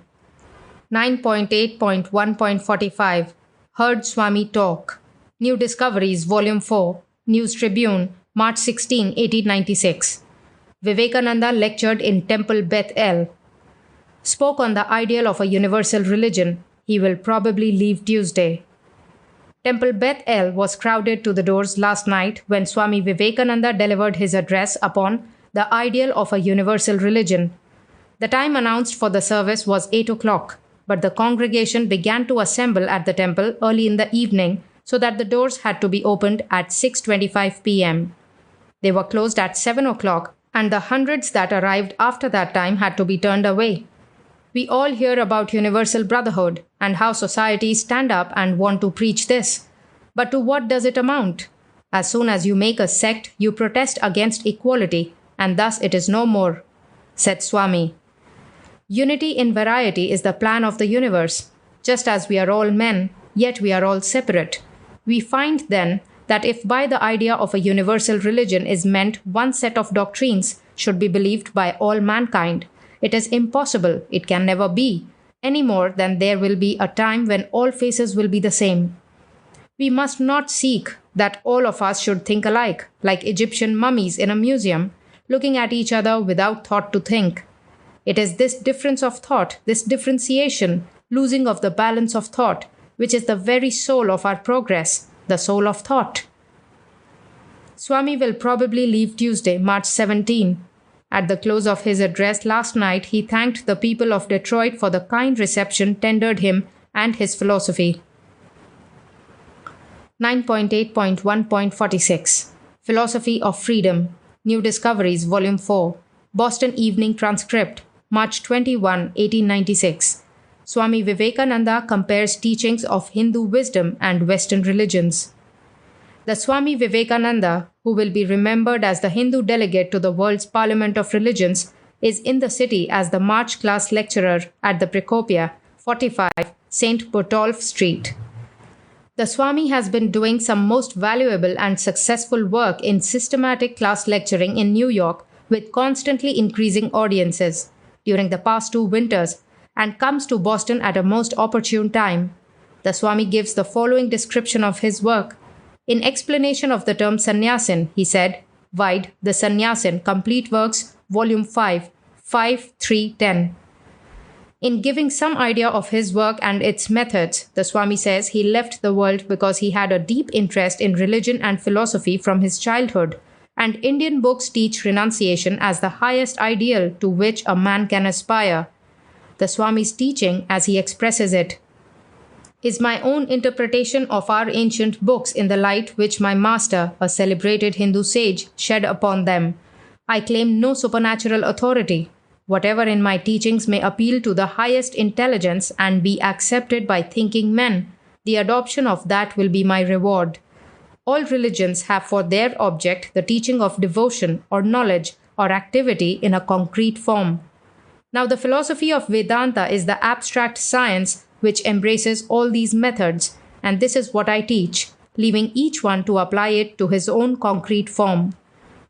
9.8.1.45 Heard Swami Talk. New Discoveries, Volume 4, News Tribune, March 16, 1896. Vivekananda lectured in Temple Beth El. Spoke on the ideal of a universal religion. He will probably leave Tuesday. Temple Beth El was crowded to the doors last night when Swami Vivekananda delivered his address upon the ideal of a universal religion. The time announced for the service was 8 o'clock, but the congregation began to assemble at the temple early in the evening so that the doors had to be opened at 6:25 p.m. They were closed at 7 o'clock, and the hundreds that arrived after that time had to be turned away. We all hear about universal brotherhood and how societies stand up and want to preach this. But to what does it amount? As soon as you make a sect, you protest against equality, and thus it is no more, said Swami. Unity in variety is the plan of the universe. Just as we are all men, yet we are all separate. We find then that if by the idea of a universal religion is meant one set of doctrines should be believed by all mankind, it is impossible, it can never be, any more than there will be a time when all faces will be the same. We must not seek that all of us should think alike, like Egyptian mummies in a museum, looking at each other without thought to think. It is this difference of thought, this differentiation, losing of the balance of thought, which is the very soul of our progress, the soul of thought. Swami will probably leave Tuesday, March 17. At the close of his address last night, he thanked the people of Detroit for the kind reception tendered him and his philosophy. 9.8.1.46 Philosophy of Freedom. New Discoveries, Volume 4. Boston Evening Transcript, March 21, 1896. Swami Vivekananda compares teachings of Hindu wisdom and Western religions. The Swami Vivekananda, who will be remembered as the Hindu delegate to the world's Parliament of Religions, is in the city as the March class lecturer at the Procopia, 45, St. Botolph Street. The Swami has been doing some most valuable and successful work in systematic class lecturing in New York with constantly increasing audiences during the past 2 winters and comes to Boston at a most opportune time. The Swami gives the following description of his work. In explanation of the term sannyasin, he said, Vide the Sannyasin, Complete Works, Volume 5, 5.3.10. In giving some idea of his work and its methods, the Swami says he left the world because he had a deep interest in religion and philosophy from his childhood, and Indian books teach renunciation as the highest ideal to which a man can aspire. The Swami's teaching, as he expresses it, is my own interpretation of our ancient books in the light which my master, a celebrated Hindu sage, shed upon them. I claim no supernatural authority. Whatever in my teachings may appeal to the highest intelligence and be accepted by thinking men, the adoption of that will be my reward. All religions have for their object the teaching of devotion or knowledge or activity in a concrete form. Now the philosophy of Vedanta is the abstract science which embraces all these methods, and this is what I teach, leaving each one to apply it to his own concrete form.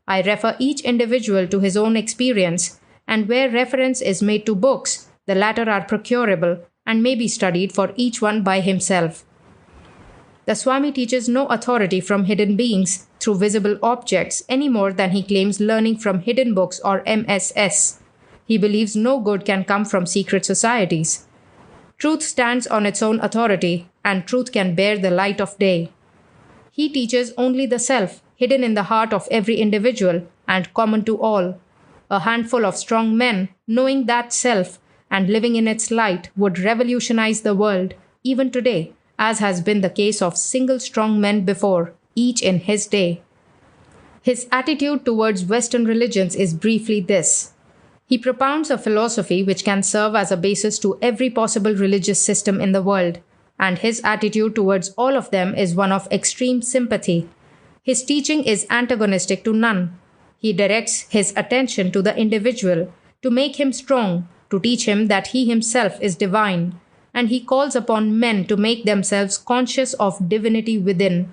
I refer each individual to his own experience, and where reference is made to books, the latter are procurable and may be studied for each one by himself. The Swami teaches no authority from hidden beings through visible objects any more than he claims learning from hidden books or MSS. He believes no good can come from secret societies. Truth stands on its own authority, and truth can bear the light of day. He teaches only the self, hidden in the heart of every individual and common to all. A handful of strong men, knowing that self and living in its light, would revolutionize the world, even today, as has been the case of single strong men before, each in his day. His attitude towards Western religions is briefly this. He propounds a philosophy which can serve as a basis to every possible religious system in the world, and his attitude towards all of them is one of extreme sympathy. His teaching is antagonistic to none. He directs his attention to the individual, to make him strong, to teach him that he himself is divine, and he calls upon men to make themselves conscious of divinity within.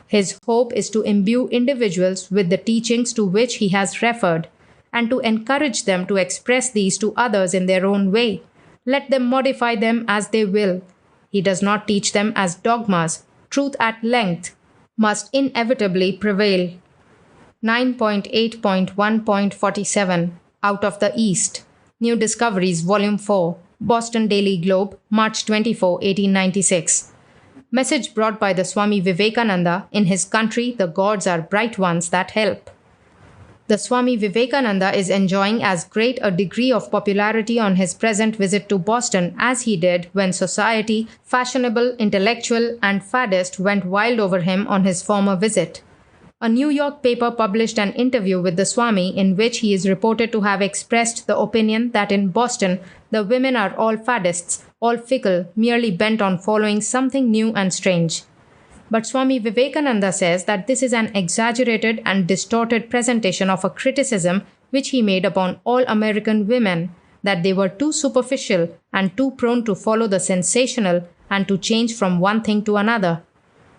His hope is to imbue individuals with the teachings to which he has referred, and to encourage them to express these to others in their own way. Let them modify them as they will. He does not teach them as dogmas. Truth at length must inevitably prevail. 9.8.1.47 Out of the East. New Discoveries, Volume 4, Boston Daily Globe, March 24, 1896. Message brought by the Swami Vivekananda: in his country, the gods are bright ones that help. The Swami Vivekananda is enjoying as great a degree of popularity on his present visit to Boston as he did when society, fashionable, intellectual, and faddist went wild over him on his former visit. A New York paper published an interview with the Swami in which he is reported to have expressed the opinion that in Boston the women are all faddists, all fickle, merely bent on following something new and strange. But Swami Vivekananda says that this is an exaggerated and distorted presentation of a criticism which he made upon all American women, that they were too superficial and too prone to follow the sensational and to change from one thing to another.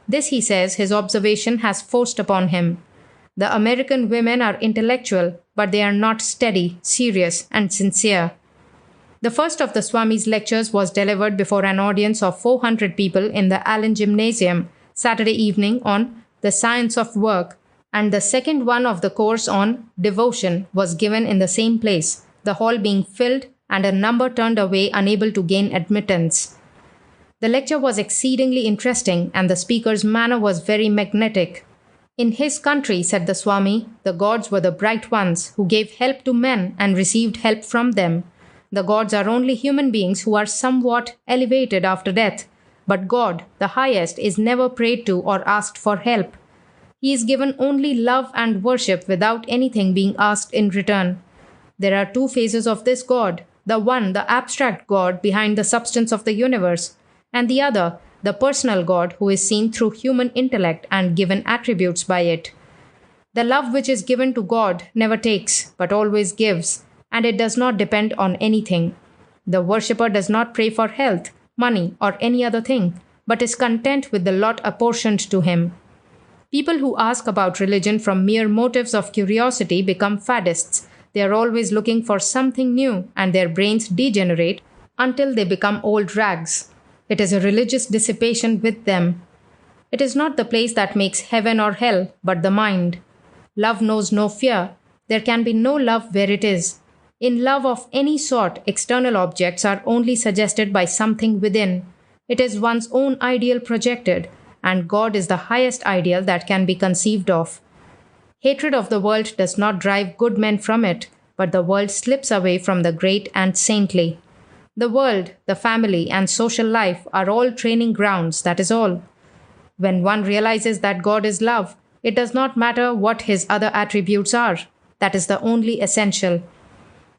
This, he says, his observation has forced upon him. The American women are intellectual, but they are not steady, serious, and sincere. The first of the Swami's lectures was delivered before an audience of 400 people in the Allen Gymnasium Saturday evening on The Science of Work, and the second one of the course on Devotion was given in the same place, the hall being filled and a number turned away unable to gain admittance. The lecture was exceedingly interesting and the speaker's manner was very magnetic. In his country, said the Swami, the gods were the bright ones who gave help to men and received help from them. The gods are only human beings who are somewhat elevated after death, but God, the highest, is never prayed to or asked for help. He is given only love and worship without anything being asked in return. There are two phases of this God, the one, the abstract God behind the substance of the universe, and the other, the personal God who is seen through human intellect and given attributes by it. The love which is given to God never takes, but always gives, and it does not depend on anything. The worshipper does not pray for health, money, or any other thing, but is content with the lot apportioned to him. People who ask about religion from mere motives of curiosity become faddists. They are always looking for something new, and their brains degenerate until they become old rags. It is a religious dissipation with them. It is not the place that makes heaven or hell, but the mind. Love knows no fear. There can be no love where it is. In love of any sort, external objects are only suggested by something within. It is one's own ideal projected, and God is the highest ideal that can be conceived of. Hatred of the world does not drive good men from it, but the world slips away from the great and saintly. The world, the family, and social life are all training grounds, that is all. When one realizes that God is love, it does not matter what his other attributes are. That is the only essential.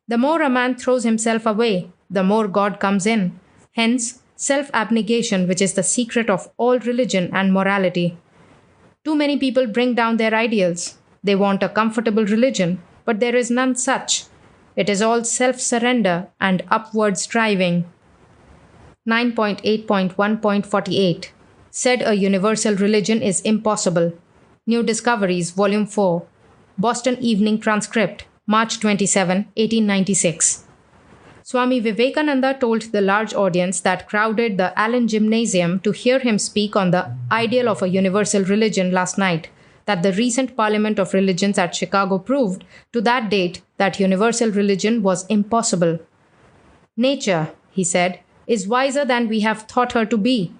The more a man throws himself away, the more God comes in. Hence, self-abnegation, which is the secret of all religion and morality. Too many people bring down their ideals. They want a comfortable religion, but there is none such. It is all self-surrender and upward striving. 9.8.1.48 Said a universal religion is impossible. New Discoveries, Volume 4, Boston Evening Transcript, March 27, 1896. Swami Vivekananda told the large audience that crowded the Allen Gymnasium to hear him speak on the ideal of a universal religion last night, that the recent Parliament of Religions at Chicago proved to that date that universal religion was impossible. Nature, he said, is wiser than we have thought her to be.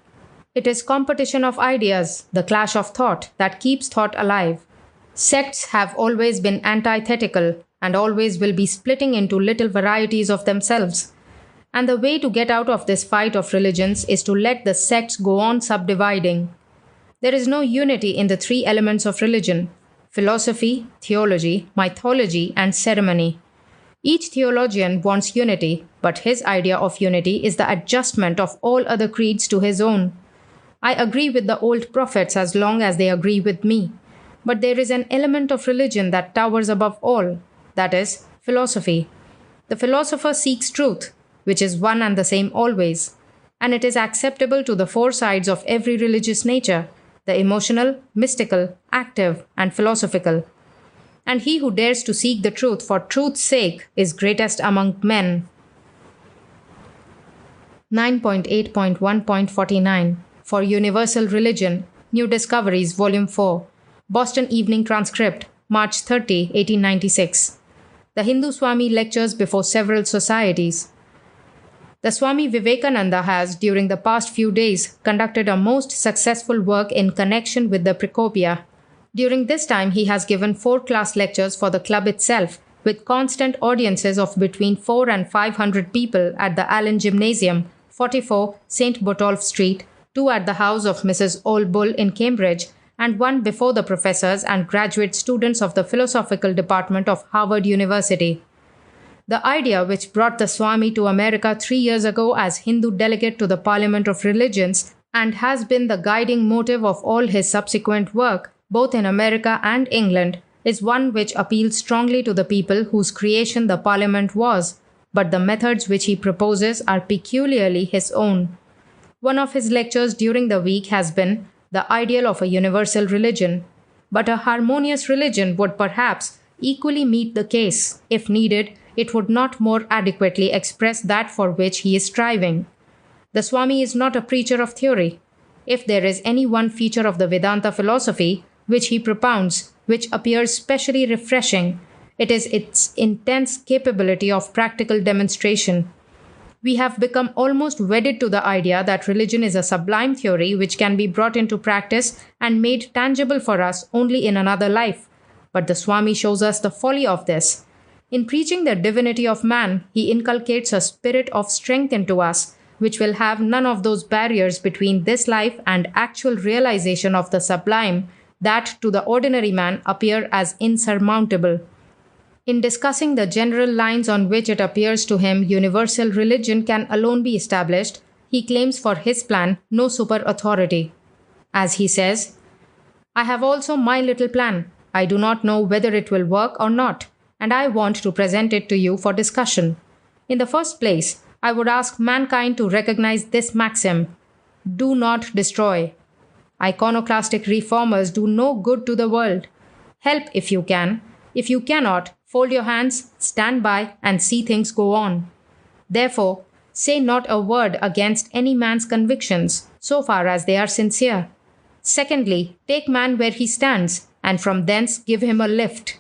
It is competition of ideas, the clash of thought, that keeps thought alive. Sects have always been antithetical and always will be splitting into little varieties of themselves. And the way to get out of this fight of religions is to let the sects go on subdividing. There is no unity in the three elements of religion: philosophy, theology, mythology, and ceremony. Each theologian wants unity, but his idea of unity is the adjustment of all other creeds to his own. I agree with the old prophets as long as they agree with me. But there is an element of religion that towers above all, that is, philosophy. The philosopher seeks truth, which is one and the same always, and it is acceptable to the four sides of every religious nature: the emotional, mystical, active, and philosophical. And he who dares to seek the truth for truth's sake is greatest among men. 9.8.1.49 For Universal Religion, New Discoveries, Volume 4, Boston Evening Transcript, March 30, 1896. The Hindu Swami lectures before several societies. The Swami Vivekananda has, during the past few days, conducted a most successful work in connection with the Precopia. During this time, he has given 4 class lectures for the club itself, with constant audiences of between 4 and 500 people at the Allen Gymnasium, 44 St. Botolph Street, 2 at the house of Mrs. Olbull in Cambridge, and 1 before the professors and graduate students of the Philosophical Department of Harvard University. The idea which brought the Swami to America 3 years ago as Hindu delegate to the Parliament of Religions and has been the guiding motive of all his subsequent work, both in America and England, is one which appeals strongly to the people whose creation the Parliament was, but the methods which he proposes are peculiarly his own. One of his lectures during the week has been the ideal of a universal religion, but a harmonious religion would perhaps equally meet the case. If needed, it would not more adequately express that for which he is striving. The Swami is not a preacher of theory. If there is any one feature of the Vedanta philosophy which he propounds, which appears specially refreshing, it is its intense capability of practical demonstration. We have become almost wedded to the idea that religion is a sublime theory which can be brought into practice and made tangible for us only in another life. But the Swami shows us the folly of this. In preaching the divinity of man, he inculcates a spirit of strength into us, which will have none of those barriers between this life and actual realization of the sublime that to the ordinary man appear as insurmountable. In discussing the general lines on which it appears to him universal religion can alone be established, he claims for his plan no super-authority. As he says, "I have also my little plan. I do not know whether it will work or not, and I want to present it to you for discussion. In the first place, I would ask mankind to recognize this maxim: do not destroy. Iconoclastic reformers do no good to the world. Help if you can. If you cannot, fold your hands, stand by, and see things go on. Therefore, say not a word against any man's convictions, so far as they are sincere. Secondly, take man where he stands, and from thence give him a lift.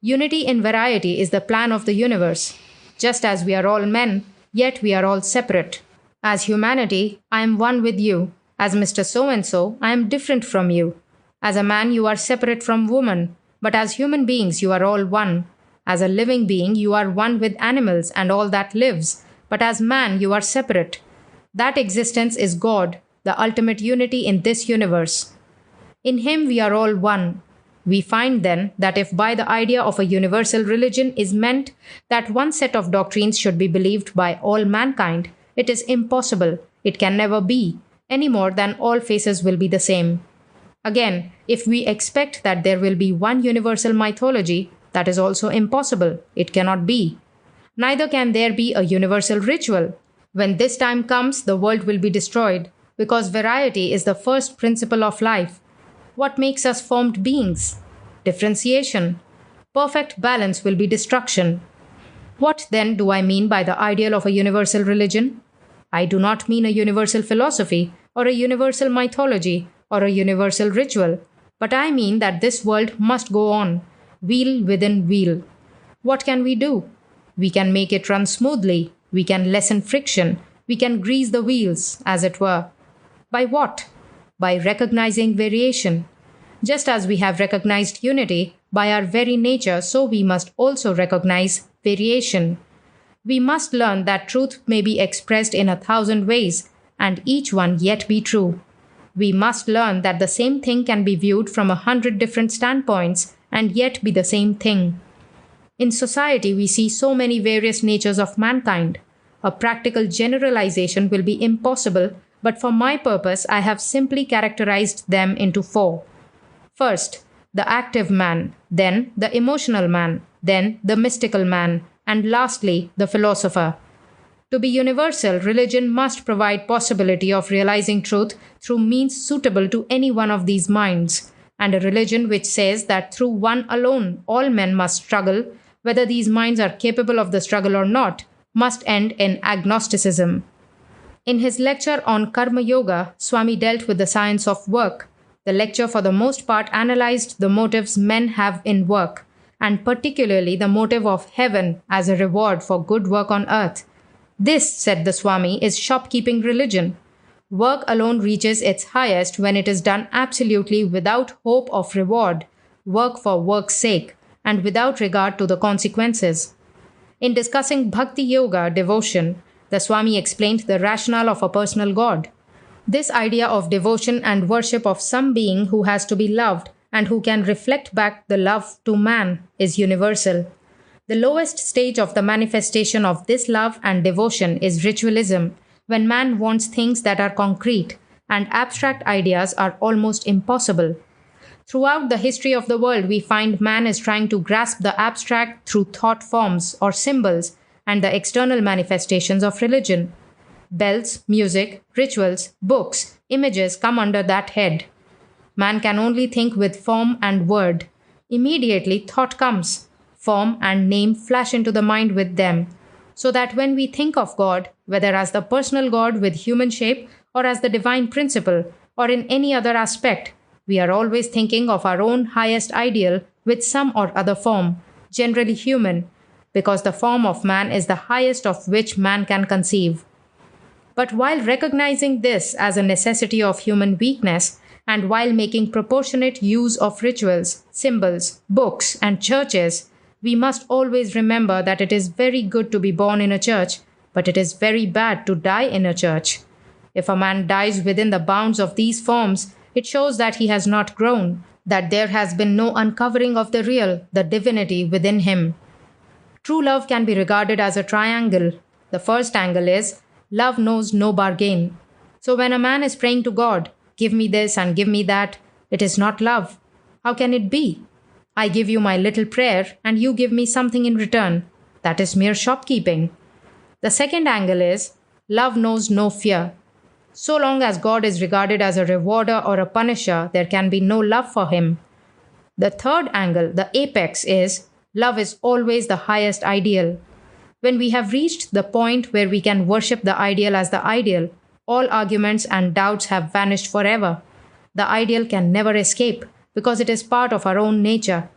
Unity in variety is the plan of the universe. Just as we are all men, yet we are all separate. As humanity, I am one with you. As Mr. So-and-so, I am different from you. As a man, you are separate from woman. But as human beings, you are all one. As a living being, you are one with animals and all that lives. But as man, you are separate. That existence is God, the ultimate unity in this universe. In Him we are all one. We find then that if by the idea of a universal religion is meant that one set of doctrines should be believed by all mankind, it is impossible, it can never be, any more than all faces will be the same. Again, if we expect that there will be one universal mythology, that is also impossible. It cannot be. Neither can there be a universal ritual. When this time comes, the world will be destroyed, because variety is the first principle of life. What makes us formed beings? Differentiation. Perfect balance will be destruction. What then do I mean by the ideal of a universal religion? I do not mean a universal philosophy, or a universal mythology, or a universal ritual, but I mean that this world must go on, wheel within wheel. What can we do? We can make it run smoothly, we can lessen friction, we can grease the wheels, as it were. By what? By recognizing variation. Just as we have recognized unity, by our very nature, so we must also recognize variation. We must learn that truth may be expressed in 1,000 ways, and each one yet be true. We must learn that the same thing can be viewed from 100 different standpoints and yet be the same thing. In society, we see so many various natures of mankind. A practical generalization will be impossible, but for my purpose, I have simply characterized them into four. First, the active man, then the emotional man, then the mystical man, and lastly, the philosopher. To be universal, religion must provide possibility of realizing truth through means suitable to any one of these minds, and a religion which says that through one alone all men must struggle, whether these minds are capable of the struggle or not, must end in agnosticism. In his lecture on Karma Yoga, Swami dealt with the science of work. The lecture for the most part analyzed the motives men have in work, and particularly the motive of heaven as a reward for good work on earth. This, said the Swami, is shopkeeping religion. Work alone reaches its highest when it is done absolutely without hope of reward, work for work's sake, and without regard to the consequences. In discussing Bhakti Yoga, devotion, the Swami explained the rationale of a personal God. This idea of devotion and worship of some being who has to be loved and who can reflect back the love to man is universal. The lowest stage of the manifestation of this love and devotion is ritualism, when man wants things that are concrete and abstract ideas are almost impossible. Throughout the history of the world, we find man is trying to grasp the abstract through thought forms or symbols and the external manifestations of religion. Bells, music, rituals, books, images come under that head. Man can only think with form and word. Immediately, thought comes. Form and name flash into the mind with them, so that when we think of God, whether as the personal God with human shape or as the divine principle or in any other aspect, we are always thinking of our own highest ideal with some or other form, generally human, because the form of man is the highest of which man can conceive. But while recognizing this as a necessity of human weakness, and while making proportionate use of rituals, symbols, books, and churches, we must always remember that it is very good to be born in a church, but it is very bad to die in a church. If a man dies within the bounds of these forms, it shows that he has not grown, that there has been no uncovering of the real, the divinity within him. True love can be regarded as a triangle. The first angle is, love knows no bargain. So when a man is praying to God, give me this and give me that, it is not love. How can it be? I give you my little prayer and you give me something in return. That is mere shopkeeping. The second angle is, love knows no fear. So long as God is regarded as a rewarder or a punisher, there can be no love for him. The third angle, the apex, is, love is always the highest ideal. When we have reached the point where we can worship the ideal as the ideal, all arguments and doubts have vanished forever. The ideal can never escape, because it is part of our own nature.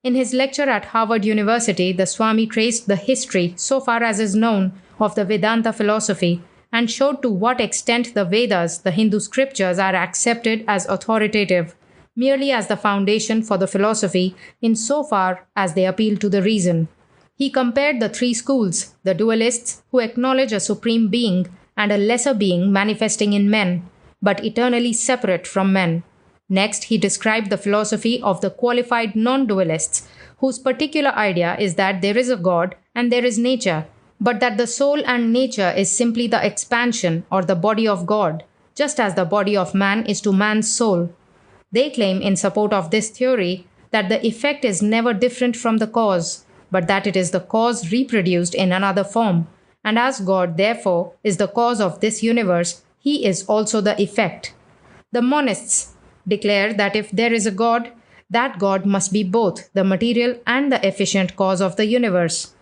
In his lecture at Harvard University, the Swami traced the history, so far as is known, of the Vedanta philosophy and showed to what extent the Vedas, the Hindu scriptures, are accepted as authoritative, merely as the foundation for the philosophy insofar as they appeal to the reason. He compared the three schools, the dualists who acknowledge a supreme being and a lesser being manifesting in men, but eternally separate from men. Next, he described the philosophy of the qualified non-dualists, whose particular idea is that there is a God and there is nature, but that the soul and nature is simply the expansion or the body of God, just as the body of man is to man's soul. They claim in support of this theory that the effect is never different from the cause, but that it is the cause reproduced in another form, and as God, therefore, is the cause of this universe, he is also the effect. The monists declare that if there is a God, that God must be both the material and the efficient cause of the universe.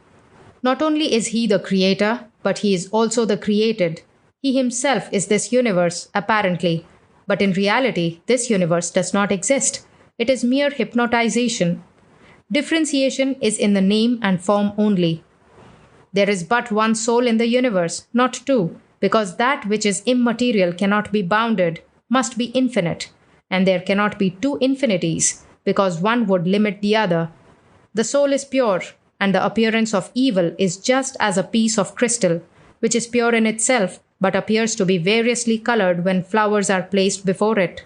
Not only is he the creator, but he is also the created. He himself is this universe, apparently, but in reality, this universe does not exist. It is mere hypnotization. Differentiation is in the name and form only. There is but one soul in the universe, not two, because that which is immaterial cannot be bounded, must be infinite. And there cannot be two infinities, because one would limit the other. The soul is pure, and the appearance of evil is just as a piece of crystal, which is pure in itself, but appears to be variously colored when flowers are placed before it.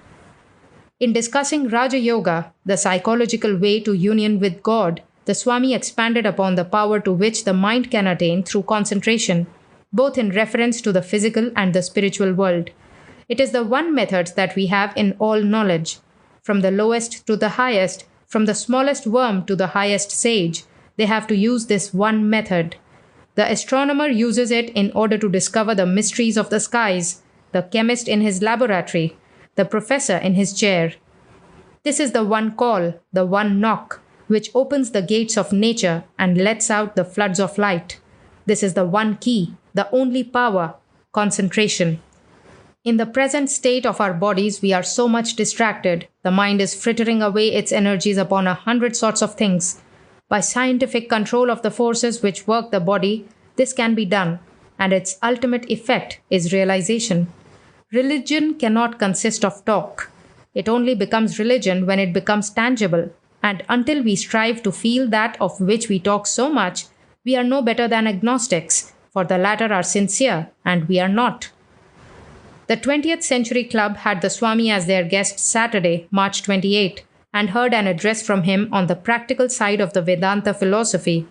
In discussing Raja Yoga, the psychological way to union with God, the Swami expanded upon the power to which the mind can attain through concentration, both in reference to the physical and the spiritual world. It is the one method that we have in all knowledge. From the lowest to the highest, from the smallest worm to the highest sage, they have to use this one method. The astronomer uses it in order to discover the mysteries of the skies, the chemist in his laboratory, the professor in his chair. This is the one call, the one knock, which opens the gates of nature and lets out the floods of light. This is the one key, the only power, concentration. In the present state of our bodies, we are so much distracted. The mind is frittering away its energies upon 100 sorts of things. By scientific control of the forces which work the body, this can be done, and its ultimate effect is realization. Religion cannot consist of talk. It only becomes religion when it becomes tangible, and until we strive to feel that of which we talk so much, we are no better than agnostics, for the latter are sincere, and we are not. The 20th Century Club had the Swami as their guest Saturday, March 28, and heard an address from him on the practical side of the Vedanta philosophy.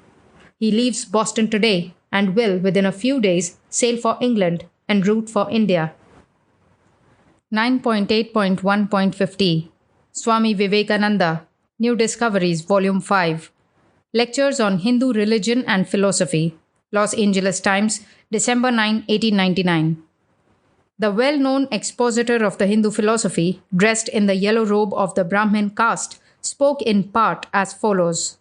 He leaves Boston today and will, within a few days, sail for England en route for India. 9.8.1.50 Swami Vivekananda, New Discoveries, Volume 5. Lectures on Hindu Religion and Philosophy. Los Angeles Times, December 9, 1899. The well-known expositor of the Hindu philosophy, dressed in the yellow robe of the Brahmin caste, spoke in part as follows.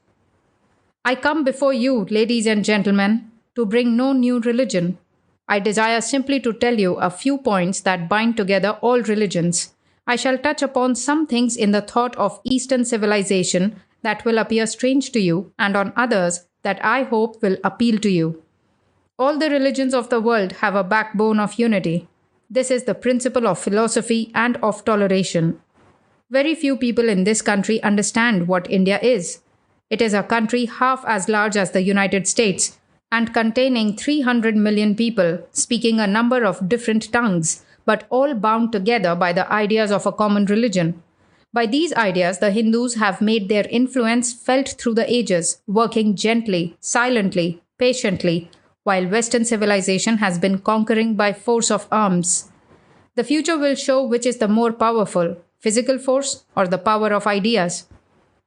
I come before you, ladies and gentlemen, to bring no new religion. I desire simply to tell you a few points that bind together all religions. I shall touch upon some things in the thought of Eastern civilization that will appear strange to you, and on others that I hope will appeal to you. All the religions of the world have a backbone of unity. This is the principle of philosophy and of toleration. Very few people in this country understand what India is. It is a country half as large as the United States and containing 300 million people speaking a number of different tongues, but all bound together by the ideas of a common religion. By these ideas, the Hindus have made their influence felt through the ages, working gently, silently, patiently, while Western civilization has been conquering by force of arms. The future will show which is the more powerful, physical force or the power of ideas.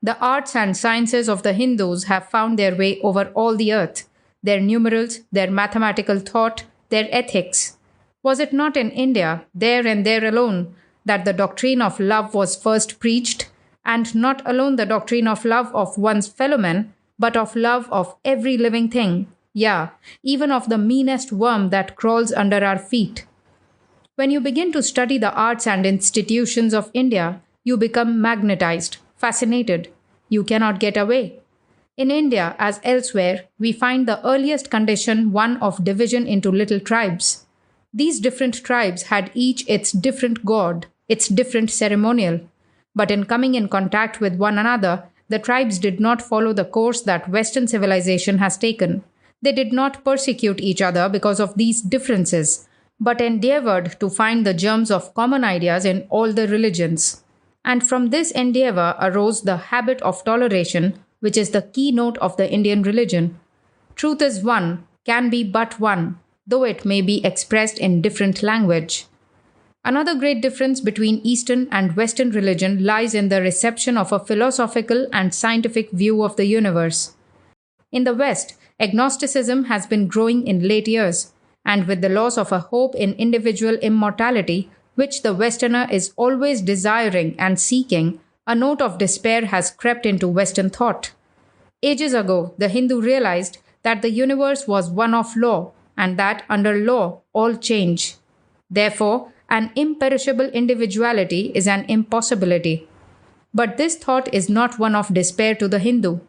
The arts and sciences of the Hindus have found their way over all the earth, their numerals, their mathematical thought, their ethics. Was it not in India, there and there alone, that the doctrine of love was first preached, and not alone the doctrine of love of one's fellow men, but of love of every living thing? Yeah, even of the meanest worm that crawls under our feet. When you begin to study the arts and institutions of India, you become magnetized, fascinated. You cannot get away. In India, as elsewhere, we find the earliest condition one of division into little tribes. These different tribes had each its different god, its different ceremonial. But in coming in contact with one another, the tribes did not follow the course that Western civilization has taken. They did not persecute each other because of these differences, but endeavored to find the germs of common ideas in all the religions. And from this endeavor arose the habit of toleration, which is the keynote of the Indian religion. Truth is one, can be but one, though it may be expressed in different language. Another great difference between Eastern and Western religion lies in the reception of a philosophical and scientific view of the universe. In the West, agnosticism has been growing in late years, and with the loss of a hope in individual immortality, which the Westerner is always desiring and seeking, a note of despair has crept into Western thought. Ages ago, the Hindu realized that the universe was one of law, and that under law all change. Therefore, an imperishable individuality is an impossibility. But this thought is not one of despair to the Hindu.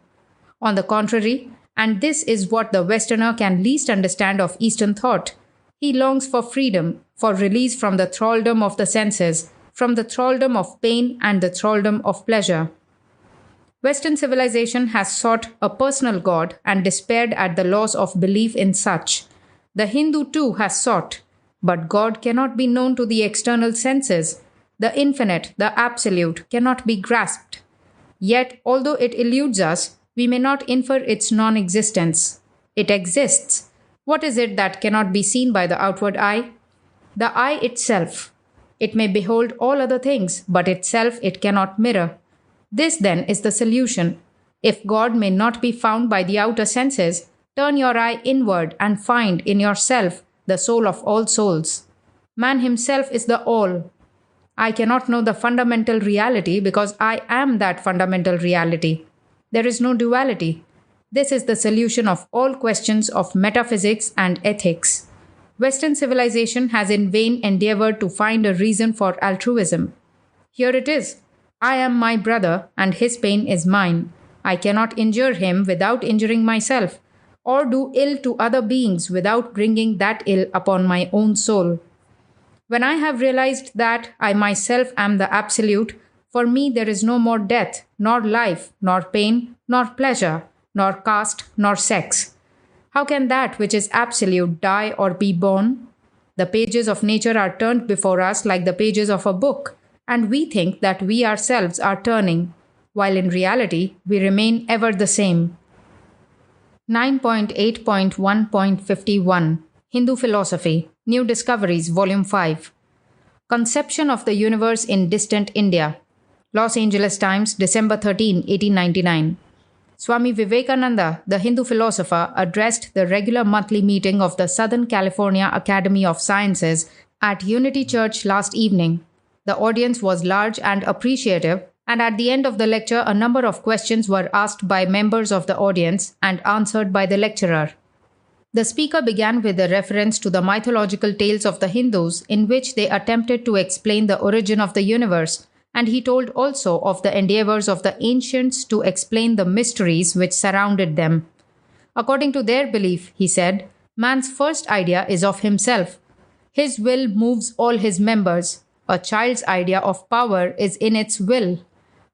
On the contrary, and this is what the Westerner can least understand of Eastern thought, he longs for freedom, for release from the thraldom of the senses, from the thraldom of pain and the thraldom of pleasure. Western civilization has sought a personal God and despaired at the loss of belief in such. The Hindu too has sought, but God cannot be known to the external senses. The infinite, the absolute, cannot be grasped. Yet, although it eludes us, We may not infer its non existence. It exists. What is it that cannot be seen by the outward eye? The eye itself. It may behold all other things, but itself it cannot mirror. This then is the solution. If God may not be found by the outer senses, turn your eye inward and find in yourself the soul of all souls. Man himself is the all. I cannot know the fundamental reality because I am that fundamental reality. There is no duality. This is the solution of all questions of metaphysics and ethics. Western civilization has in vain endeavored to find a reason for altruism. Here it is. I am my brother, and his pain is mine. I cannot injure him without injuring myself, or do ill to other beings without bringing that ill upon my own soul. When I have realized that I myself am the Absolute, for me there is no more death, nor life, nor pain, nor pleasure, nor caste, nor sex. How can that which is absolute die or be born? The pages of nature are turned before us like the pages of a book, and we think that we ourselves are turning, while in reality we remain ever the same. 9.8.1.51 Hindu Philosophy, New Discoveries, Volume 5. Conception of the Universe in Distant India. Los Angeles Times, December 13, 1899. Swami Vivekananda, the Hindu philosopher, addressed the regular monthly meeting of the Southern California Academy of Sciences at Unity Church last evening. The audience was large and appreciative, and at the end of the lecture, a number of questions were asked by members of the audience and answered by the lecturer. The speaker began with a reference to the mythological tales of the Hindus, in which they attempted to explain the origin of the universe, and he told also of the endeavors of the ancients to explain the mysteries which surrounded them. According to their belief, he said, man's first idea is of himself. His will moves all his members. A child's idea of power is in its will.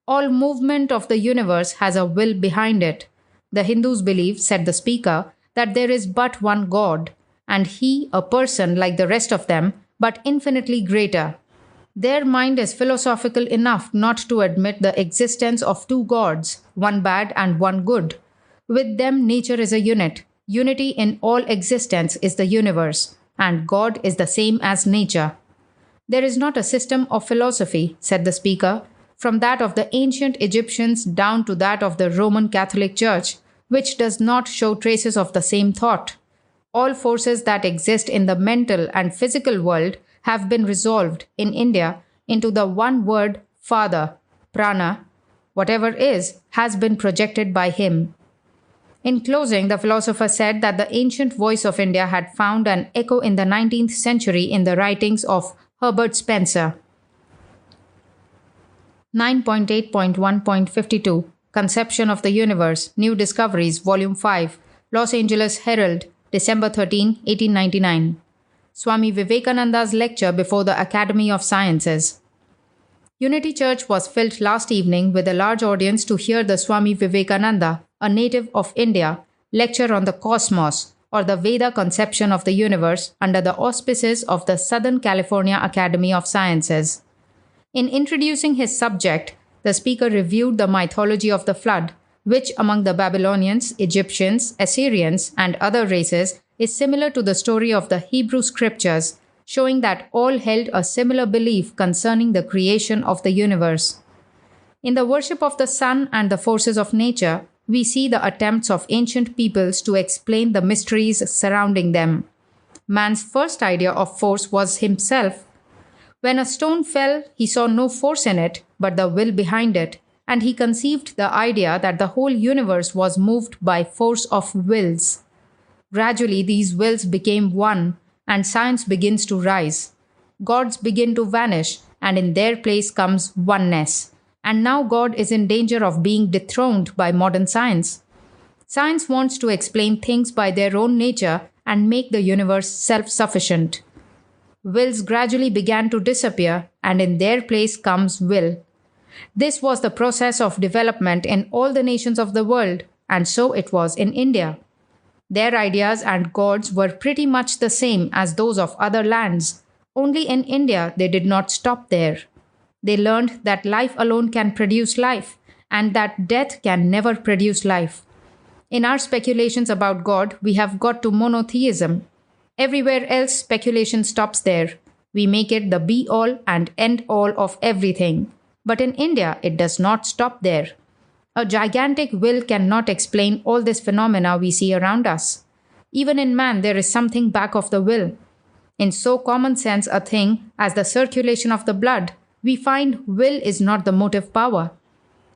All movement of the universe has a will behind it. The Hindus believe, said the speaker, that there is but one God, and he a person like the rest of them, but infinitely greater. Their mind is philosophical enough not to admit the existence of two gods, one bad and one good. With them, nature is a unit. Unity in all existence is the universe, and God is the same as nature. There is not a system of philosophy, said the speaker, from that of the ancient Egyptians down to that of the Roman Catholic Church, which does not show traces of the same thought. All forces that exist in the mental and physical world have been resolved in India into the one word Father, Prana. Whatever is has been projected by him. In closing, the philosopher said that the ancient voice of India had found an echo in the 19th century in the writings of Herbert Spencer. 9.8.1.52 Conception of the Universe, New Discoveries, Volume 5, Los Angeles Herald, December 13, 1899. Swami Vivekananda's lecture before the Academy of Sciences. Unity Church was filled last evening with a large audience to hear the Swami Vivekananda, a native of India, lecture on the cosmos, or the Veda conception of the universe, under the auspices of the Southern California Academy of Sciences. In introducing his subject, the speaker reviewed the mythology of the flood, which among the Babylonians, Egyptians, Assyrians, and other races is similar to the story of the Hebrew scriptures, showing that all held a similar belief concerning the creation of the universe. In the worship of the sun and the forces of nature, we see the attempts of ancient peoples to explain the mysteries surrounding them. Man's first idea of force was himself. When a stone fell, he saw no force in it, but the will behind it, and he conceived the idea that the whole universe was moved by force of wills. Gradually, these wills became one, and science begins to rise. Gods begin to vanish, and in their place comes oneness. And now God is in danger of being dethroned by modern science. Science wants to explain things by their own nature and make the universe self-sufficient. Wills gradually began to disappear, and in their place comes will. This was the process of development in all the nations of the world, and so it was in India. Their ideas and gods were pretty much the same as those of other lands. Only in India they did not stop there. They learned that life alone can produce life, and that death can never produce life. In our speculations about God, we have got to monotheism. Everywhere else, speculation stops there. We make it the be-all and end-all of everything. But in India, it does not stop there. A gigantic will cannot explain all these phenomena we see around us. Even in man, there is something back of the will. In so common sense a thing as the circulation of the blood, we find will is not the motive power.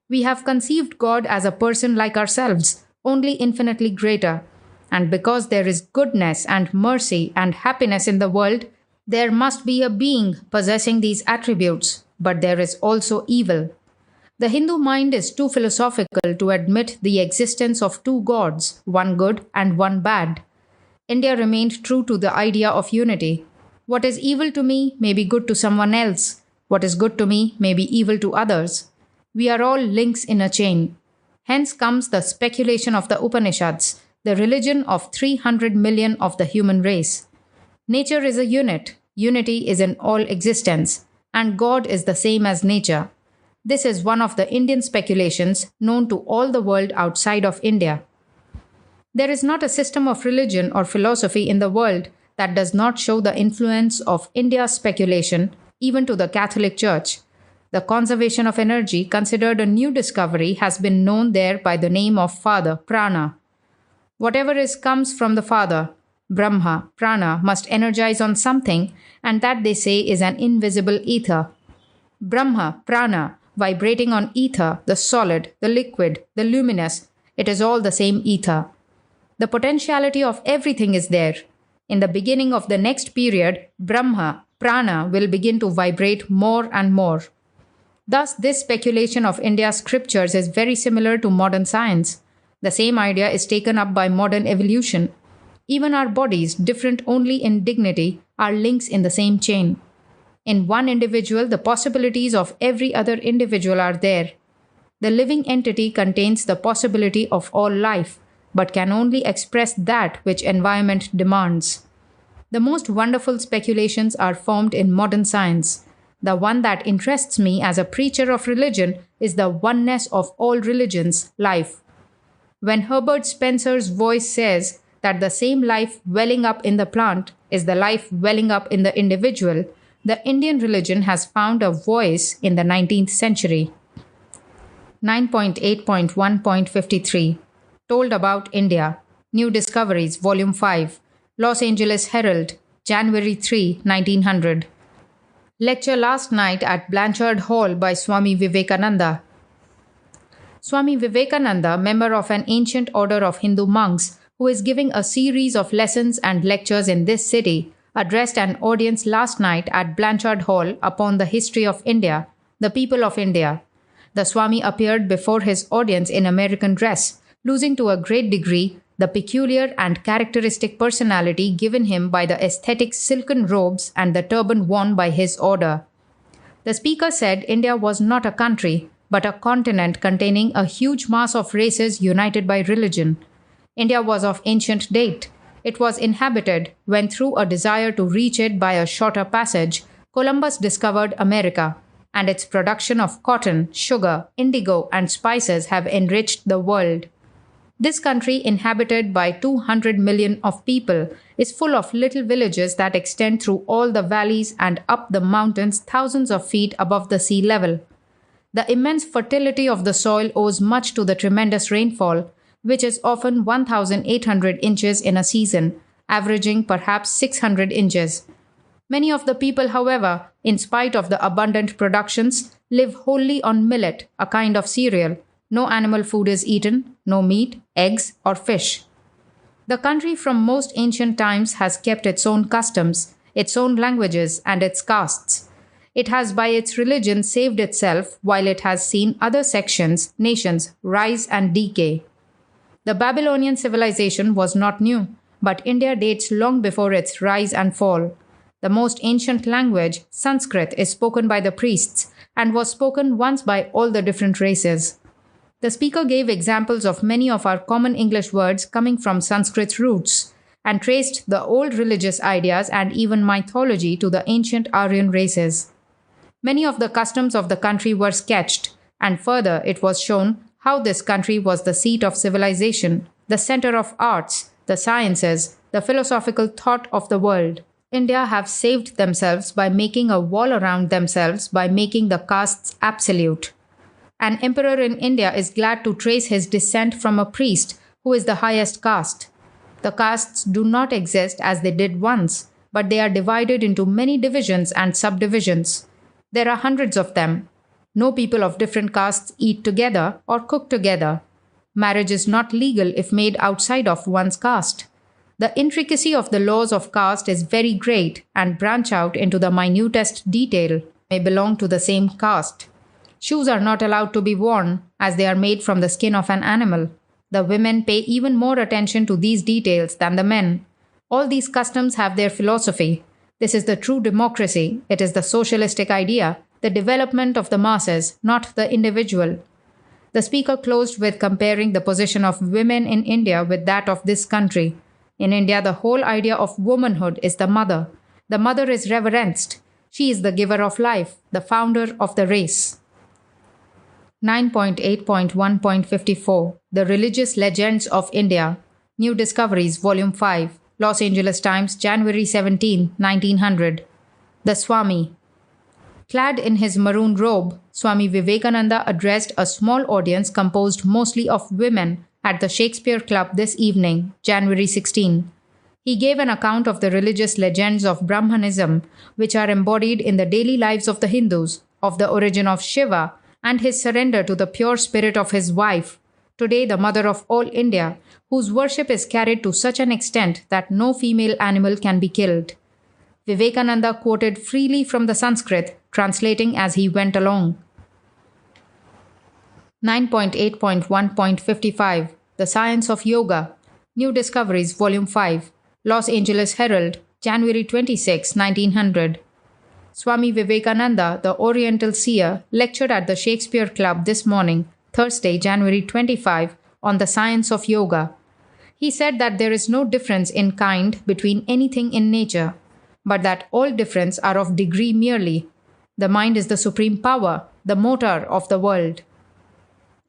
We have conceived God as a person like ourselves, only infinitely greater. And because there is goodness and mercy and happiness in the world, there must be a being possessing these attributes, but there is also evil. The Hindu mind is too philosophical to admit the existence of two gods, one good and one bad. India remained true to the idea of unity. What is evil to me may be good to someone else. What is good to me may be evil to others. We are all links in a chain. Hence comes the speculation of the Upanishads, the religion of 300 million of the human race. Nature is a unit. Unity is in all existence. And God is the same as nature. This is one of the Indian speculations known to all the world outside of India. There is not a system of religion or philosophy in the world that does not show the influence of India's speculation, even to the Catholic Church. The conservation of energy, considered a new discovery, has been known there by the name of Father, Prana. Whatever comes from the Father, Brahma, Prana, must energize on something, and that they say is an invisible ether. Brahma, Prana, vibrating on ether, the solid, the liquid, the luminous, it is all the same ether. The potentiality of everything is there. In the beginning of the next period, Brahma, Prana will begin to vibrate more and more. Thus, this speculation of India's scriptures is very similar to modern science. The same idea is taken up by modern evolution. Even our bodies, different only in dignity, are links in the same chain. In one individual, the possibilities of every other individual are there. The living entity contains the possibility of all life, but can only express that which environment demands. The most wonderful speculations are formed in modern science. The one that interests me as a preacher of religion is the oneness of all religions, life. When Herbert Spencer's voice says that the same life welling up in the plant is the life welling up in the individual, the Indian religion has found a voice in the 19th century. 9.8.1.53 Told about India. New Discoveries, Volume 5. Los Angeles Herald, January 3, 1900. Lecture last night at Blanchard Hall by Swami Vivekananda. Swami Vivekananda, member of an ancient order of Hindu monks, who is giving a series of lessons and lectures in this city, addressed an audience last night at Blanchard Hall upon the history of India, the people of India. The Swami appeared before his audience in American dress, losing to a great degree the peculiar and characteristic personality given him by the aesthetic silken robes and the turban worn by his order. The speaker said India was not a country, but a continent containing a huge mass of races united by religion. India was of ancient date. It was inhabited when, through a desire to reach it by a shorter passage, Columbus discovered America, and its production of cotton, sugar, indigo, and spices have enriched the world. This country, inhabited by 200 million of people, is full of little villages that extend through all the valleys and up the mountains thousands of feet above the sea level. The immense fertility of the soil owes much to the tremendous rainfall, which is often 1,800 inches in a season, averaging perhaps 600 inches. Many of the people, however, in spite of the abundant productions, live wholly on millet, a kind of cereal. No animal food is eaten, no meat, eggs, or fish. The country from most ancient times has kept its own customs, its own languages, and its castes. It has by its religion saved itself while it has seen other nations rise and decay. The Babylonian civilization was not new, but India dates long before its rise and fall. The most ancient language, Sanskrit, is spoken by the priests and was spoken once by all the different races. The speaker gave examples of many of our common English words coming from Sanskrit roots and traced the old religious ideas and even mythology to the ancient Aryan races. Many of the customs of the country were sketched, And further, it was shown how this country was the seat of civilization, the center of arts, the sciences, the philosophical thought of the world. India have saved themselves by making a wall around themselves by making the castes absolute. An emperor in India is glad to trace his descent from a priest who is the highest caste. The castes do not exist as they did once, but they are divided into many divisions and subdivisions. There are hundreds of them. No people of different castes eat together or cook together. Marriage is not legal if made outside of one's caste. The intricacy of the laws of caste is very great and branch out into the minutest detail, may belong to the same caste. Shoes are not allowed to be worn as they are made from the skin of an animal. The women pay even more attention to these details than the men. All these customs have their philosophy. This is the true democracy. It is the socialistic idea, the development of the masses, not the individual. The speaker closed with comparing the position of women in India with that of this country. In India, the whole idea of womanhood is the mother. The mother is reverenced. She is the giver of life, the founder of the race. 9.8.1.54 The Religious Legends of India. New Discoveries, Volume 5. Los Angeles Times, January 17, 1900. The Swami. Clad in his maroon robe, Swami Vivekananda addressed a small audience composed mostly of women at the Shakespeare Club this evening, January 16. He gave an account of the religious legends of Brahmanism, which are embodied in the daily lives of the Hindus, of the origin of Shiva, and his surrender to the pure spirit of his wife, today the mother of all India, whose worship is carried to such an extent that no female animal can be killed. Vivekananda quoted freely from the Sanskrit, translating as he went along. 9.8.1.55 The Science of Yoga. New Discoveries, Volume 5. Los Angeles Herald, January 26, 1900. Swami Vivekananda, the Oriental seer, lectured at the Shakespeare Club this morning, Thursday, January 25, on the science of yoga. He said that there is no difference in kind between anything in nature, but that all difference are of degree merely. The mind is the supreme power, the motor of the world.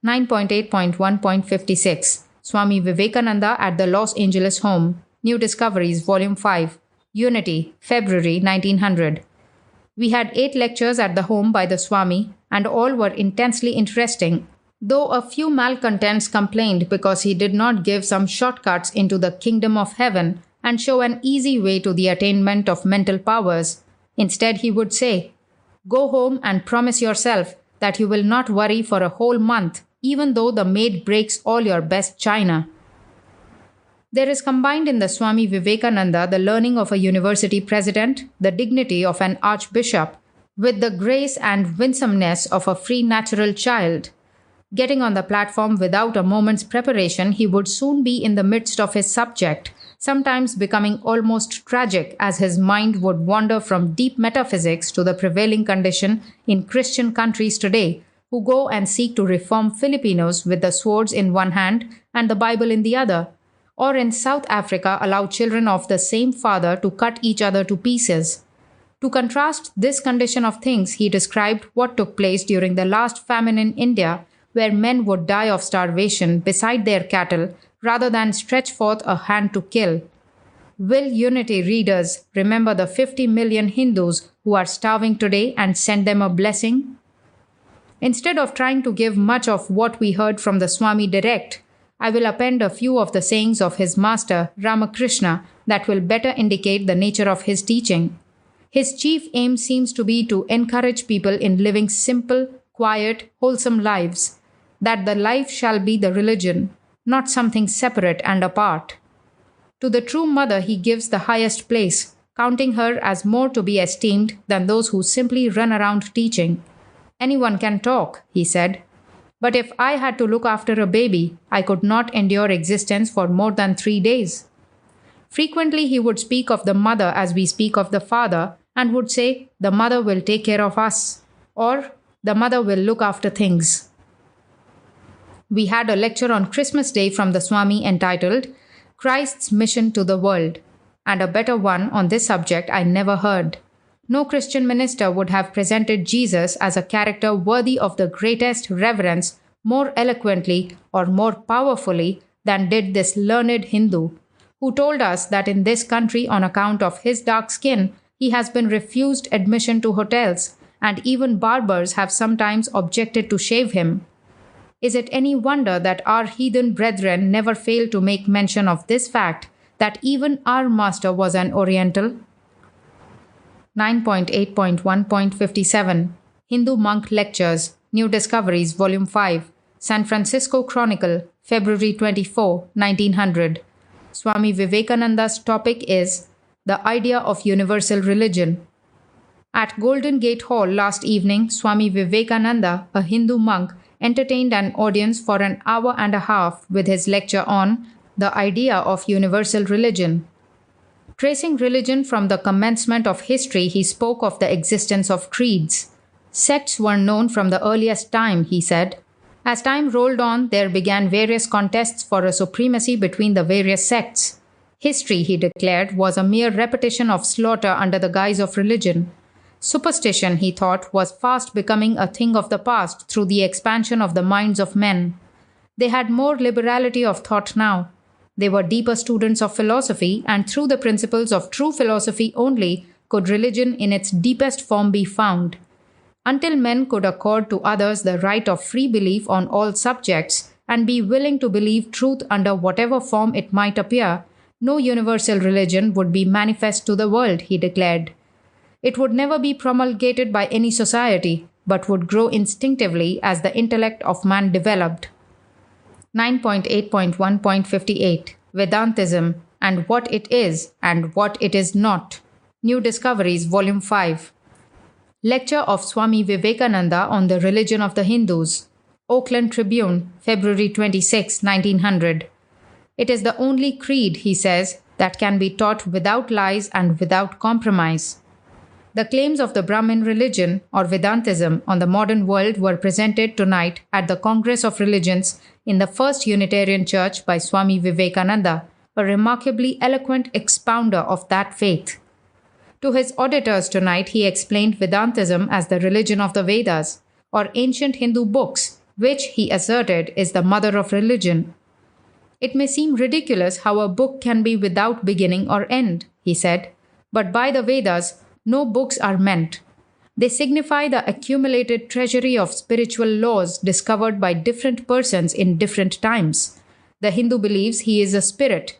9.8.1.56 Swami Vivekananda at the Los Angeles home. New Discoveries, Volume 5. Unity, February 1900. We had 8 lectures at the home by the Swami, and all were intensely interesting, though a few malcontents complained because he did not give some shortcuts into the kingdom of heaven and show an easy way to the attainment of mental powers. Instead, he would say, "Go home and promise yourself that you will not worry for a whole month, even though the maid breaks all your best china." There is combined in the Swami Vivekananda the learning of a university president, the dignity of an archbishop, with the grace and winsomeness of a free natural child. Getting on the platform without a moment's preparation, he would soon be in the midst of his subject, sometimes becoming almost tragic as his mind would wander from deep metaphysics to the prevailing condition in Christian countries today, who go and seek to reform Filipinos with the swords in one hand and the Bible in the other, or in South Africa allow children of the same father to cut each other to pieces. To contrast this condition of things, he described what took place during the last famine in India, where men would die of starvation beside their cattle rather than stretch forth a hand to kill. Will Unity readers remember the 50 million Hindus who are starving today and send them a blessing? Instead of trying to give much of what we heard from the Swami direct, I will append a few of the sayings of his master, Ramakrishna, that will better indicate the nature of his teaching. His chief aim seems to be to encourage people in living simple, quiet, wholesome lives, that the life shall be the religion, not something separate and apart. To the true mother he gives the highest place, counting her as more to be esteemed than those who simply run around teaching. Anyone can talk, he said. But if I had to look after a baby, I could not endure existence for more than 3 days. Frequently he would speak of the mother as we speak of the father, and would say, "The mother will take care of us," or "The mother will look after things." We had a lecture on Christmas Day from the Swami entitled "Christ's Mission to the World," and a better one on this subject I never heard. No Christian minister would have presented Jesus as a character worthy of the greatest reverence more eloquently or more powerfully than did this learned Hindu, who told us that in this country, on account of his dark skin, he has been refused admission to hotels, and even barbers have sometimes objected to shave him. Is it any wonder that our heathen brethren never fail to make mention of this fact, that even our master was an Oriental? 9.8.1.57 Hindu Monk Lectures, New Discoveries, Volume 5, San Francisco Chronicle, February 24, 1900. Swami Vivekananda's topic is The Idea of Universal Religion. At Golden Gate Hall last evening, Swami Vivekananda, a Hindu monk, entertained an audience for an hour and a half with his lecture on The Idea of Universal Religion. Tracing religion from the commencement of history, he spoke of the existence of creeds. Sects were known from the earliest time, he said. As time rolled on, there began various contests for a supremacy between the various sects. History, he declared, was a mere repetition of slaughter under the guise of religion. Superstition, he thought, was fast becoming a thing of the past through the expansion of the minds of men. They had more liberality of thought now. They were deeper students of philosophy, and through the principles of true philosophy only could religion in its deepest form be found. Until men could accord to others the right of free belief on all subjects, and be willing to believe truth under whatever form it might appear, no universal religion would be manifest to the world, he declared. It would never be promulgated by any society, but would grow instinctively as the intellect of man developed. 9.8.1.58 Vedantism and What It Is and What It Is Not. New Discoveries, Volume 5. Lecture of Swami Vivekananda on the Religion of the Hindus. Oakland Tribune, February 26, 1900. It is the only creed, he says, that can be taught without lies and without compromise. The claims of the Brahmin religion or Vedantism on the modern world were presented tonight at the Congress of Religions in the First Unitarian Church by Swami Vivekananda, a remarkably eloquent expounder of that faith. To his auditors tonight, he explained Vedantism as the religion of the Vedas, or ancient Hindu books, which, he asserted, is the mother of religion. It may seem ridiculous how a book can be without beginning or end, he said, but by the Vedas, no books are meant. They signify the accumulated treasury of spiritual laws discovered by different persons in different times. The Hindu believes he is a spirit.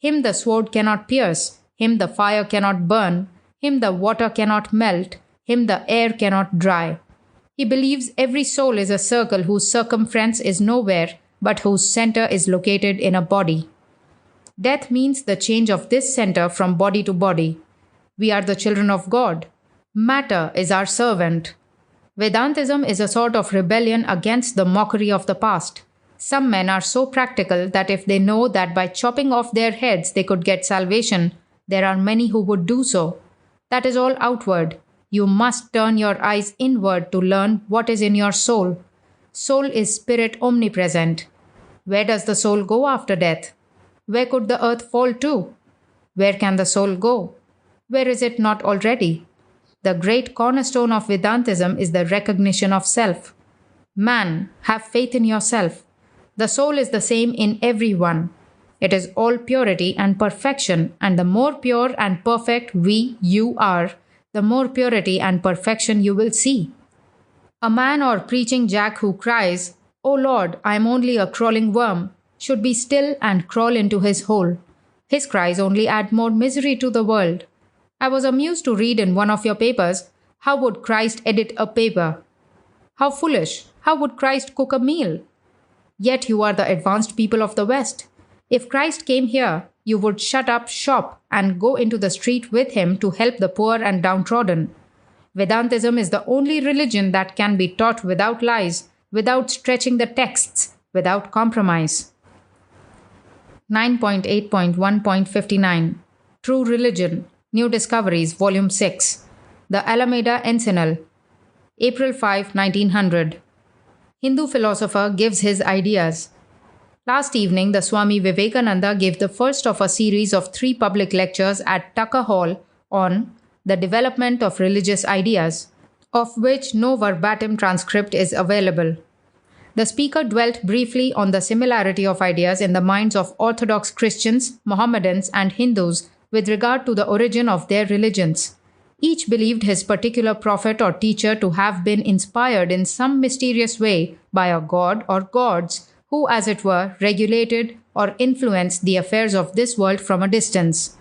Him the sword cannot pierce, him the fire cannot burn, him the water cannot melt, him the air cannot dry. He believes every soul is a circle whose circumference is nowhere, but whose center is located in a body. Death means the change of this center from body to body. We are the children of God. Matter is our servant. Vedantism is a sort of rebellion against the mockery of the past. Some men are so practical that if they know that by chopping off their heads they could get salvation, there are many who would do so. That is all outward. You must turn your eyes inward to learn what is in your soul. Soul is spirit omnipresent. Where does the soul go after death? Where could the earth fall to? Where can the soul go? Where is it not already? The great cornerstone of Vedantism is the recognition of self. Man, have faith in yourself. The soul is the same in everyone. It is all purity and perfection, and the more pure and perfect you are, the more purity and perfection you will see. A man or preaching jack who cries, "O Lord, I am only a crawling worm," should be still and crawl into his hole. His cries only add more misery to the world. I was amused to read in one of your papers, "How would Christ edit a paper?" How foolish! How would Christ cook a meal? Yet you are the advanced people of the West. If Christ came here, you would shut up shop and go into the street with him to help the poor and downtrodden. Vedantism is the only religion that can be taught without lies, without stretching the texts, without compromise. 9.8.1.59 True Religion, New Discoveries, Volume 6. The Alameda Encinal, April 5, 1900. Hindu philosopher gives his ideas. Last evening, the Swami Vivekananda gave the first of a series of 3 public lectures at Tucker Hall on the development of religious ideas, of which no verbatim transcript is available. The speaker dwelt briefly on the similarity of ideas in the minds of Orthodox Christians, Mohammedans, and Hindus with regard to the origin of their religions. Each believed his particular prophet or teacher to have been inspired in some mysterious way by a god or gods who, as it were, regulated or influenced the affairs of this world from a distance.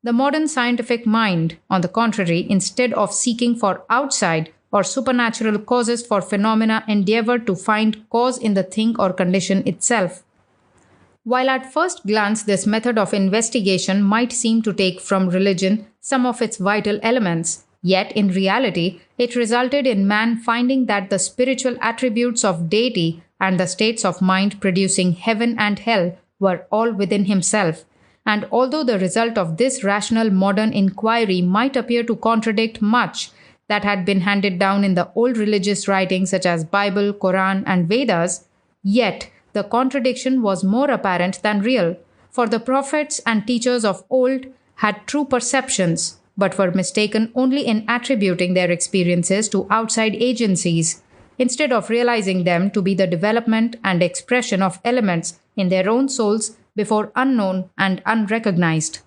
The modern scientific mind, on the contrary, instead of seeking for outside or supernatural causes for phenomena, endeavored to find cause in the thing or condition itself. While at first glance this method of investigation might seem to take from religion some of its vital elements, yet in reality it resulted in man finding that the spiritual attributes of deity and the states of mind producing heaven and hell were all within himself. And although the result of this rational modern inquiry might appear to contradict much that had been handed down in the old religious writings such as Bible, Quran, and Vedas, yet the contradiction was more apparent than real, for the prophets and teachers of old had true perceptions, but were mistaken only in attributing their experiences to outside agencies, instead of realizing them to be the development and expression of elements in their own souls before unknown and unrecognized.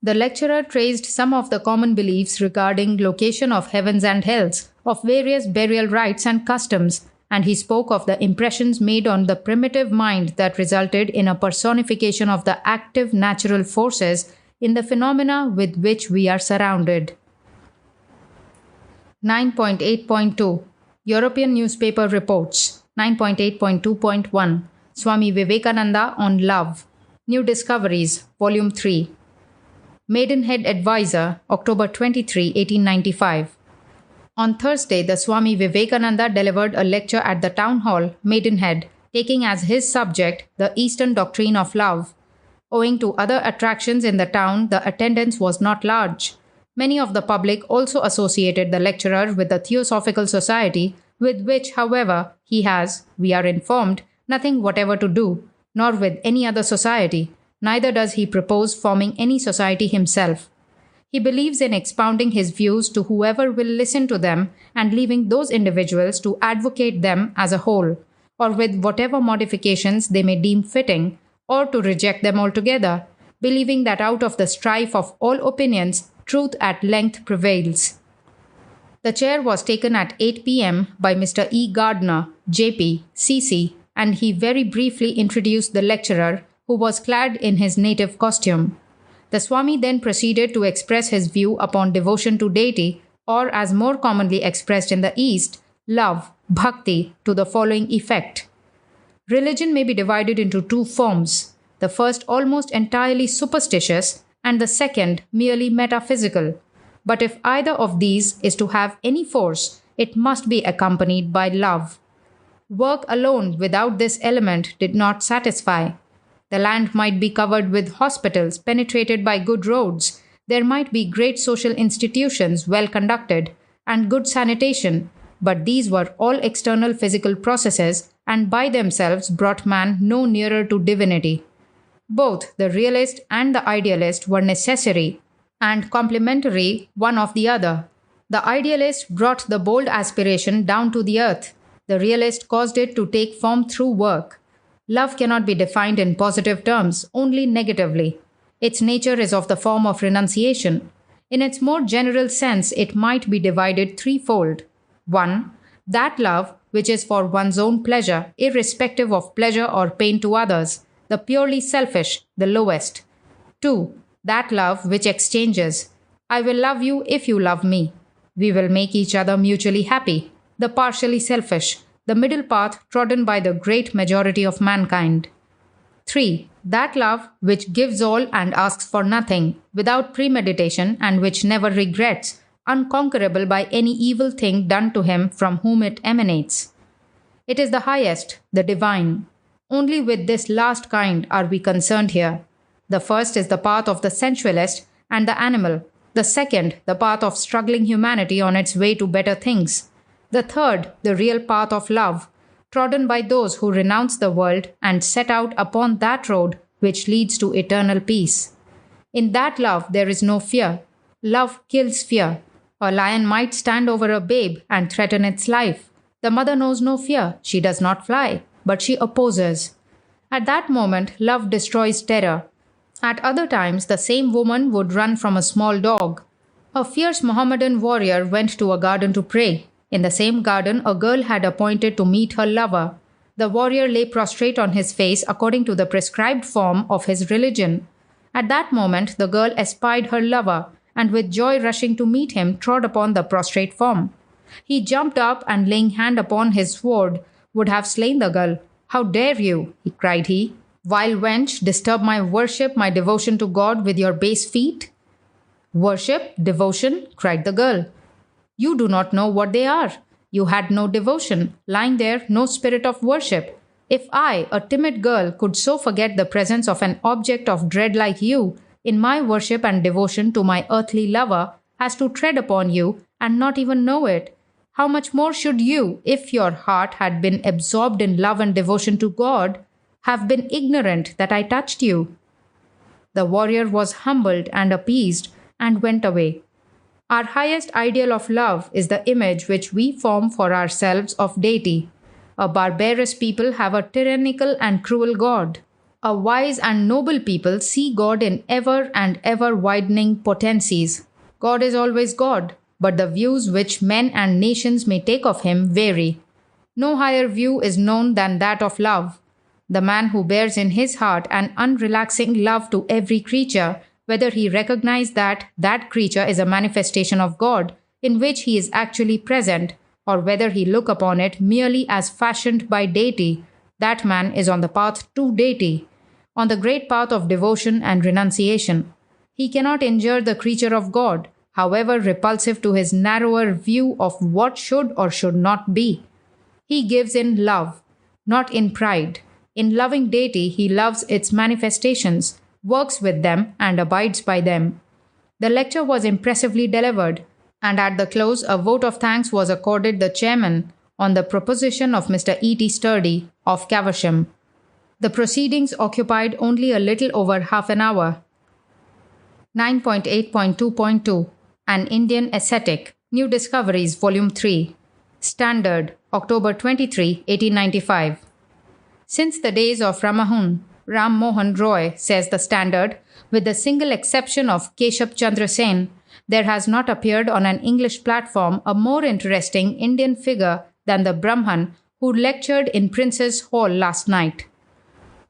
The lecturer traced some of the common beliefs regarding location of heavens and hells, of various burial rites and customs, and he spoke of the impressions made on the primitive mind that resulted in a personification of the active natural forces in the phenomena with which we are surrounded. 9.8.2 European Newspaper Reports 9.8.2.1 Swami Vivekananda on Love New Discoveries Volume 3 Maidenhead Advisor October 23, 1895 On Thursday, the Swami Vivekananda delivered a lecture at the town hall, Maidenhead, taking as his subject the Eastern doctrine of love. Owing to other attractions in the town, the attendance was not large. Many of the public also associated the lecturer with the Theosophical Society, with which, however, he has, we are informed, nothing whatever to do, nor with any other society. Neither does he propose forming any society himself. He believes in expounding his views to whoever will listen to them and leaving those individuals to advocate them as a whole, or with whatever modifications they may deem fitting, or to reject them altogether, believing that out of the strife of all opinions, truth at length prevails. The chair was taken at 8 p.m. by Mr. E. Gardner, J.P., C.C., and he very briefly introduced the lecturer, who was clad in his native costume. The Swami then proceeded to express his view upon devotion to deity, or as more commonly expressed in the East, love, bhakti, to the following effect. Religion may be divided into two forms, the first almost entirely superstitious, and the second merely metaphysical. But if either of these is to have any force, it must be accompanied by love. Work alone without this element did not satisfy. The land might be covered with hospitals penetrated by good roads. There might be great social institutions well conducted and good sanitation, but these were all external physical processes and by themselves brought man no nearer to divinity. Both the realist and the idealist were necessary and complementary one of the other. The idealist brought the bold aspiration down to the earth. The realist caused it to take form through work. Love cannot be defined in positive terms, only negatively. Its nature is of the form of renunciation. In its more general sense, it might be divided threefold. 1. That love which is for one's own pleasure, irrespective of pleasure or pain to others, the purely selfish, the lowest. 2. That love which exchanges. I will love you if you love me. We will make each other mutually happy, the partially selfish, the middle path trodden by the great majority of mankind. 3. That love which gives all and asks for nothing, without premeditation and which never regrets, unconquerable by any evil thing done to him from whom it emanates. It is the highest, the divine. Only with this last kind are we concerned here. The first is the path of the sensualist and the animal. The second, the path of struggling humanity on its way to better things. The third, the real path of love, trodden by those who renounce the world and set out upon that road which leads to eternal peace. In that love there is no fear. Love kills fear. A lion might stand over a babe and threaten its life. The mother knows no fear. She does not fly, but she opposes. At that moment, love destroys terror. At other times, the same woman would run from a small dog. A fierce Mohammedan warrior went to a garden to pray. In the same garden, a girl had appointed to meet her lover. The warrior lay prostrate on his face according to the prescribed form of his religion. At that moment, the girl espied her lover, and with joy rushing to meet him, trod upon the prostrate form. He jumped up and laying hand upon his sword, would have slain the girl. "How dare you," cried he, "vile wench, disturb my worship, my devotion to God with your base feet?" "Worship? Devotion?" cried the girl. "You do not know what they are. You had no devotion, lying there, no spirit of worship. If I, a timid girl, could so forget the presence of an object of dread like you, in my worship and devotion to my earthly lover, as to tread upon you and not even know it, how much more should you, if your heart had been absorbed in love and devotion to God, have been ignorant that I touched you?" The warrior was humbled and appeased and went away. Our highest ideal of love is the image which we form for ourselves of deity. A barbarous people have a tyrannical and cruel God. A wise and noble people see God in ever and ever widening potencies. God is always God, but the views which men and nations may take of him vary. No higher view is known than that of love. The man who bears in his heart an unrelaxing love to every creature, whether he recognize that that creature is a manifestation of God, in which he is actually present, or whether he look upon it merely as fashioned by deity, that man is on the path to deity, on the great path of devotion and renunciation. He cannot injure the creature of God, however repulsive to his narrower view of what should or should not be. He gives in love, not in pride. In loving deity, he loves its manifestations, works with them, and abides by them. The lecture was impressively delivered, and at the close a vote of thanks was accorded the chairman on the proposition of Mr. E.T. Sturdy of Caversham. The proceedings occupied only a little over half an hour. 9.8.2.2 An Indian Ascetic, New Discoveries, Volume 3. Standard, October 23, 1895. Since the days of Ram Mohan Roy, says the Standard, with the single exception of Keshab Chandra Sen, there has not appeared on an English platform a more interesting Indian figure than the Brahman who lectured in Prince's Hall last night.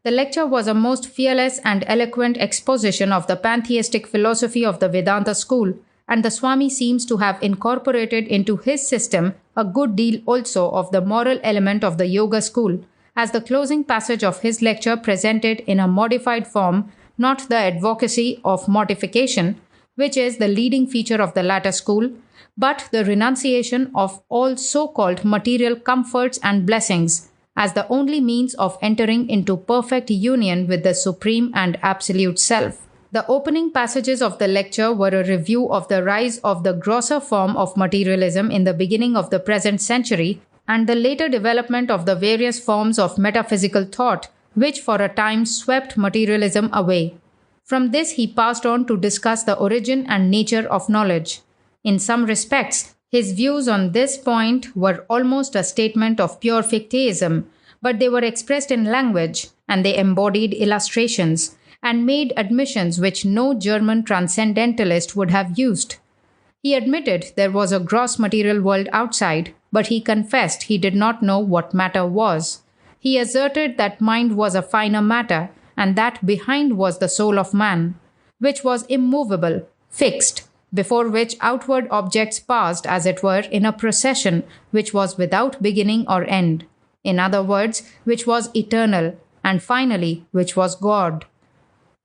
The lecture was a most fearless and eloquent exposition of the pantheistic philosophy of the Vedanta school, and the Swami seems to have incorporated into his system a good deal also of the moral element of the Yoga school, as the closing passage of his lecture presented in a modified form not the advocacy of mortification, which is the leading feature of the latter school, but the renunciation of all so-called material comforts and blessings as the only means of entering into perfect union with the Supreme and Absolute Self. The opening passages of the lecture were a review of the rise of the grosser form of materialism in the beginning of the present century and the later development of the various forms of metaphysical thought, which for a time swept materialism away. From this he passed on to discuss the origin and nature of knowledge. In some respects, his views on this point were almost a statement of pure fichteism, but they were expressed in language, and they embodied illustrations, and made admissions which no German transcendentalist would have used. He admitted there was a gross material world outside, but he confessed he did not know what matter was. He asserted that mind was a finer matter, and that behind was the soul of man, which was immovable, fixed, before which outward objects passed, as it were, in a procession which was without beginning or end. In other words, which was eternal, and finally, which was God.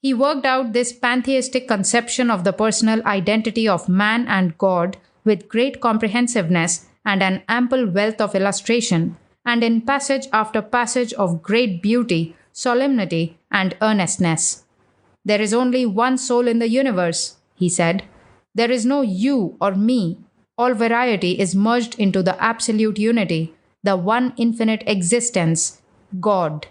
He worked out this pantheistic conception of the personal identity of man and God with great comprehensiveness and an ample wealth of illustration, and in passage after passage of great beauty, solemnity, and earnestness. "There is only one soul in the universe," he said. "There is no you or me. All variety is merged into the absolute unity, the one infinite existence, God."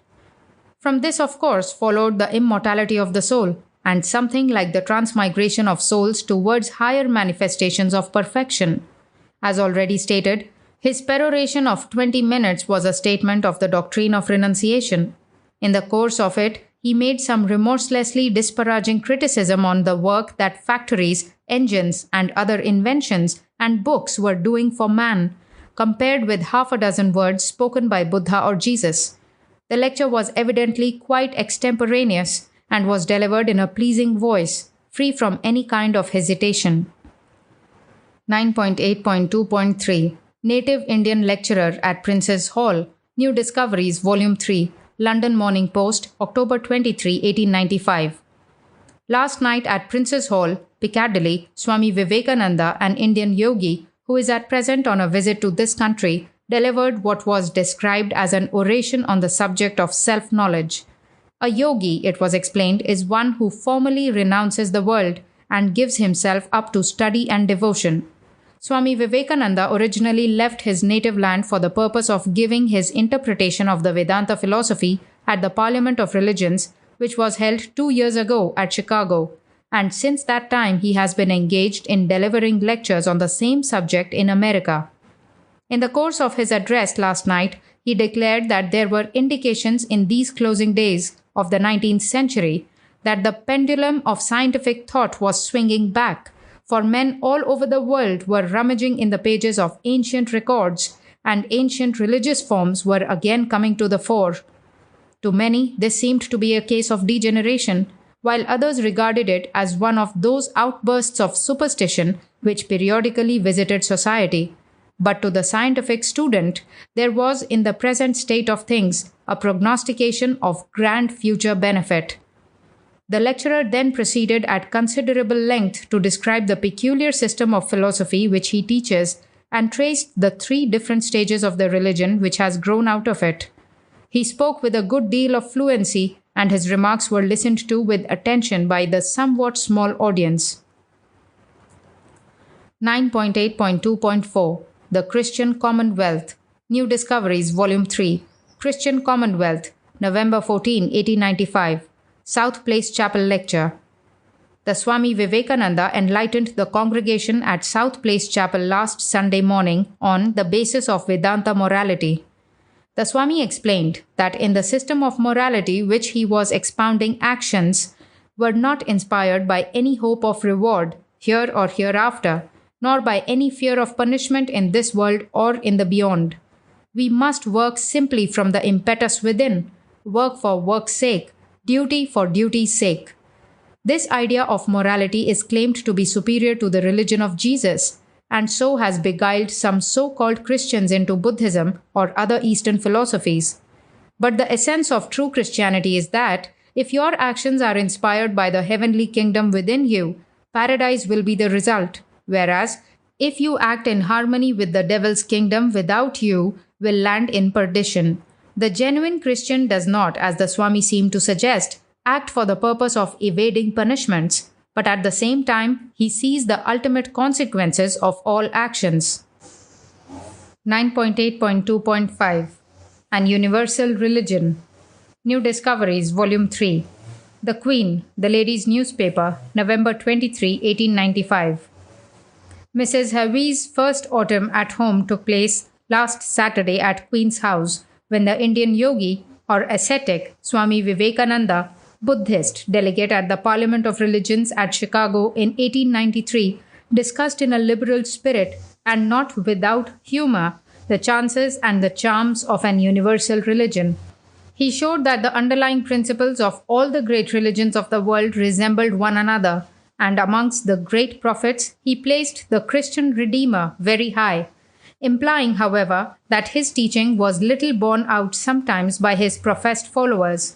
From this, of course, followed the immortality of the soul, and something like the transmigration of souls towards higher manifestations of perfection. As already stated, his peroration of 20 minutes was a statement of the doctrine of renunciation. In the course of it, he made some remorselessly disparaging criticism on the work that factories, engines, and other inventions and books were doing for man, compared with half a dozen words spoken by Buddha or Jesus. The lecture was evidently quite extemporaneous and was delivered in a pleasing voice, free from any kind of hesitation. 9.8.2.3 Native Indian Lecturer at Prince's Hall, New Discoveries, Volume 3, London Morning Post, October 23, 1895. Last night at Prince's Hall, Piccadilly, Swami Vivekananda, an Indian yogi who is at present on a visit to this country, delivered what was described as an oration on the subject of self-knowledge. A yogi, it was explained, is one who formally renounces the world and gives himself up to study and devotion. Swami Vivekananda originally left his native land for the purpose of giving his interpretation of the Vedanta philosophy at the Parliament of Religions, which was held 2 years ago at Chicago, and since that time he has been engaged in delivering lectures on the same subject in America. In the course of his address last night, he declared that there were indications in these closing days of the 19th century that the pendulum of scientific thought was swinging back, for men all over the world were rummaging in the pages of ancient records, and ancient religious forms were again coming to the fore. To many, this seemed to be a case of degeneration, while others regarded it as one of those outbursts of superstition which periodically visited society. But to the scientific student, there was in the present state of things a prognostication of grand future benefit. The lecturer then proceeded at considerable length to describe the peculiar system of philosophy which he teaches and traced the 3 different stages of the religion which has grown out of it. He spoke with a good deal of fluency, and his remarks were listened to with attention by the somewhat small audience. 9.8.2.4 The Christian Commonwealth, New Discoveries, Volume 3, Christian Commonwealth, November 14, 1895. South Place Chapel Lecture. The Swami Vivekananda enlightened the congregation at South Place Chapel last Sunday morning on the basis of Vedanta morality. The Swami explained that in the system of morality which he was expounding, actions were not inspired by any hope of reward here or hereafter, nor by any fear of punishment in this world or in the beyond. We must work simply from the impetus within, work for work's sake, duty for duty's sake. This idea of morality is claimed to be superior to the religion of Jesus, and so has beguiled some so-called Christians into Buddhism or other Eastern philosophies. But the essence of true Christianity is that if your actions are inspired by the heavenly kingdom within you, paradise will be the result, whereas if you act in harmony with the devil's kingdom without you, will land in perdition. The genuine Christian does not, as the Swami seemed to suggest, act for the purpose of evading punishments, but at the same time, he sees the ultimate consequences of all actions. 9.8.2.5 An Universal Religion, New Discoveries, Volume 3, The Queen, The Ladies' Newspaper, November 23, 1895. Mrs. Harvey's first autumn at home took place last Saturday at Queen's House, when the Indian yogi or ascetic Swami Vivekananda, Buddhist delegate at the Parliament of Religions at Chicago in 1893, discussed in a liberal spirit and not without humor the chances and the charms of an universal religion. He showed that the underlying principles of all the great religions of the world resembled one another, and amongst the great prophets he placed the Christian Redeemer very high, implying, however, that his teaching was little borne out sometimes by his professed followers.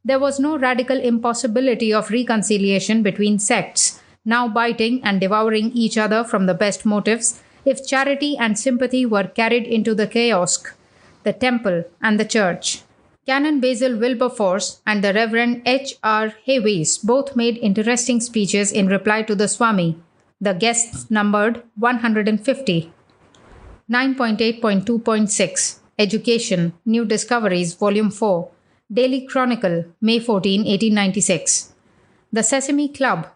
There was no radical impossibility of reconciliation between sects, now biting and devouring each other from the best motives, if charity and sympathy were carried into the kiosk, the temple, and the church. Canon Basil Wilberforce and the Reverend H.R. Hayes both made interesting speeches in reply to the Swami. The guests numbered 150. 9.8.2.6 Education, New Discoveries, Volume 4, Daily Chronicle, May 14, 1896. The Sesame Club.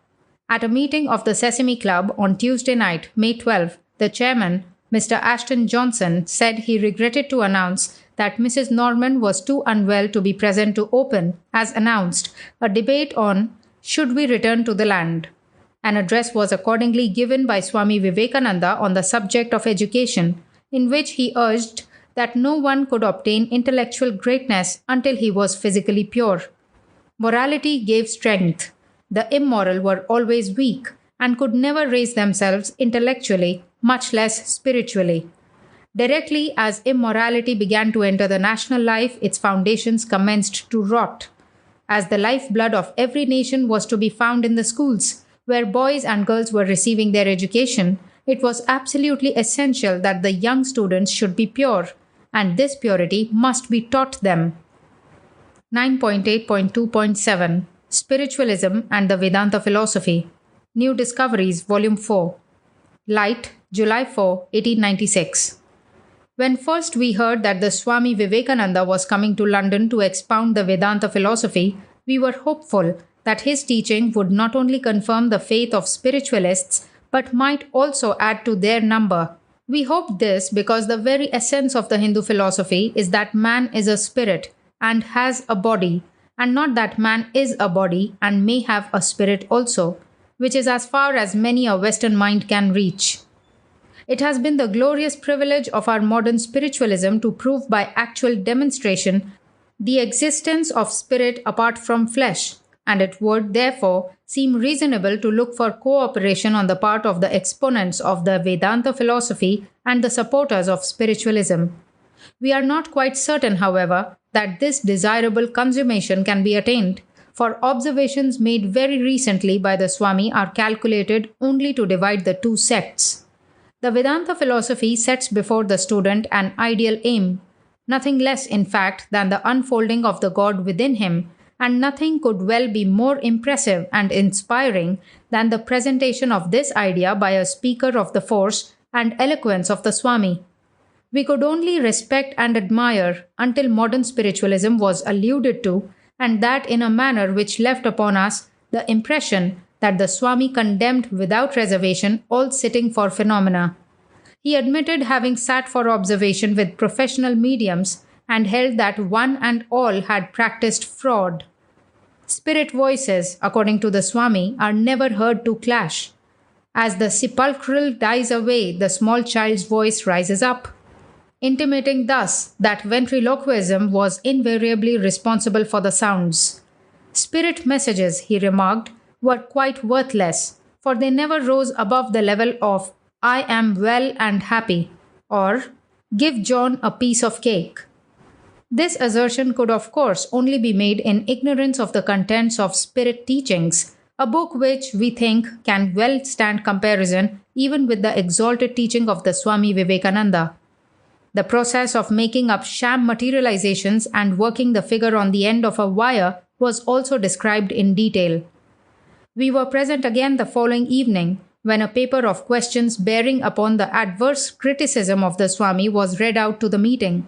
At a meeting of the Sesame Club on Tuesday night, May 12, the chairman, Mr. Ashton Johnson, said he regretted to announce that Mrs. Norman was too unwell to be present to open, as announced, a debate on should we return to the land. An address was accordingly given by Swami Vivekananda on the subject of education, in which he urged that no one could obtain intellectual greatness until he was physically pure. Morality gave strength. The immoral were always weak and could never raise themselves intellectually, much less spiritually. Directly as immorality began to enter the national life, its foundations commenced to rot. As the lifeblood of every nation was to be found in the schools, where boys and girls were receiving their education, it was absolutely essential that the young students should be pure, and this purity must be taught them. 9.8.2.7 Spiritualism and the Vedanta Philosophy. New Discoveries, Volume 4. Light, July 4, 1896. When first we heard that the Swami Vivekananda was coming to London to expound the Vedanta philosophy, we were hopeful that his teaching would not only confirm the faith of spiritualists, but might also add to their number. We hoped this because the very essence of the Hindu philosophy is that man is a spirit and has a body, and not that man is a body and may have a spirit also, which is as far as many a Western mind can reach. It has been the glorious privilege of our modern spiritualism to prove by actual demonstration the existence of spirit apart from flesh, and it would, therefore, seem reasonable to look for cooperation on the part of the exponents of the Vedanta philosophy and the supporters of spiritualism. We are not quite certain, however, that this desirable consummation can be attained, for observations made very recently by the Swami are calculated only to divide the two sects. The Vedanta philosophy sets before the student an ideal aim, nothing less in fact than the unfolding of the God within him, and nothing could well be more impressive and inspiring than the presentation of this idea by a speaker of the force and eloquence of the Swami. We could only respect and admire until modern spiritualism was alluded to, and that in a manner which left upon us the impression that the Swami condemned without reservation all sitting for phenomena. He admitted having sat for observation with professional mediums and held that one and all had practiced fraud. Spirit voices, according to the Swami, are never heard to clash. As the sepulchral dies away, the small child's voice rises up, intimating thus that ventriloquism was invariably responsible for the sounds. Spirit messages, he remarked, were quite worthless, for they never rose above the level of "I am well and happy" or "give John a piece of cake." This assertion could of course only be made in ignorance of the contents of Spirit Teachings, a book which we think can well stand comparison even with the exalted teaching of the Swami Vivekananda. The process of making up sham materializations and working the figure on the end of a wire was also described in detail. We were present again the following evening when a paper of questions bearing upon the adverse criticism of the Swami was read out to the meeting.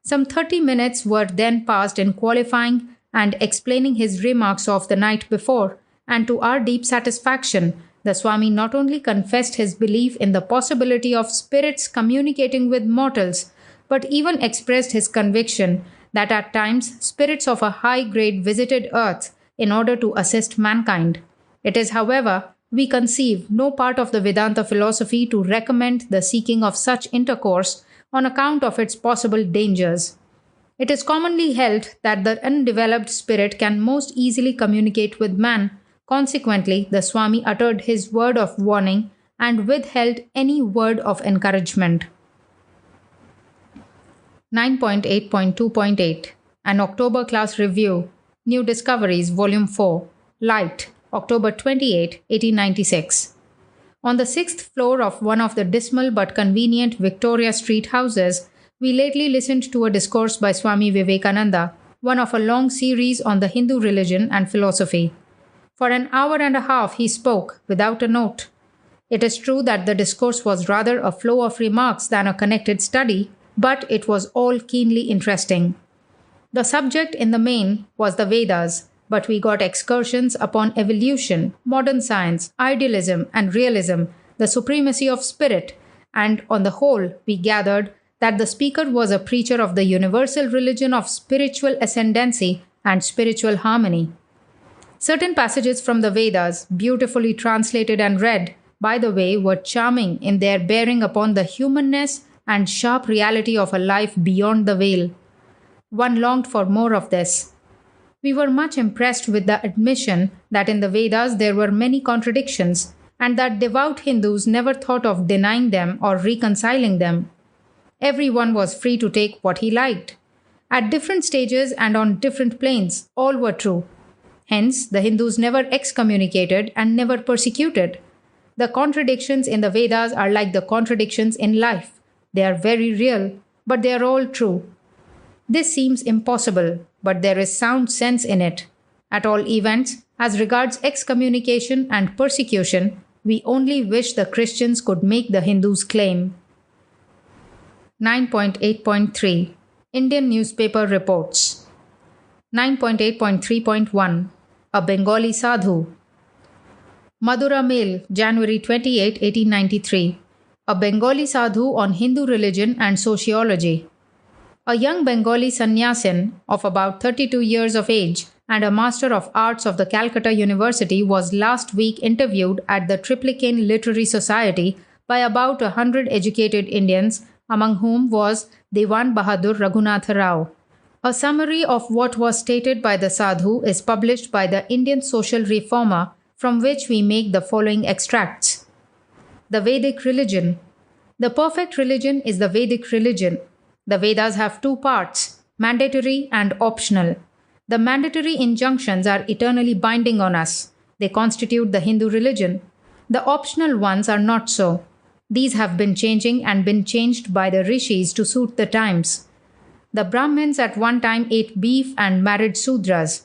Some 30 minutes were then passed in qualifying and explaining his remarks of the night before, and to our deep satisfaction, the Swami not only confessed his belief in the possibility of spirits communicating with mortals, but even expressed his conviction that at times spirits of a high grade visited earth in order to assist mankind. It is, however, we conceive no part of the Vedanta philosophy to recommend the seeking of such intercourse on account of its possible dangers. It is commonly held that the undeveloped spirit can most easily communicate with man. Consequently, the Swami uttered his word of warning and withheld any word of encouragement. 9.8.2.8 An October Class Review. New Discoveries, Volume 4. Light, October 28, 1896. On the 6th floor of one of the dismal but convenient Victoria Street houses, we lately listened to a discourse by Swami Vivekananda, one of a long series on the Hindu religion and philosophy. For an hour and a half he spoke, without a note. It is true that the discourse was rather a flow of remarks than a connected study, but it was all keenly interesting. The subject in the main was the Vedas, but we got excursions upon evolution, modern science, idealism and realism, the supremacy of spirit, and on the whole, we gathered that the speaker was a preacher of the universal religion of spiritual ascendancy and spiritual harmony. Certain passages from the Vedas, beautifully translated and read, by the way, were charming in their bearing upon the humanness and sharp reality of a life beyond the veil. One longed for more of this. We were much impressed with the admission that in the Vedas there were many contradictions, and that devout Hindus never thought of denying them or reconciling them. Everyone was free to take what he liked. At different stages and on different planes, all were true. Hence, the Hindus never excommunicated and never persecuted. The contradictions in the Vedas are like the contradictions in life. They are very real, but they are all true. This seems impossible, but there is sound sense in it. At all events, as regards excommunication and persecution, we only wish the Christians could make the Hindus' claim. 9.8.3 Indian Newspaper Reports 9.8.3.1 A Bengali Sadhu. Madura Mail, January 28, 1893. A Bengali Sadhu on Hindu Religion and Sociology. A young Bengali sannyasin of about 32 years of age and a Master of Arts of the Calcutta University was last week interviewed at the Triplicane Literary Society by about 100 educated Indians, among whom was Dewan Bahadur Raghunatha Rao. A summary of what was stated by the sadhu is published by the Indian Social Reformer, from which we make the following extracts. The Vedic religion. The perfect religion is the Vedic religion. The Vedas have two parts, mandatory and optional. The mandatory injunctions are eternally binding on us. They constitute the Hindu religion. The optional ones are not so. These have been changing and been changed by the rishis to suit the times. The Brahmins at one time ate beef and married Sudras.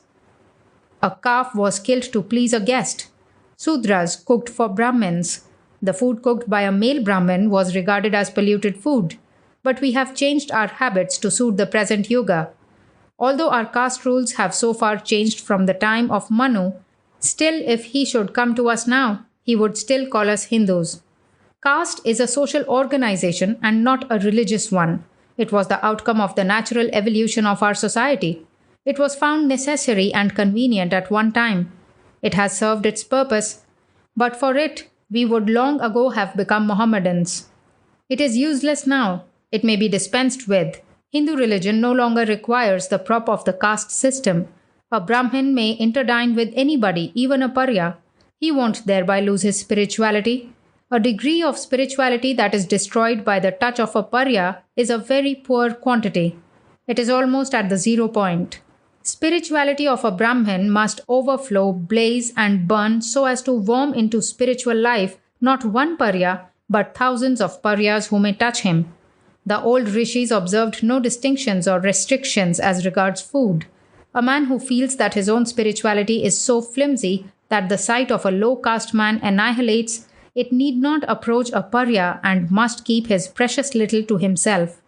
A calf was killed to please a guest. Sudras cooked for Brahmins. The food cooked by a male Brahmin was regarded as polluted food. But we have changed our habits to suit the present yuga. Although our caste rules have so far changed from the time of Manu, still if he should come to us now, he would still call us Hindus. Caste is a social organization and not a religious one. It was the outcome of the natural evolution of our society. It was found necessary and convenient at one time. It has served its purpose. But for it, we would long ago have become Mohammedans. It is useless now. It may be dispensed with. Hindu religion no longer requires the prop of the caste system. A Brahmin may interdine with anybody, even a Parya. He won't thereby lose his spirituality. A degree of spirituality that is destroyed by the touch of a Parya is a very poor quantity. It is almost at the 0 point. Spirituality of a Brahmin must overflow, blaze and burn so as to warm into spiritual life not one Parya, but thousands of Paryas who may touch him. The old rishis observed no distinctions or restrictions as regards food. A man who feels that his own spirituality is so flimsy that the sight of a low caste man annihilates, it need not approach a Parya and must keep his precious little to himself.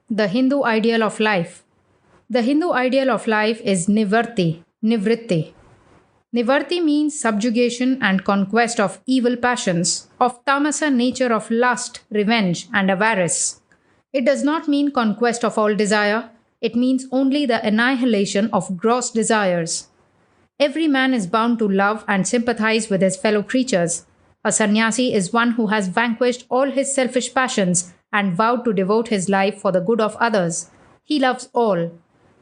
The Hindu ideal of life. The Hindu ideal of life is nivarti, nivritti. Nivarti means subjugation and conquest of evil passions, of tamasa nature of lust, revenge and avarice. It does not mean conquest of all desire, it means only the annihilation of gross desires. Every man is bound to love and sympathize with his fellow creatures. A sannyasi is one who has vanquished all his selfish passions and vowed to devote his life for the good of others. He loves all.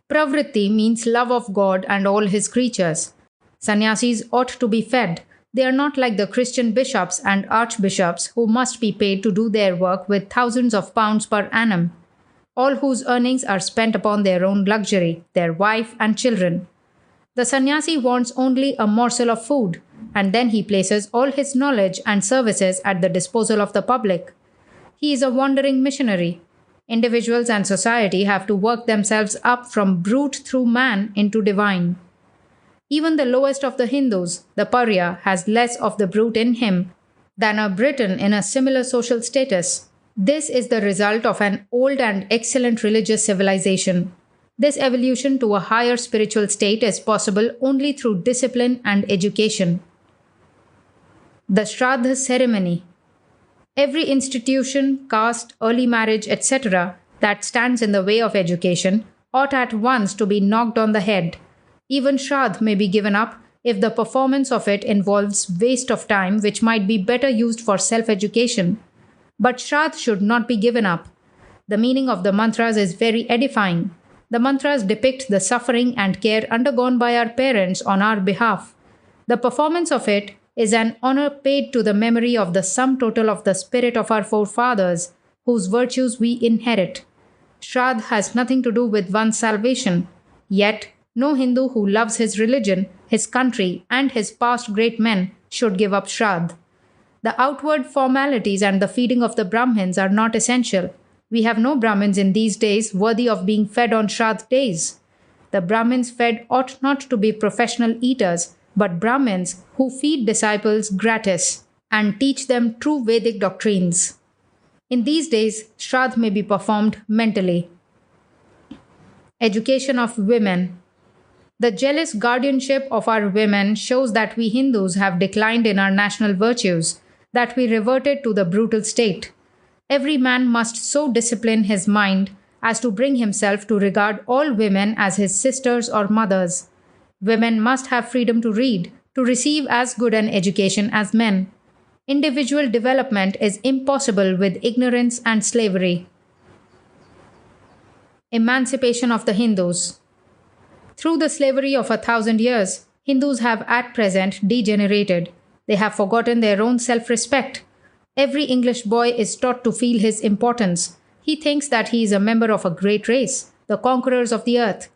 Pravritti means love of God and all his creatures. Sannyasis ought to be fed. They are not like the Christian bishops and archbishops who must be paid to do their work with thousands of pounds per annum, all whose earnings are spent upon their own luxury, their wife and children. The sannyasi wants only a morsel of food, and then he places all his knowledge and services at the disposal of the public. He is a wandering missionary. Individuals and society have to work themselves up from brute through man into divine. Even the lowest of the Hindus, the Parya, has less of the brute in him than a Briton in a similar social status. This is the result of an old and excellent religious civilization. This evolution to a higher spiritual state is possible only through discipline and education. The Shraddha ceremony. Every institution, caste, early marriage, etc., that stands in the way of education ought at once to be knocked on the head. Even Shraddh may be given up if the performance of it involves waste of time which might be better used for self-education. But Shraddh should not be given up. The meaning of the mantras is very edifying. The mantras depict the suffering and care undergone by our parents on our behalf. The performance of it is an honor paid to the memory of the sum total of the spirit of our forefathers, whose virtues we inherit. Shraddh has nothing to do with one's salvation. Yet, no Hindu who loves his religion, his country, and his past great men should give up Shraddh. The outward formalities and the feeding of the Brahmins are not essential. We have no Brahmins in these days worthy of being fed on Shraddh days. The Brahmins fed ought not to be professional eaters, but Brahmins who feed disciples gratis and teach them true Vedic doctrines. In these days, Shraddh may be performed mentally. Education of women. The jealous guardianship of our women shows that we Hindus have declined in our national virtues, that we reverted to the brutal state. Every man must so discipline his mind as to bring himself to regard all women as his sisters or mothers. Women must have freedom to read, to receive as good an education as men. Individual development is impossible with ignorance and slavery. Emancipation of the Hindus. Through the slavery of 1,000 years, Hindus have at present degenerated. They have forgotten their own self-respect. Every English boy is taught to feel his importance. He thinks that he is a member of a great race, the conquerors of the earth.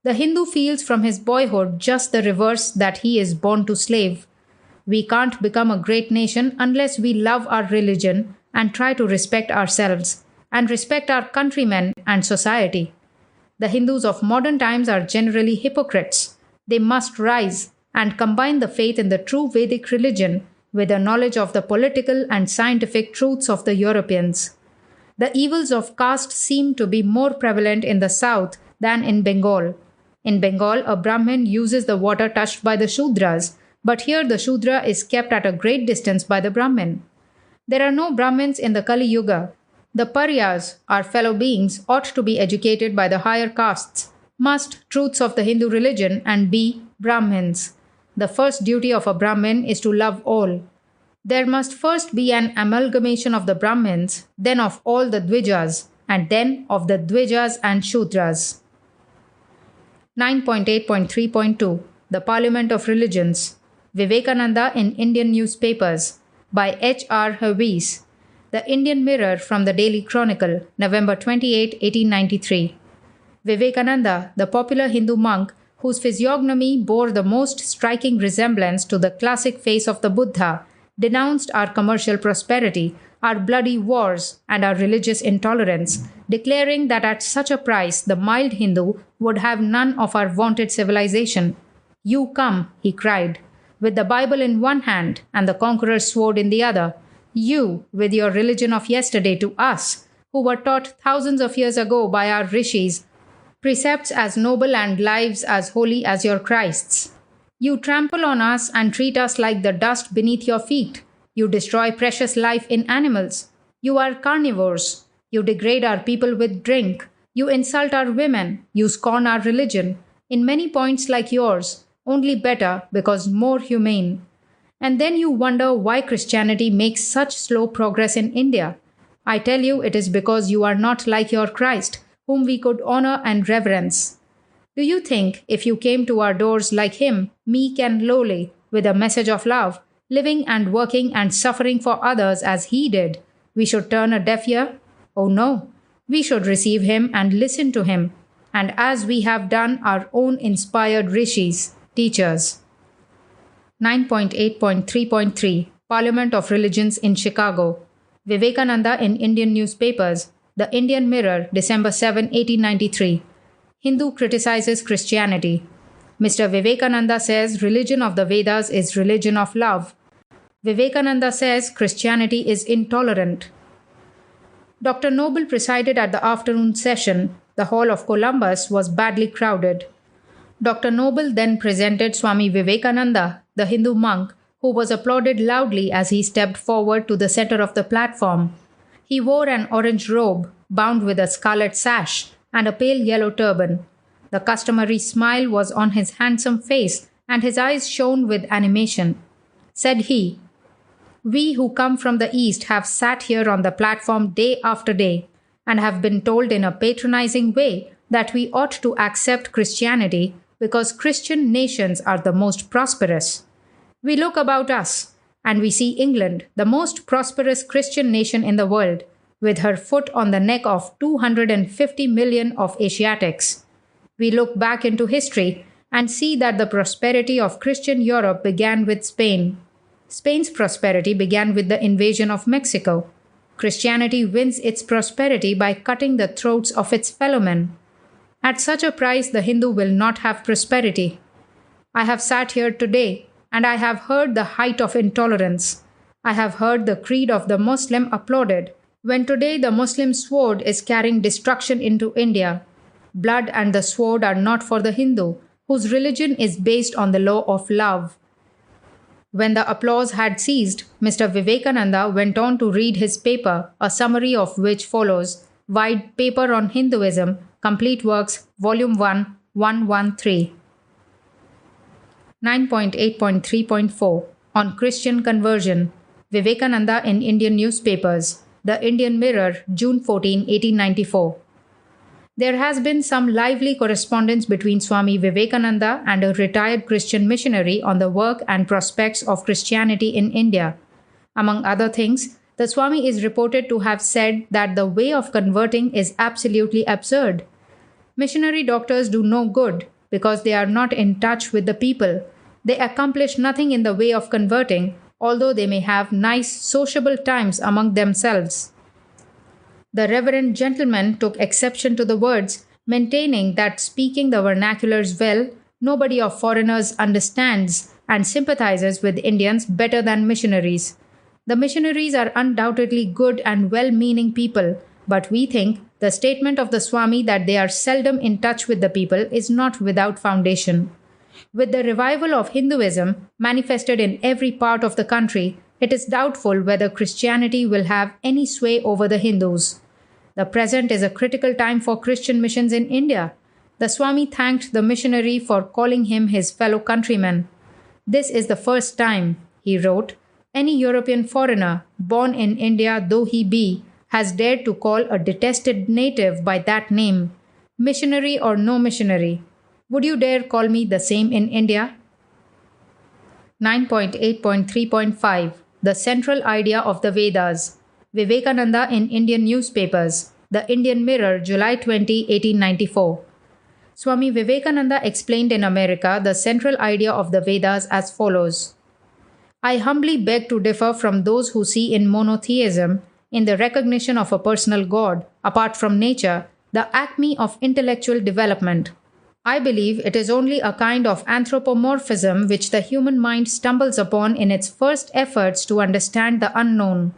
The Hindu feels from his boyhood just the reverse, that he is born to slave. We can't become a great nation unless we love our religion and try to respect ourselves and respect our countrymen and society. The Hindus of modern times are generally hypocrites. They must rise and combine the faith in the true Vedic religion with a knowledge of the political and scientific truths of the Europeans. The evils of caste seem to be more prevalent in the south than in Bengal. In Bengal, a Brahmin uses the water touched by the Shudras, but here the Shudra is kept at a great distance by the Brahmin. There are no Brahmins in the Kali Yuga. The Paryas, our fellow beings, ought to be educated by the higher castes, must truths of the Hindu religion and be Brahmins. The first duty of a Brahmin is to love all. There must first be an amalgamation of the Brahmins, then of all the Dvijas, and then of the Dvijas and Shudras. 9.8.3.2 The Parliament of Religions. Vivekananda in Indian Newspapers by H.R. Hervees. The Indian Mirror from the Daily Chronicle, November 28, 1893. Vivekananda, the popular Hindu monk whose physiognomy bore the most striking resemblance to the classic face of the Buddha, denounced our commercial prosperity, our bloody wars, and our religious intolerance, declaring that at such a price the mild Hindu would have none of our vaunted civilization. "You come," he cried, "with the Bible in one hand and the conqueror's sword in the other. You, with your religion of yesterday to us, who were taught thousands of years ago by our rishis, precepts as noble and lives as holy as your Christ's. You trample on us and treat us like the dust beneath your feet. You destroy precious life in animals. You are carnivores. You degrade our people with drink. You insult our women. You scorn our religion. In many points like yours, only better because more humane. And then you wonder why Christianity makes such slow progress in India. I tell you, it is because you are not like your Christ, whom we could honor and reverence. Do you think if you came to our doors like him, meek and lowly, with a message of love, living and working and suffering for others as he did, we should turn a deaf ear? Oh no, we should receive him and listen to him, and as we have done our own inspired rishis, teachers. 9.8.3.3 Parliament of Religions in Chicago. Vivekananda in Indian Newspapers. The Indian Mirror, December 7, 1893. Hindu criticizes Christianity. Mr. Vivekananda says religion of the Vedas is religion of love. Vivekananda says Christianity is intolerant. Dr. Noble presided at the afternoon session. The Hall of Columbus was badly crowded. Dr. Noble then presented Swami Vivekananda, the Hindu monk, who was applauded loudly as he stepped forward to the center of the platform. He wore an orange robe, bound with a scarlet sash, and a pale yellow turban. The customary smile was on his handsome face, and his eyes shone with animation. Said he, "We who come from the East have sat here on the platform day after day, and have been told in a patronizing way that we ought to accept Christianity because Christian nations are the most prosperous. We look about us, and we see England, the most prosperous Christian nation in the world, with her foot on the neck of 250 million of Asiatics. We look back into history and see that the prosperity of Christian Europe began with Spain. Spain's prosperity began with the invasion of Mexico. Christianity wins its prosperity by cutting the throats of its fellow men. At such a price, the Hindu will not have prosperity. I have sat here today, and I have heard the height of intolerance. I have heard the creed of the Muslim applauded, when today the Muslim sword is carrying destruction into India. Blood and the sword are not for the Hindu, whose religion is based on the law of love." When the applause had ceased, Mr. Vivekananda went on to read his paper, a summary of which follows: Wide Paper on Hinduism, Complete Works, Volume 1, 113. 9.8.3.4 On Christian Conversion. Vivekananda in Indian Newspapers. The Indian Mirror, June 14, 1894. There has been some lively correspondence between Swami Vivekananda and a retired Christian missionary on the work and prospects of Christianity in India. Among other things, the Swami is reported to have said that the way of converting is absolutely absurd. Missionary doctors do no good because they are not in touch with the people. They accomplish nothing in the way of converting, although they may have nice sociable times among themselves. The reverend gentleman took exception to the words, maintaining that speaking the vernaculars well, nobody of foreigners understands and sympathizes with Indians better than missionaries. The missionaries are undoubtedly good and well-meaning people, but we think the statement of the Swami that they are seldom in touch with the people is not without foundation. With the revival of Hinduism manifested in every part of the country, it is doubtful whether Christianity will have any sway over the Hindus. The present is a critical time for Christian missions in India. The Swami thanked the missionary for calling him his fellow countryman. "This is the first time," he wrote, "any European foreigner, born in India though he be, has dared to call a detested native by that name, missionary or no missionary. Would you dare call me the same in India?" 9.8.3.5 The Central Idea of the Vedas. Vivekananda in Indian Newspapers. The Indian Mirror, July 20, 1894. Swami Vivekananda explained in America the central idea of the Vedas as follows: "I humbly beg to differ from those who see in monotheism, in the recognition of a personal God, apart from nature, the acme of intellectual development. I believe it is only a kind of anthropomorphism which the human mind stumbles upon in its first efforts to understand the unknown.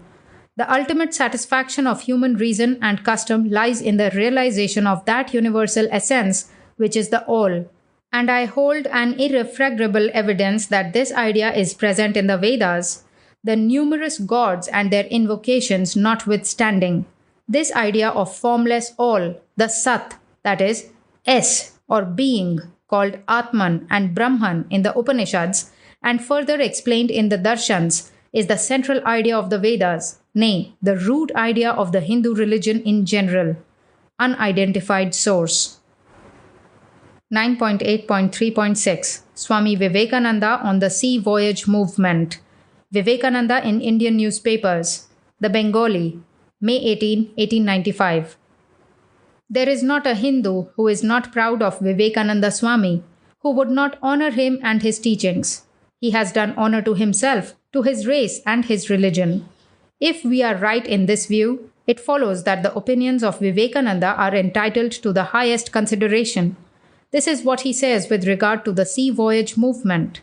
The ultimate satisfaction of human reason and custom lies in the realization of that universal essence which is the all. And I hold an irrefragable evidence that this idea is present in the Vedas, the numerous gods and their invocations notwithstanding. This idea of formless all, the Sat, that is, S or being, called Atman and Brahman in the Upanishads, and further explained in the Darshans, is the central idea of the Vedas, nay, the root idea of the Hindu religion in general. Unidentified source. 9.8.3.6 Swami Vivekananda on the Sea Voyage Movement. Vivekananda in Indian Newspapers. The Bengali, May 18, 1895. There is not a Hindu who is not proud of Vivekananda Swami, who would not honor him and his teachings. He has done honor to himself, to his race and his religion. If we are right in this view, it follows that the opinions of Vivekananda are entitled to the highest consideration. This is what he says with regard to the sea voyage movement.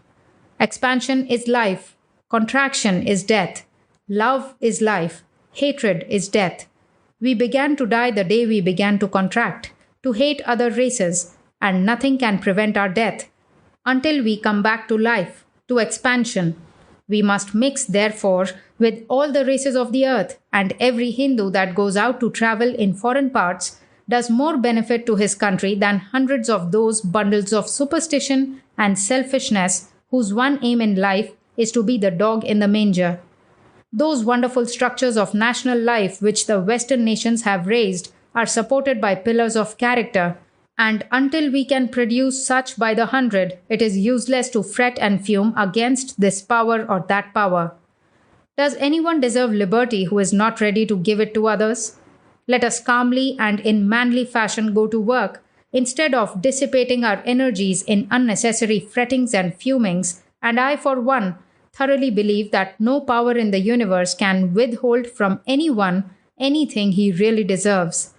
Expansion is life. Contraction is death. Love is life. Hatred is death. We began to die the day we began to contract. to hate other races, and nothing can prevent our death until we come back to life, to expansion. We must mix, therefore, with all the races of the earth, and every Hindu that goes out to travel in foreign parts does more benefit to his country than hundreds of those bundles of superstition and selfishness whose one aim in life is to be the dog in the manger. Those wonderful structures of national life which the Western nations have raised are supported by pillars of character, and until we can produce such by the hundred, it is useless to fret and fume against this power or that power. Does anyone deserve liberty who is not ready to give it to others? Let us calmly and in manly fashion go to work, instead of dissipating our energies in unnecessary frettings and fumings, and I, for one, thoroughly believe that no power in the universe can withhold from anyone anything he really deserves.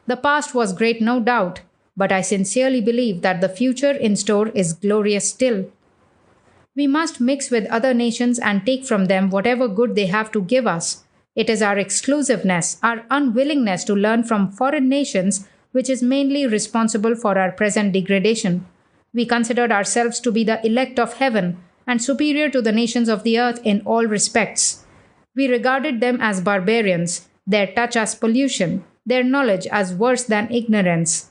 The past was great, no doubt, but I sincerely believe that the future in store is glorious still. We must mix with other nations and take from them whatever good they have to give us. It is our exclusiveness, our unwillingness to learn from foreign nations, which is mainly responsible for our present degradation. We considered ourselves to be the elect of heaven and superior to the nations of the earth in all respects. We regarded them as barbarians, their touch as pollution, their knowledge as worse than ignorance.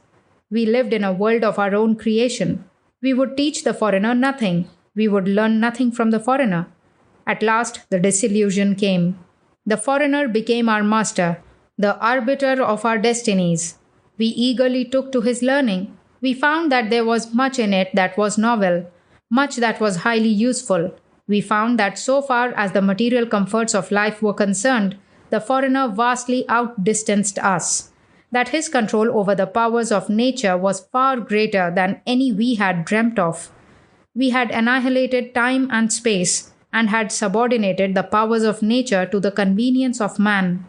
We lived in a world of our own creation. We would teach the foreigner nothing. We would learn nothing from the foreigner. At last, the disillusion came. The foreigner became our master, the arbiter of our destinies. We eagerly took to his learning. We found that there was much in it that was novel, much that was highly useful. We found that so far as the material comforts of life were concerned, the foreigner vastly outdistanced us, that his control over the powers of nature was far greater than any we had dreamt of. We had annihilated time and space, and had subordinated the powers of nature to the convenience of man.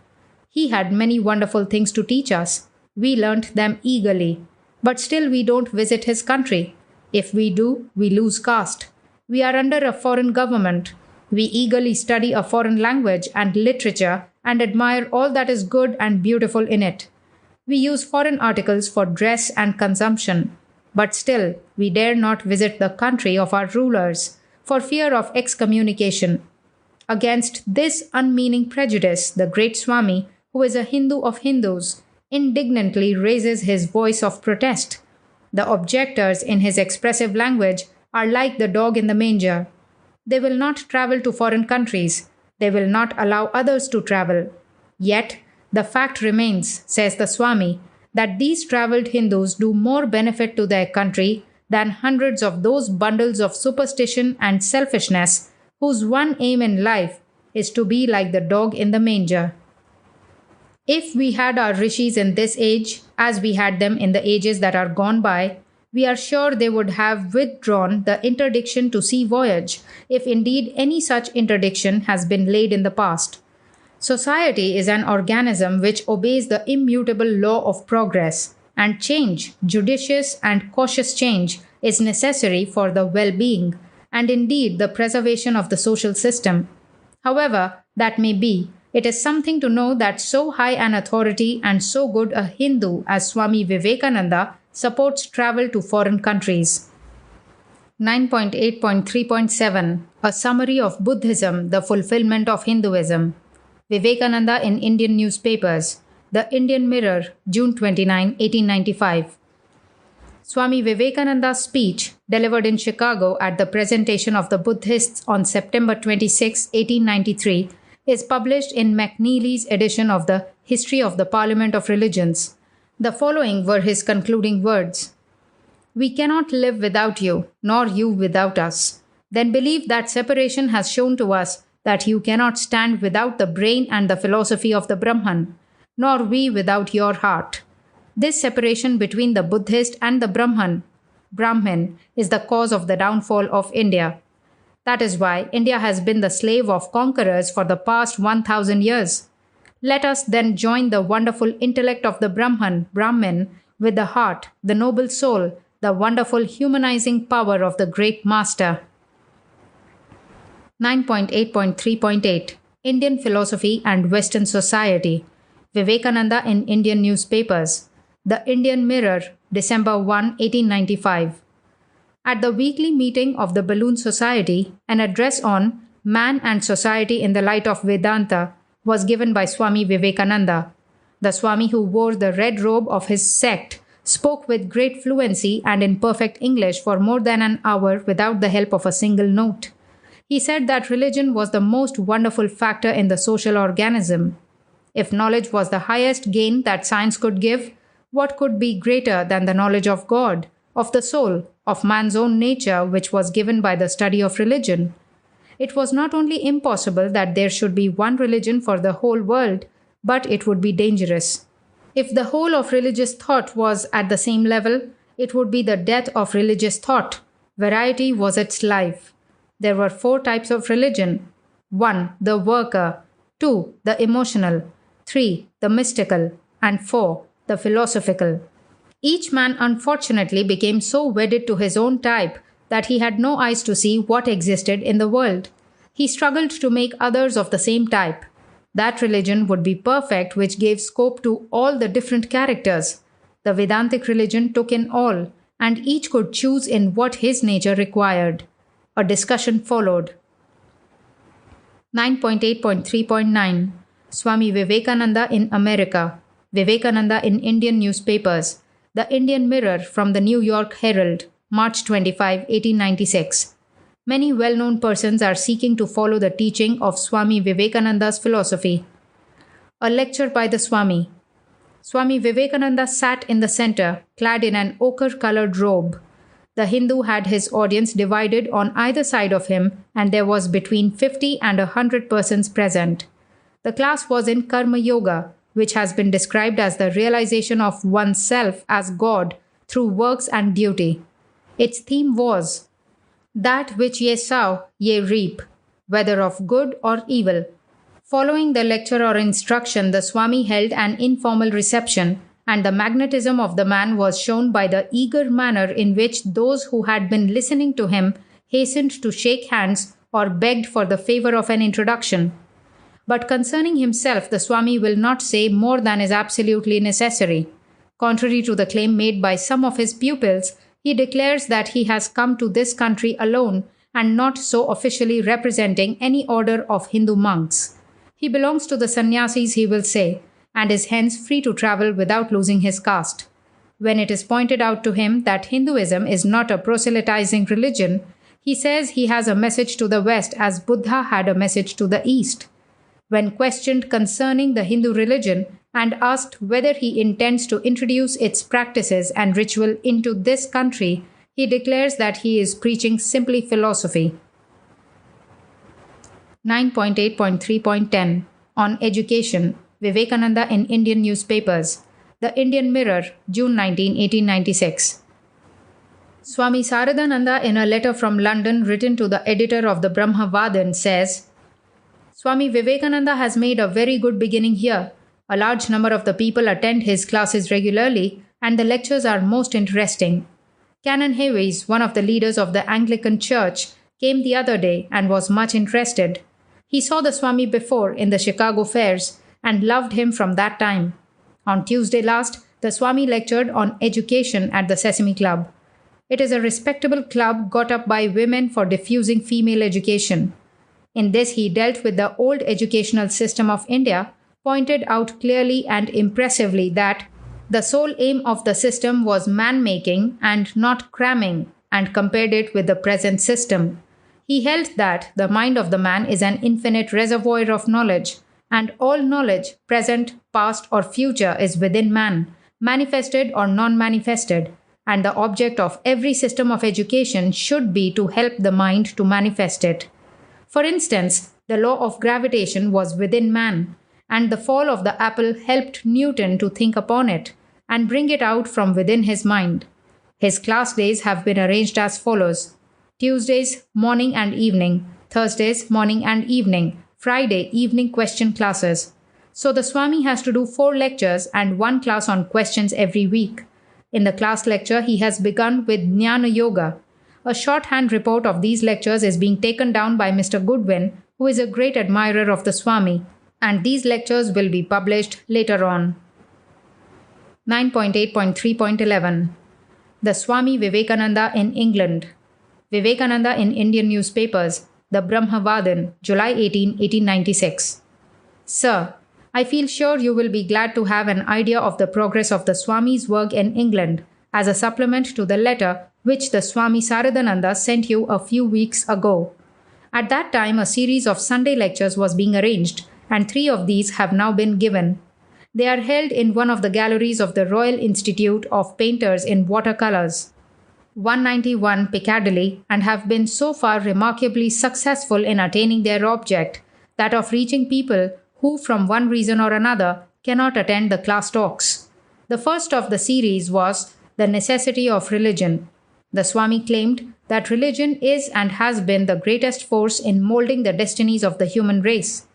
He had many wonderful things to teach us. We learnt them eagerly. But still we don't visit his country. If we do, we lose caste. We are under a foreign government. We eagerly study a foreign language and literature and admire all that is good and beautiful in it. We use foreign articles for dress and consumption. But still, we dare not visit the country of our rulers, for fear of excommunication. Against this unmeaning prejudice, the great Swami, who is a Hindu of Hindus, indignantly raises his voice of protest. The objectors in his expressive language are like the dog in the manger. They will not travel to foreign countries. They will not allow others to travel. Yet, the fact remains, says the Swami, that these travelled Hindus do more benefit to their country than hundreds of those bundles of superstition and selfishness whose one aim in life is to be like the dog in the manger. If we had our rishis in this age, as we had them in the ages that are gone by, we are sure they would have withdrawn the interdiction to sea voyage, if indeed any such interdiction has been laid in the past. Society is an organism which obeys the immutable law of progress, and change, judicious and cautious change, is necessary for the well-being, and indeed the preservation of the social system. However that may be, it is something to know that so high an authority and so good a Hindu as Swami Vivekananda supports travel to foreign countries. 9.8.3.7 A Summary of Buddhism, the Fulfillment of Hinduism. Vivekananda in Indian Newspapers. The Indian Mirror, June 29, 1895. Swami Vivekananda's speech, delivered in Chicago at the presentation of the Buddhists on September 26, 1893, is published in McNeely's edition of the History of the Parliament of Religions. The following were his concluding words. We cannot live without you, nor you without us. Then believe that separation has shown to us that you cannot stand without the brain and the philosophy of the Brahman, nor we without your heart. This separation between the Buddhist and the Brahmin, is the cause of the downfall of India. That is why India has been the slave of conquerors for the past 1,000 years. Let us then join the wonderful intellect of the Brahmin, with the heart, the noble soul, the wonderful humanizing power of the great master. 9.8.3.8 Indian Philosophy and Western Society. Vivekananda in Indian Newspapers. The Indian Mirror, December 1, 1895. At the weekly meeting of the Balloon Society, an address on Man and Society in the Light of Vedanta was given by Swami Vivekananda. The Swami, who wore the red robe of his sect, spoke with great fluency and in perfect English for more than an hour without the help of a single note. He said that religion was the most wonderful factor in the social organism. If knowledge was the highest gain that science could give, what could be greater than the knowledge of God, of the soul, of man's own nature, which was given by the study of religion? It was not only impossible that there should be one religion for the whole world, but it would be dangerous. If the whole of religious thought was at the same level, it would be the death of religious thought. Variety was its life. There were 4 types of religion. 1. The worker. 2. The emotional. 3. The mystical. And 4. The philosophical. Each man unfortunately became so wedded to his own type that he had no eyes to see what existed in the world. He struggled to make others of the same type. That religion would be perfect which gave scope to all the different characters. The Vedantic religion took in all, and each could choose in what his nature required. A discussion followed. 9.8.3.9 Swami Vivekananda in America. Vivekananda in Indian newspapers. The Indian Mirror from the New York Herald, March 25, 1896. Many well-known persons are seeking to follow the teaching of Swami Vivekananda's philosophy. A lecture by the Swami. Swami Vivekananda sat in the center, clad in an ochre-colored robe. The Hindu had his audience divided on either side of him, and there was between 50 and 100 persons present. The class was in Karma Yoga, which has been described as the realization of oneself as God through works and duty. Its theme was, "That which ye sow, ye reap, whether of good or evil." Following the lecture or instruction, the Swami held an informal reception, and the magnetism of the man was shown by the eager manner in which those who had been listening to him hastened to shake hands or begged for the favor of an introduction. But concerning himself, the Swami will not say more than is absolutely necessary. Contrary to the claim made by some of his pupils, he declares that he has come to this country alone and not so officially representing any order of Hindu monks. He belongs to the sannyasis, he will say, and is hence free to travel without losing his caste. When it is pointed out to him that Hinduism is not a proselytizing religion, he says he has a message to the West as Buddha had a message to the East. When questioned concerning the Hindu religion and asked whether he intends to introduce its practices and ritual into this country, he declares that he is preaching simply philosophy. 9.8.3.10 On Education. Vivekananda in Indian newspapers. The Indian Mirror, June 19, 1896. Swami Saradananda, in a letter from London written to the editor of the Brahmavadan, says, Swami Vivekananda has made a very good beginning here. A large number of the people attend his classes regularly, and the lectures are most interesting. Canon Hayes, one of the leaders of the Anglican Church, came the other day and was much interested. He saw the Swami before in the Chicago fairs and loved him from that time. On Tuesday last, the Swami lectured on education at the Sesame Club. It is a respectable club got up by women for diffusing female education. In this, he dealt with the old educational system of India, pointed out clearly and impressively that the sole aim of the system was man-making and not cramming, and compared it with the present system. He held that the mind of the man is an infinite reservoir of knowledge, and all knowledge, present, past, or future, is within man, manifested or non-manifested, and the object of every system of education should be to help the mind to manifest it. For instance, the law of gravitation was within man, and the fall of the apple helped Newton to think upon it and bring it out from within his mind. His class days have been arranged as follows: Tuesdays, morning and evening; Thursdays, morning and evening; Friday, evening question classes. So the Swami has to do 4 lectures and 1 class on questions every week. In the class lecture, he has begun with Jnana Yoga. A shorthand report of these lectures is being taken down by Mr. Goodwin, who is a great admirer of the Swami, and these lectures will be published later on. 9.8.3.11 The Swami Vivekananda in England. Vivekananda in Indian newspapers. The Brahmavadan, July 18, 1896. Sir, I feel sure you will be glad to have an idea of the progress of the Swami's work in England as a supplement to the letter which the Swami Saradananda sent you a few weeks ago. At that time, a series of Sunday lectures was being arranged, and 3 of these have now been given. They are held in one of the galleries of the Royal Institute of Painters in Watercolours, 191 Piccadilly, and have been so far remarkably successful in attaining their object, that of reaching people who from one reason or another cannot attend the class talks. The first of the series was The Necessity of Religion. The Swami claimed that religion is and has been the greatest force in molding the destinies of the human race.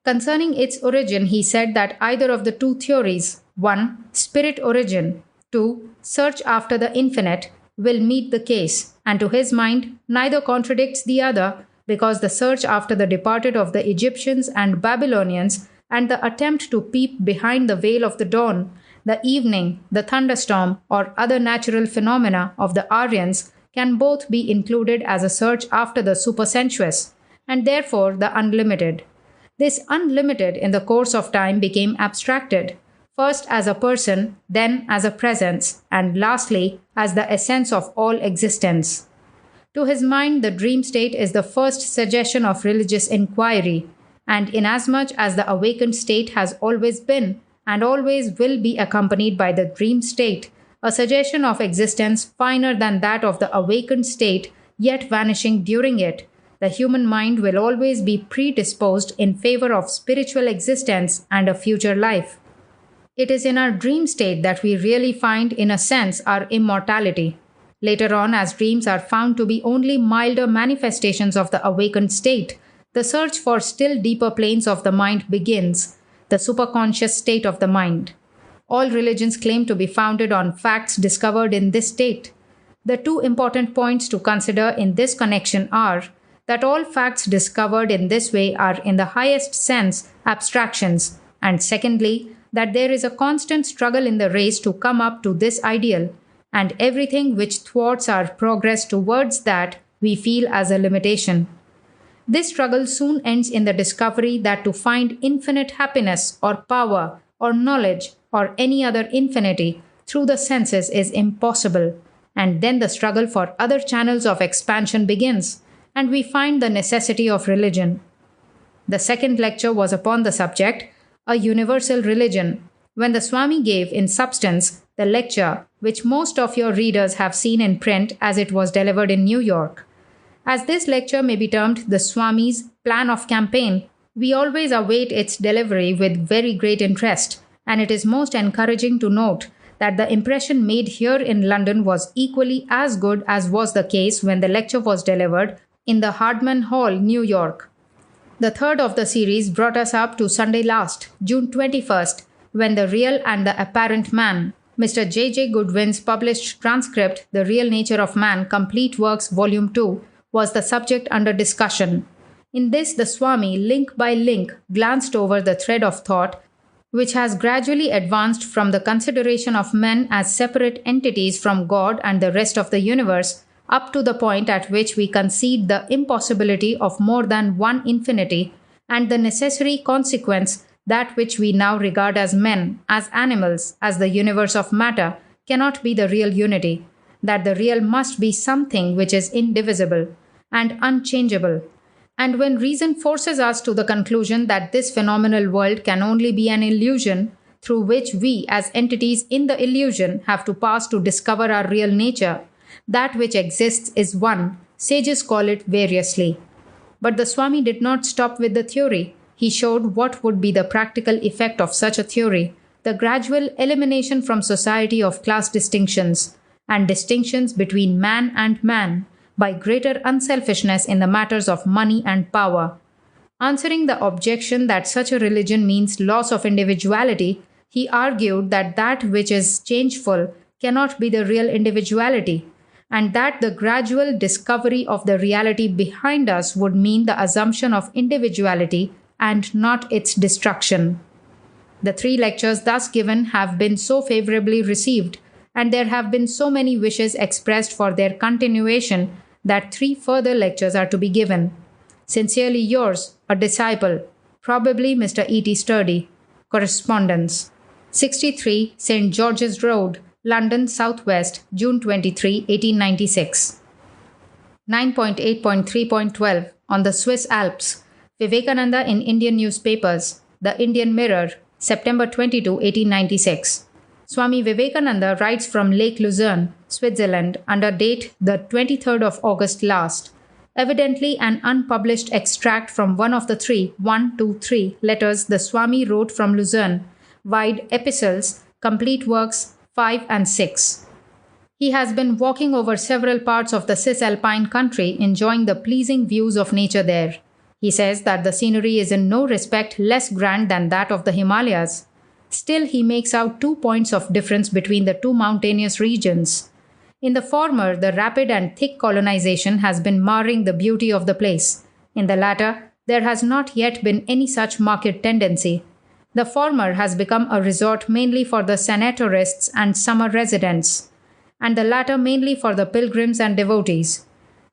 Concerning its origin, he said that either of the 2 theories, 1. Spirit origin, 2. Search after the infinite, will meet the case, and to his mind, neither contradicts the other, because the search after the departed of the Egyptians and Babylonians and the attempt to peep behind the veil of the dawn, the evening, the thunderstorm, or other natural phenomena of the Aryans can both be included as a search after the supersensuous, and therefore the unlimited. This unlimited in the course of time became abstracted, first as a person, then as a presence, and lastly as the essence of all existence. To his mind, the dream state is the first suggestion of religious inquiry, and inasmuch as the awakened state has always been and always will be accompanied by the dream state, a suggestion of existence finer than that of the awakened state, yet vanishing during it, the human mind will always be predisposed in favor of spiritual existence and a future life. It is in our dream state that we really find, in a sense, our immortality. Later on, as dreams are found to be only milder manifestations of the awakened state, the search for still deeper planes of the mind begins, the superconscious state of the mind. All religions claim to be founded on facts discovered in this state. The 2 important points to consider in this connection are that all facts discovered in this way are in the highest sense abstractions, and secondly, that there is a constant struggle in the race to come up to this ideal, and everything which thwarts our progress towards that we feel as a limitation. This struggle soon ends in the discovery that to find infinite happiness or power or knowledge or any other infinity through the senses is impossible, and then the struggle for other channels of expansion begins, and we find the necessity of religion. The second lecture was upon the subject, A Universal Religion, when the Swami gave in substance the lecture which most of your readers have seen in print as it was delivered in New York. As this lecture may be termed the Swami's plan of campaign, we always await its delivery with very great interest, and it is most encouraging to note that the impression made here in London was equally as good as was the case when the lecture was delivered in the Hardman Hall, New York. The third of the series brought us up to Sunday last, June 21st, when The Real and the Apparent Man, Mr. J. J. Goodwin's published transcript, The Real Nature of Man, Complete Works, Volume 2, was the subject under discussion. In this, the Swami, link by link, glanced over the thread of thought, which has gradually advanced from the consideration of men as separate entities from God and the rest of the universe, up to the point at which we concede the impossibility of more than one infinity, and the necessary consequence that which we now regard as men, as animals, as the universe of matter, cannot be the real unity, that the real must be something which is indivisible and unchangeable. And when reason forces us to the conclusion that this phenomenal world can only be an illusion, through which we as entities in the illusion have to pass to discover our real nature, that which exists is one, sages call it variously. But the Swami did not stop with the theory. He showed what would be the practical effect of such a theory, the gradual elimination from society of class distinctions, and distinctions between man and man, by greater unselfishness in the matters of money and power. Answering the objection that such a religion means loss of individuality, he argued that that which is changeful cannot be the real individuality, and that the gradual discovery of the reality behind us would mean the assumption of individuality and not its destruction. The 3 lectures thus given have been so favorably received, and there have been so many wishes expressed for their continuation that 3 further lectures are to be given. Sincerely yours, a disciple, probably Mr. E.T. Sturdy. Correspondence. 63 St. George's Road, London, Southwest, June 23, 1896. 9.8.3.12 On the Swiss Alps. Vivekananda in Indian Newspapers. The Indian Mirror, September 22, 1896. Swami Vivekananda writes from Lake Lucerne, Switzerland, under date the 23rd of August last. Evidently an unpublished extract from one of the 3 letters the Swami wrote from Lucerne, wide epistles, complete works 5 and 6. He has been walking over several parts of the Cisalpine country, enjoying the pleasing views of nature there. He says that the scenery is in no respect less grand than that of the Himalayas. Still, he makes out 2 points of difference between the 2 mountainous regions. In the former, the rapid and thick colonization has been marring the beauty of the place. In the latter, there has not yet been any such marked tendency. The former has become a resort mainly for the sanatorists and summer residents, and the latter mainly for the pilgrims and devotees.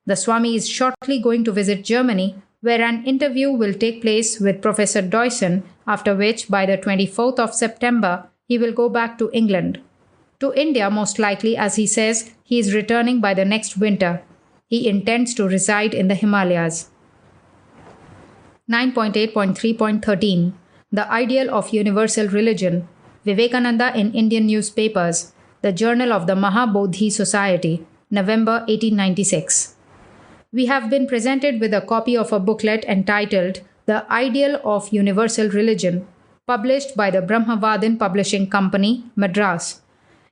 The Swami is shortly going to visit Germany, where an interview will take place with Professor Deussen, after which, by the 24th of September, he will go back to England. To India, most likely, as he says, he is returning by the next winter. He intends to reside in the Himalayas. 9.8.3.13 The Ideal of Universal Religion. Vivekananda in Indian Newspapers. The Journal of the Mahabodhi Society, November 1896. We have been presented with a copy of a booklet entitled The Ideal of Universal Religion, published by the Brahmavadin Publishing Company, Madras.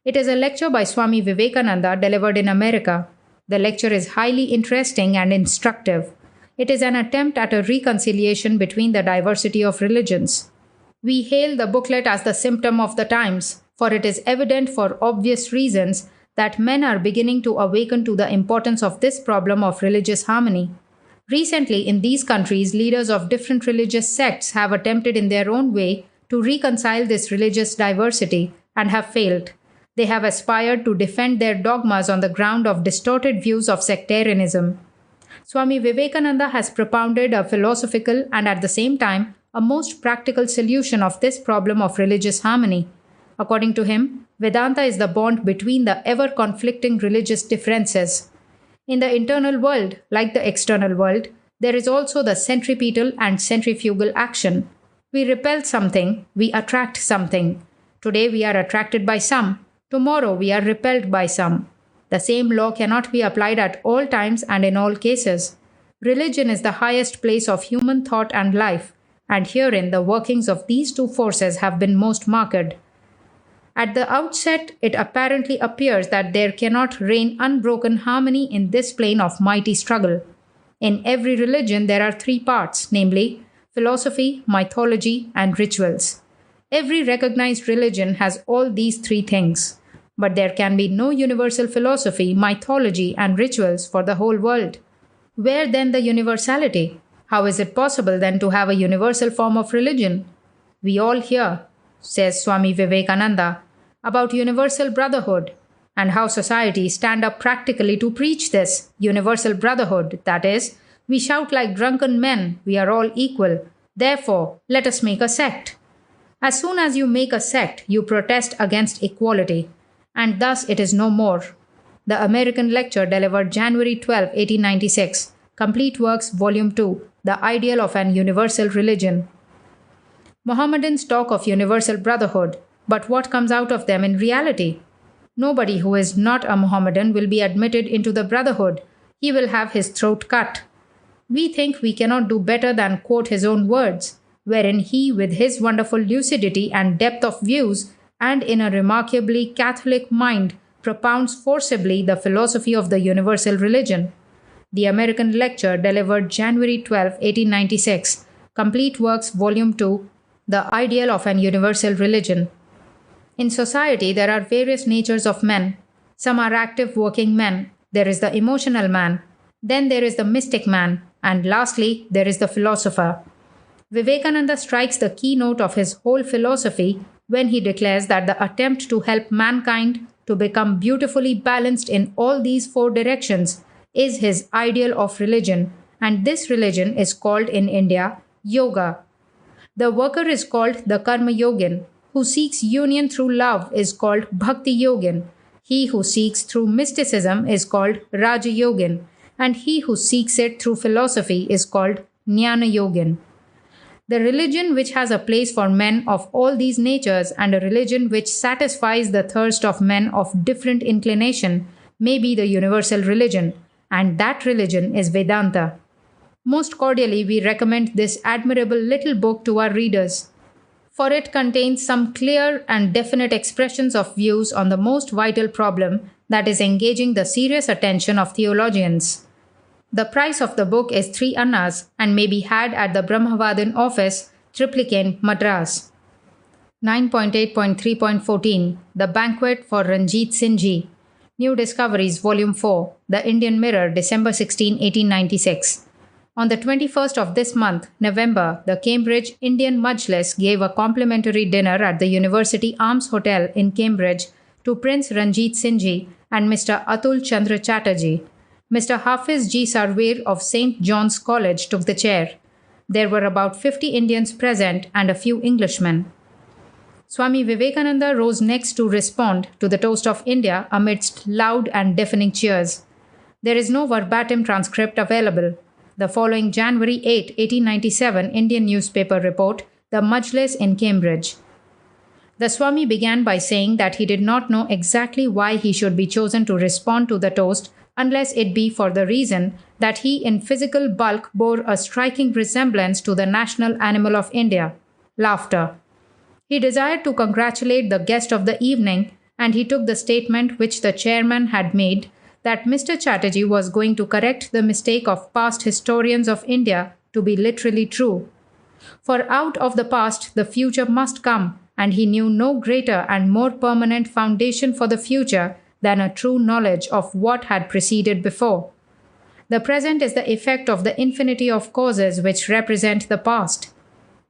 It is a lecture by Swami Vivekananda delivered in America. The lecture is highly interesting and instructive. It is an attempt at a reconciliation between the diversity of religions. We hail the booklet as the symptom of the times, for it is evident for obvious reasons that men are beginning to awaken to the importance of this problem of religious harmony. Recently, in these countries, leaders of different religious sects have attempted in their own way to reconcile this religious diversity and have failed. They have aspired to defend their dogmas on the ground of distorted views of sectarianism. Swami Vivekananda has propounded a philosophical and at the same time a most practical solution of this problem of religious harmony. According to him, Vedanta is the bond between the ever-conflicting religious differences. In the internal world, like the external world, there is also the centripetal and centrifugal action. We repel something, we attract something. Today we are attracted by some. Tomorrow we are repelled by some. The same law cannot be applied at all times and in all cases. Religion is the highest place of human thought and life, and herein the workings of these 2 forces have been most marked. At the outset, it apparently appears that there cannot reign unbroken harmony in this plane of mighty struggle. In every religion there are 3 parts, namely, philosophy, mythology, and rituals. Every recognized religion has all these 3 things. But there can be no universal philosophy, mythology, and rituals for the whole world. Where then the universality? How is it possible then to have a universal form of religion? We all hear, says Swami Vivekananda, about universal brotherhood, and how societies stand up practically to preach this universal brotherhood. That is, we shout like drunken men, we are all equal. Therefore, let us make a sect. As soon as you make a sect, you protest against equality. And thus it is no more. The American lecture delivered January 12, 1896, Complete Works, Volume 2, The Ideal of an Universal Religion. Mohammedans talk of universal brotherhood, but what comes out of them in reality? Nobody who is not a Mohammedan will be admitted into the brotherhood. He will have his throat cut. We think we cannot do better than quote his own words, wherein he, with his wonderful lucidity and depth of views, and in a remarkably Catholic mind, propounds forcibly the philosophy of the universal religion. The American lecture delivered January 12, 1896, Complete Works, Volume 2, The Ideal of an Universal Religion. In society, there are various natures of men. Some are active working men. There is the emotional man. Then there is the mystic man. And lastly, there is the philosopher. Vivekananda strikes the keynote of his whole philosophy when he declares that the attempt to help mankind to become beautifully balanced in all these four directions is his ideal of religion, and this religion is called in India yoga. The worker is called the Karma Yogin. Who seeks union through love is called Bhakti Yogin. He who seeks through mysticism is called Raja Yogin. And he who seeks it through philosophy is called Jnana Yogin. The religion which has a place for men of all these natures and a religion which satisfies the thirst of men of different inclination may be the universal religion, and that religion is Vedanta. Most cordially, we recommend this admirable little book to our readers, for it contains some clear and definite expressions of views on the most vital problem that is engaging the serious attention of theologians. The price of the book is 3 annas and may be had at the Brahmavadin office, Triplicane, Madras. 9.8.3.14 The Banquet for Ranjit Singh Ji. New Discoveries, Volume 4, The Indian Mirror, December 16, 1896. On the 21st of this month, November, the Cambridge Indian Majlis gave a complimentary dinner at the University Arms Hotel in Cambridge to Prince Ranjit Singh Ji and Mr. Atul Chandra Chatterjee. Mr. Hafiz G. Sarver of St. John's College took the chair. There were about 50 Indians present and a few Englishmen. Swami Vivekananda rose next to respond to the toast of India amidst loud and deafening cheers. There is no verbatim transcript available. The following January 8, 1897 Indian newspaper report, The Majlis in Cambridge. The Swami began by saying that he did not know exactly why he should be chosen to respond to the toast unless it be for the reason that he in physical bulk bore a striking resemblance to the national animal of India, laughter. He desired to congratulate the guest of the evening, and he took the statement which the chairman had made that Mr. Chatterjee was going to correct the mistake of past historians of India to be literally true. For out of the past the future must come, and he knew no greater and more permanent foundation for the future than a true knowledge of what had preceded before. The present is the effect of the infinity of causes which represent the past.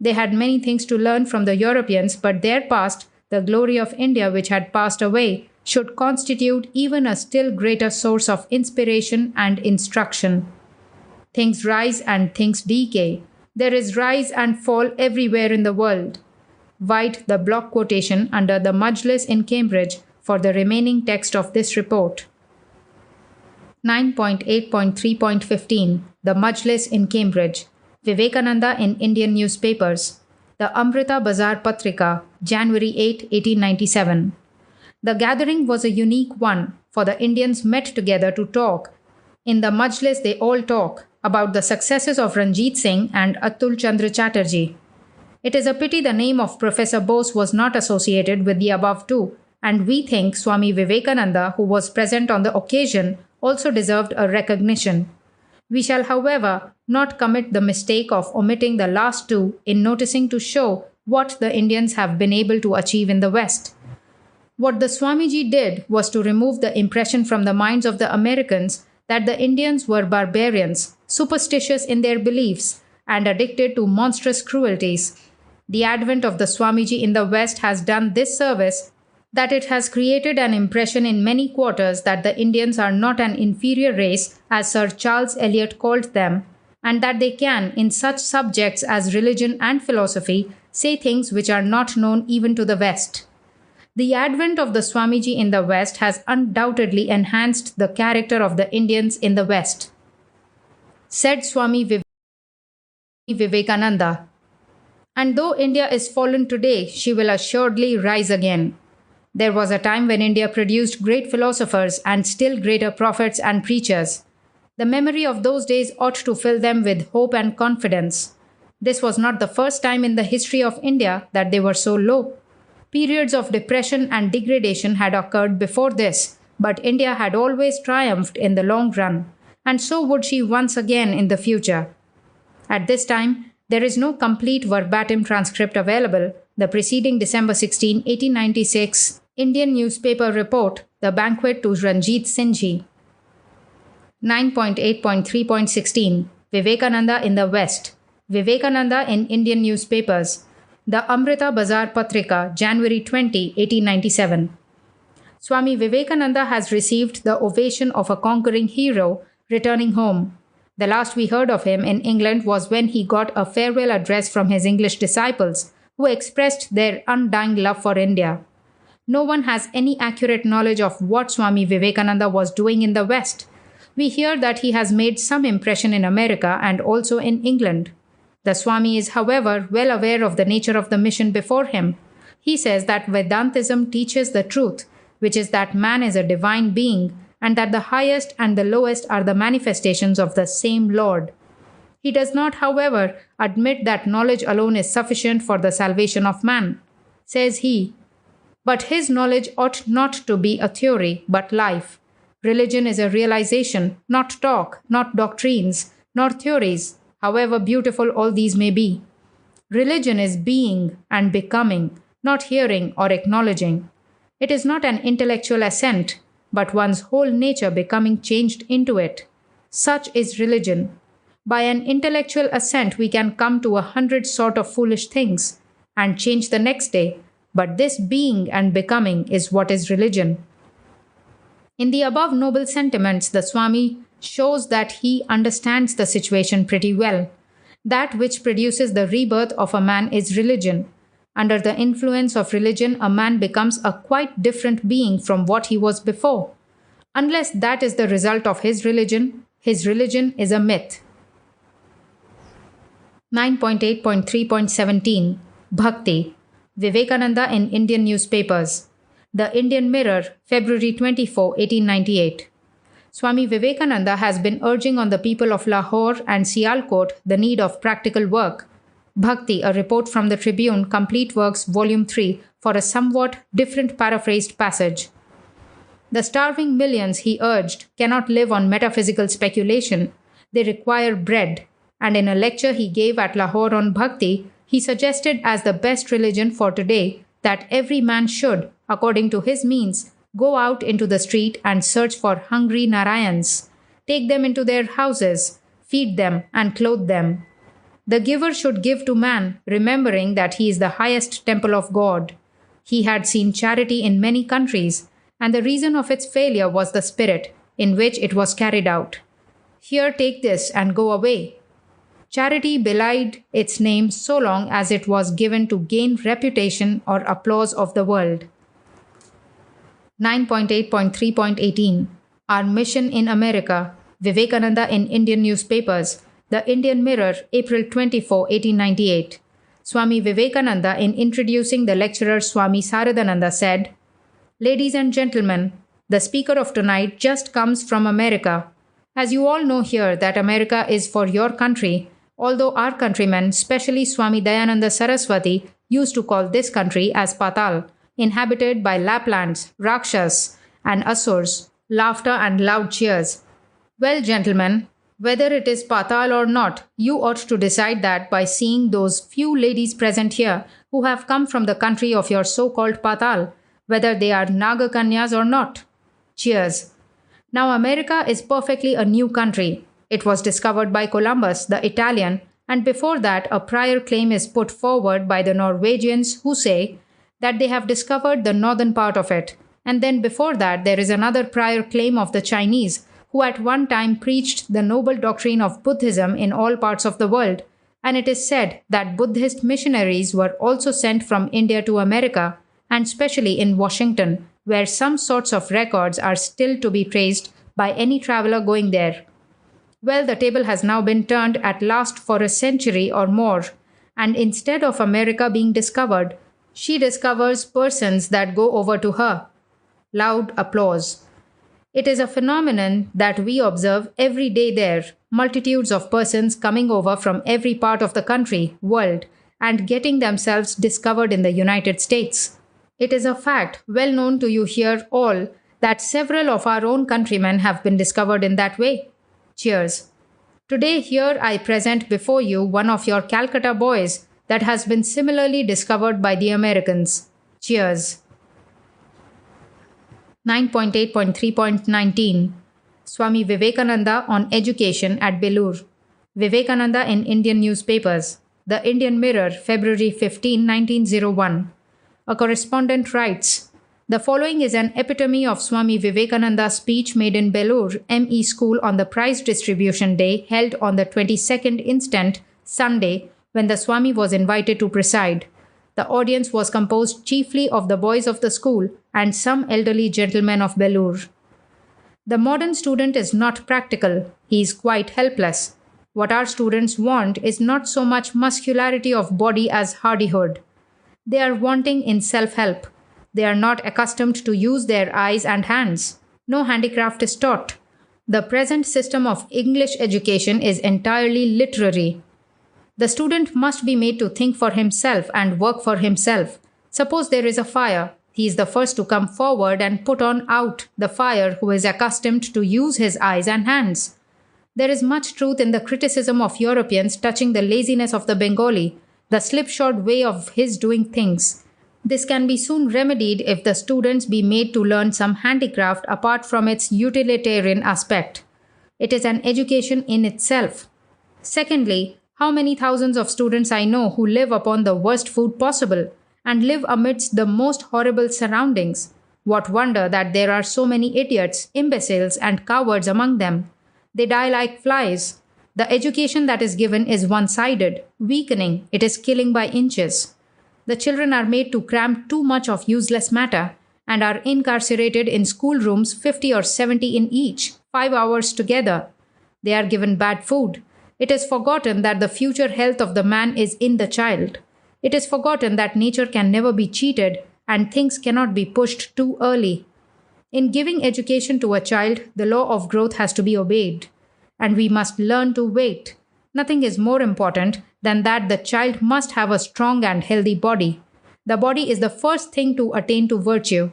They had many things to learn from the Europeans, but their past, the glory of India which had passed away, should constitute even a still greater source of inspiration and instruction. Things rise and things decay. There is rise and fall everywhere in the world. Write the block quotation under the Majlis in Cambridge for the remaining text of this report. 9.8.3.15 The Majlis in Cambridge. Vivekananda in Indian newspapers. The Amrita Bazar Patrika, January 8, 1897. The gathering was a unique one, for the Indians met together to talk. In the Majlis they all talk about the successes of Ranjit Singh and Atul Chandra Chatterjee. It is a pity the name of Professor Bose was not associated with the above two, and we think Swami Vivekananda, who was present on the occasion, also deserved a recognition. We shall, however, not commit the mistake of omitting the last two in noticing to show what the Indians have been able to achieve in the West. What the Swamiji did was to remove the impression from the minds of the Americans that the Indians were barbarians, superstitious in their beliefs, and addicted to monstrous cruelties. The advent of the Swamiji in the West has done this service, that it has created an impression in many quarters that the Indians are not an inferior race, as Sir Charles Eliot called them, and that they can, in such subjects as religion and philosophy, say things which are not known even to the West. The advent of the Swamiji in the West has undoubtedly enhanced the character of the Indians in the West. Said Swami Vivekananda, and though India is fallen today, she will assuredly rise again. There was a time when India produced great philosophers and still greater prophets and preachers. The memory of those days ought to fill them with hope and confidence. This was not the first time in the history of India that they were so low. Periods of depression and degradation had occurred before this, but India had always triumphed in the long run, and so would she once again in the future. At this time, there is no complete verbatim transcript available. The preceding December 16, 1896 Indian newspaper report, The Banquet to Ranjit Singh Ji. 9.8.3.16 Vivekananda in the West. Vivekananda in Indian newspapers. The Amrita Bazar Patrika, January 20, 1897. Swami Vivekananda has received the ovation of a conquering hero returning home. The last we heard of him in England was when he got a farewell address from his English disciples, who expressed their undying love for India. No one has any accurate knowledge of what Swami Vivekananda was doing in the West. We hear that he has made some impression in America and also in England. The Swami is, however, well aware of the nature of the mission before him. He says that Vedantism teaches the truth, which is that man is a divine being and that the highest and the lowest are the manifestations of the same Lord. He does not, however, admit that knowledge alone is sufficient for the salvation of man. Says he, but his knowledge ought not to be a theory, but life. Religion is a realization, not talk, not doctrines, nor theories, however beautiful all these may be. Religion is being and becoming, not hearing or acknowledging. It is not an intellectual assent, but one's whole nature becoming changed into it. Such is religion. By an intellectual assent, we can come to 100 sort of foolish things and change the next day, but this being and becoming is what is religion. In the above noble sentiments, the Swami shows that he understands the situation pretty well. That which produces the rebirth of a man is religion. Under the influence of religion, a man becomes a quite different being from what he was before. Unless that is the result of his religion is a myth. 9.8.3.17 Bhakti. Vivekananda in Indian newspapers. The Indian Mirror, February 24, 1898. Swami Vivekananda has been urging on the people of Lahore and Sialkot the need of practical work. Bhakti, a report from the Tribune, Complete Works, Volume 3, for a somewhat different paraphrased passage. The starving millions, he urged, cannot live on metaphysical speculation. They require bread. And in a lecture he gave at Lahore on Bhakti, he suggested as the best religion for today that every man should, according to his means, go out into the street and search for hungry Narayans, take them into their houses, feed them and clothe them. The giver should give to man, remembering that he is the highest temple of God. He had seen charity in many countries, and the reason of its failure was the spirit in which it was carried out. Here, take this and go away. Charity belied its name so long as it was given to gain reputation or applause of the world. 9.8.3.18 Our Mission in America. Vivekananda in Indian newspapers. The Indian Mirror, April 24, 1898. Swami Vivekananda, in introducing the lecturer Swami Saradananda, said, Ladies and gentlemen, the speaker of tonight just comes from America. As you all know here that America is for your country, although our countrymen, especially Swami Dayananda Saraswati, used to call this country as Patal, inhabited by Laplands, Rakshas, and Asurs, laughter and loud cheers. Well, gentlemen, whether it is Patal or not, you ought to decide that by seeing those few ladies present here who have come from the country of your so-called Patal, whether they are Nagakanyas or not. Cheers. Now America is perfectly a new country. It was discovered by Columbus, the Italian, and before that a prior claim is put forward by the Norwegians who say that they have discovered the northern part of it. And then before that there is another prior claim of the Chinese who at one time preached the noble doctrine of Buddhism in all parts of the world. And it is said that Buddhist missionaries were also sent from India to America, and especially in Washington, where some sorts of records are still to be traced by any traveler going there. Well, the table has now been turned at last for a century or more, and instead of America being discovered, she discovers persons that go over to her. Loud applause. It is a phenomenon that we observe every day there, multitudes of persons coming over from every part of the country, world, and getting themselves discovered in the United States. It is a fact well known to you here all that several of our own countrymen have been discovered in that way. Cheers. Today here I present before you one of your Calcutta boys that has been similarly discovered by the Americans. Cheers. 9.8.3.19 Swami Vivekananda on education at Belur. Vivekananda in Indian newspapers. The Indian Mirror, February 15, 1901. A correspondent writes, "The following is an epitome of Swami Vivekananda's speech made in Belur ME School on the prize distribution day held on the 22nd instant, Sunday, when the Swami was invited to preside. The audience was composed chiefly of the boys of the school and some elderly gentlemen of Belur. The modern student is not practical. He is quite helpless. What our students want is not so much muscularity of body as hardihood. They are wanting in self-help. They are not accustomed to use their eyes and hands. No handicraft is taught. The present system of English education is entirely literary. The student must be made to think for himself and work for himself. Suppose there is a fire. He is the first to come forward and put on out the fire who is accustomed to use his eyes and hands. There is much truth in the criticism of Europeans touching the laziness of the Bengali, the slipshod way of his doing things. This can be soon remedied if the students be made to learn some handicraft apart from its utilitarian aspect. It is an education in itself. Secondly, how many thousands of students I know who live upon the worst food possible and live amidst the most horrible surroundings. What wonder that there are so many idiots, imbeciles, and cowards among them. They die like flies. The education that is given is one-sided, weakening, it is killing by inches. The children are made to cram too much of useless matter and are incarcerated in schoolrooms 50 or 70 in each, 5 hours together. They are given bad food. It is forgotten that the future health of the man is in the child. It is forgotten that nature can never be cheated and things cannot be pushed too early. In giving education to a child, the law of growth has to be obeyed. And we must learn to wait. Nothing is more important than that the child must have a strong and healthy body. The body is the first thing to attain to virtue.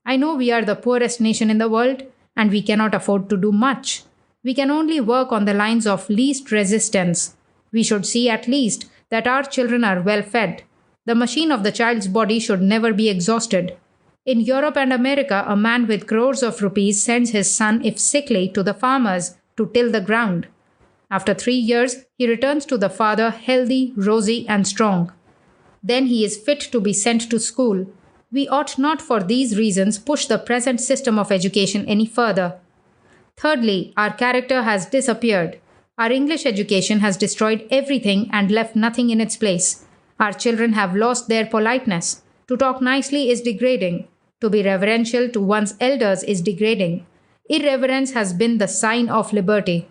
I know we are the poorest nation in the world and we cannot afford to do much. We can only work on the lines of least resistance. We should see at least that our children are well fed. The machine of the child's body should never be exhausted. In Europe and America, a man with crores of rupees sends his son, if sickly, to the farmers to till the ground. After 3 years, he returns to the father healthy, rosy, and strong. Then he is fit to be sent to school. We ought not for these reasons push the present system of education any further. Thirdly, our character has disappeared. Our English education has destroyed everything and left nothing in its place. Our children have lost their politeness. To talk nicely is degrading. To be reverential to one's elders is degrading. Irreverence has been the sign of liberty.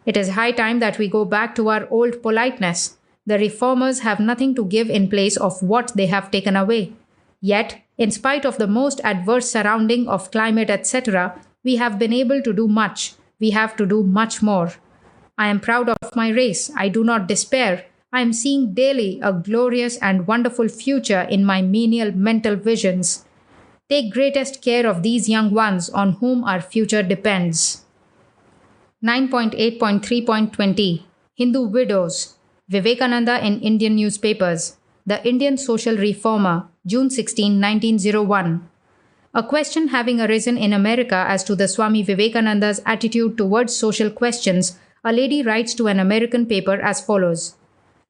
It is high time that we go back to our old politeness. The reformers have nothing to give in place of what they have taken away. Yet, in spite of the most adverse surrounding of climate, etc., we have been able to do much. We have to do much more. I am proud of my race. I do not despair. I am seeing daily a glorious and wonderful future in my menial mental visions. Take greatest care of these young ones on whom our future depends." 9.8.3.20 Hindu Widows. Vivekananda in Indian newspapers. The Indian Social Reformer, June 16, 1901. A question having arisen in America as to the Swami Vivekananda's attitude towards social questions, a lady writes to an American paper as follows.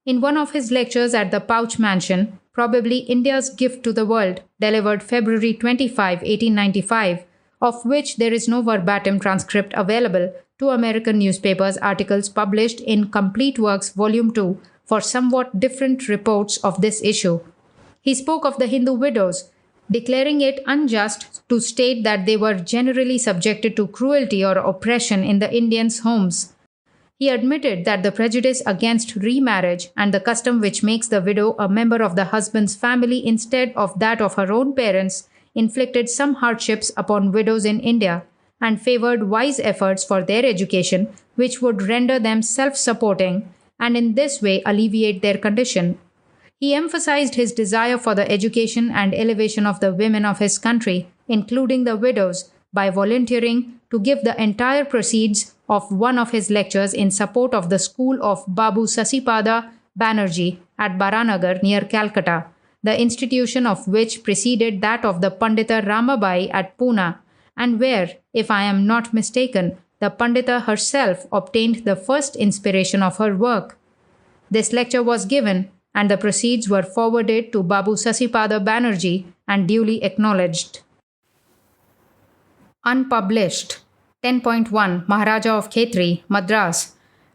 In one of his lectures at the Pouch Mansion, probably India's gift to the world, delivered February 25, 1895, of which there is no verbatim transcript available, to American newspapers articles published in Complete Works Volume 2 for somewhat different reports of this issue. He spoke of the Hindu widows, declaring it unjust to state that they were generally subjected to cruelty or oppression in the Indians' homes. He admitted that the prejudice against remarriage and the custom which makes the widow a member of the husband's family instead of that of her own parents inflicted some hardships upon widows in India and favored wise efforts for their education which would render them self-supporting and in this way alleviate their condition. He emphasized his desire for the education and elevation of the women of his country, including the widows, by volunteering to give the entire proceeds of one of his lectures in support of the school of Babu Sasipada Banerjee at Baranagar near Calcutta, the institution of which preceded that of the Pandita Ramabai at Pune, and where, if I am not mistaken, the Pandita herself obtained the first inspiration of her work. This lecture was given, and the proceeds were forwarded to Babu Sasipada Banerjee and duly acknowledged. Unpublished. 10.1 Maharaja of Khetri, Madras,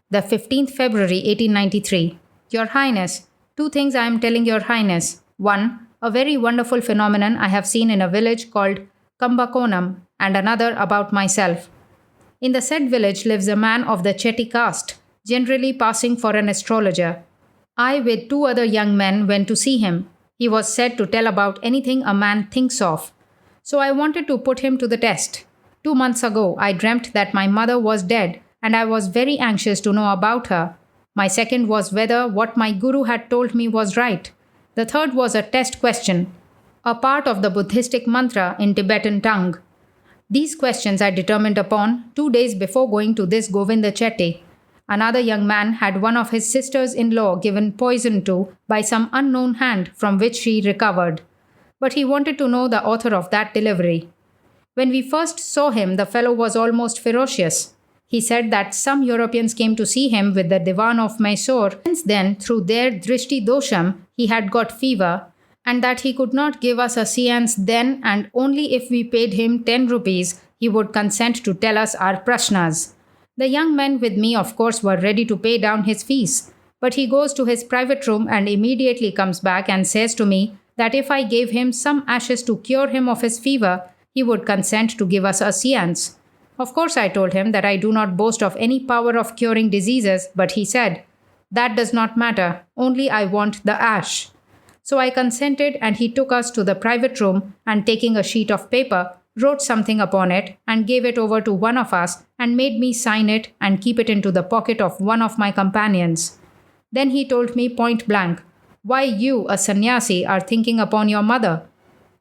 the 15th February 1893. Your Highness, two things I am telling Your Highness. One, a very wonderful phenomenon I have seen in a village called Kambakonam, and another about myself. In the said village lives a man of the Chetty caste, generally passing for an astrologer. I, with two other young men, went to see him. He was said to tell about anything a man thinks of. So I wanted to put him to the test. 2 months ago, I dreamt that my mother was dead, and I was very anxious to know about her. My second was whether what my guru had told me was right. The third was a test question, a part of the Buddhistic mantra in Tibetan tongue. These questions I determined upon 2 days before going to this Govinda Chetty. Another young man had one of his sisters-in-law given poison to by some unknown hand from which she recovered. But he wanted to know the author of that delivery. When we first saw him, the fellow was almost ferocious. He said that some Europeans came to see him with the Divan of Mysore. Since then, through their Drishti Dosham, he had got fever, and that he could not give us a seance then, and only if we paid him 10 rupees, he would consent to tell us our prashnas. The young men with me, of course, were ready to pay down his fees. But he goes to his private room and immediately comes back and says to me that if I gave him some ashes to cure him of his fever, he would consent to give us a seance. Of course, I told him that I do not boast of any power of curing diseases, but he said, "That does not matter, only I want the ash." So I consented, and he took us to the private room and, taking a sheet of paper, wrote something upon it and gave it over to one of us and made me sign it and keep it into the pocket of one of my companions. Then he told me point blank, "Why you, a sannyasi, are thinking upon your mother?"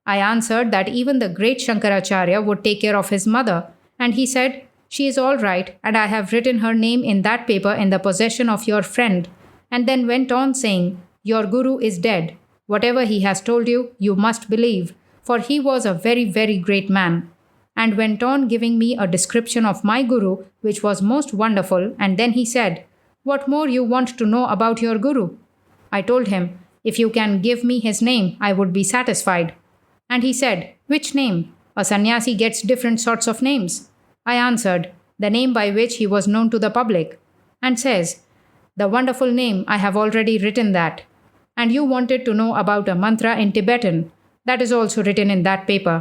I answered that even the great Shankaracharya would take care of his mother, and he said, "She is all right, and I have written her name in that paper in the possession of your friend," and then went on saying, "Your guru is dead. Whatever he has told you, you must believe, for he was a very, very great man," and went on giving me a description of my guru, which was most wonderful, and then he said, "What more you want to know about your guru?" I told him, "If you can give me his name, I would be satisfied." And he said, "Which name? A sannyasi gets different sorts of names." I answered, "The name by which he was known to the public," and says, "The wonderful name, I have already written that." And you wanted to know about a mantra in Tibetan. That is also written in that paper.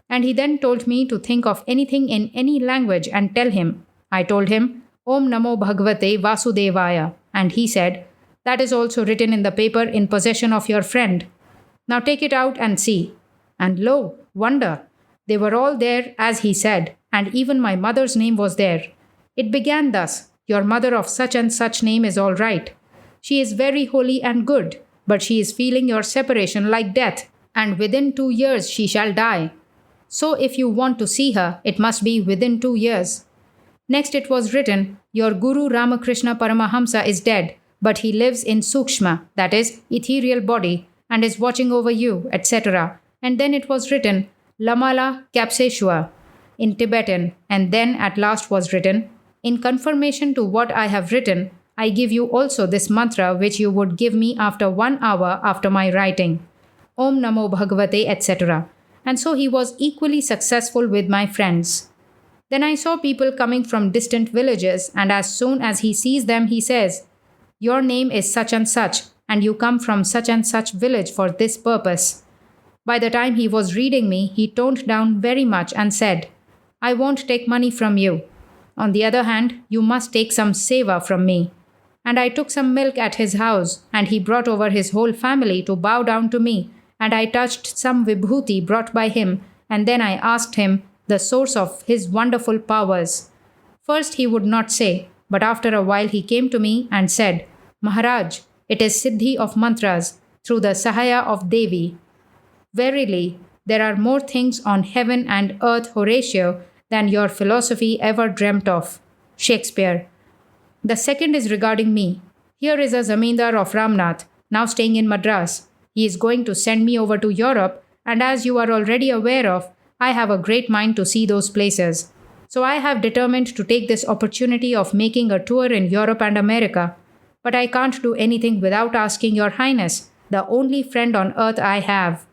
And he then told me to think of anything in any language and tell him. I told him, "Om Namo Bhagavate Vasudevaya," and he said, "That is also written in the paper in possession of your friend. Now take it out and see." And lo, wonder! They were all there as he said, and even my mother's name was there. It began thus, "Your mother of such and such name is all right. She is very holy and good, but she is feeling your separation like death, and within 2 years she shall die. So if you want to see her, it must be within 2 years." Next it was written, "Your Guru Ramakrishna Paramahamsa is dead, but he lives in Sukshma, that is, ethereal body, and is watching over you, etc." And then it was written, "Lamala Kapseshwa," in Tibetan, and then at last was written, "In confirmation to what I have written, I give you also this mantra which you would give me after 1 hour after my writing. Om Namo Bhagavate, etc." And so he was equally successful with my friends. Then I saw people coming from distant villages, and as soon as he sees them, he says, "Your name is such and such, and you come from such and such village for this purpose." By the time he was reading me, he toned down very much and said, "I won't take money from you. On the other hand, you must take some seva from me." And I took some milk at his house, and he brought over his whole family to bow down to me, and I touched some vibhuti brought by him, and then I asked him the source of his wonderful powers. First he would not say, but after a while he came to me and said, "Maharaj, it is Siddhi of mantras, through the Sahaya of Devi. Verily, there are more things on heaven and earth, Horatio, than your philosophy ever dreamt of." Shakespeare. The second is regarding me. Here is a zamindar of Ramnath, now staying in Madras. He is going to send me over to Europe, and as you are already aware of, I have a great mind to see those places. So I have determined to take this opportunity of making a tour in Europe and America. But I can't do anything without asking Your Highness, the only friend on earth I have.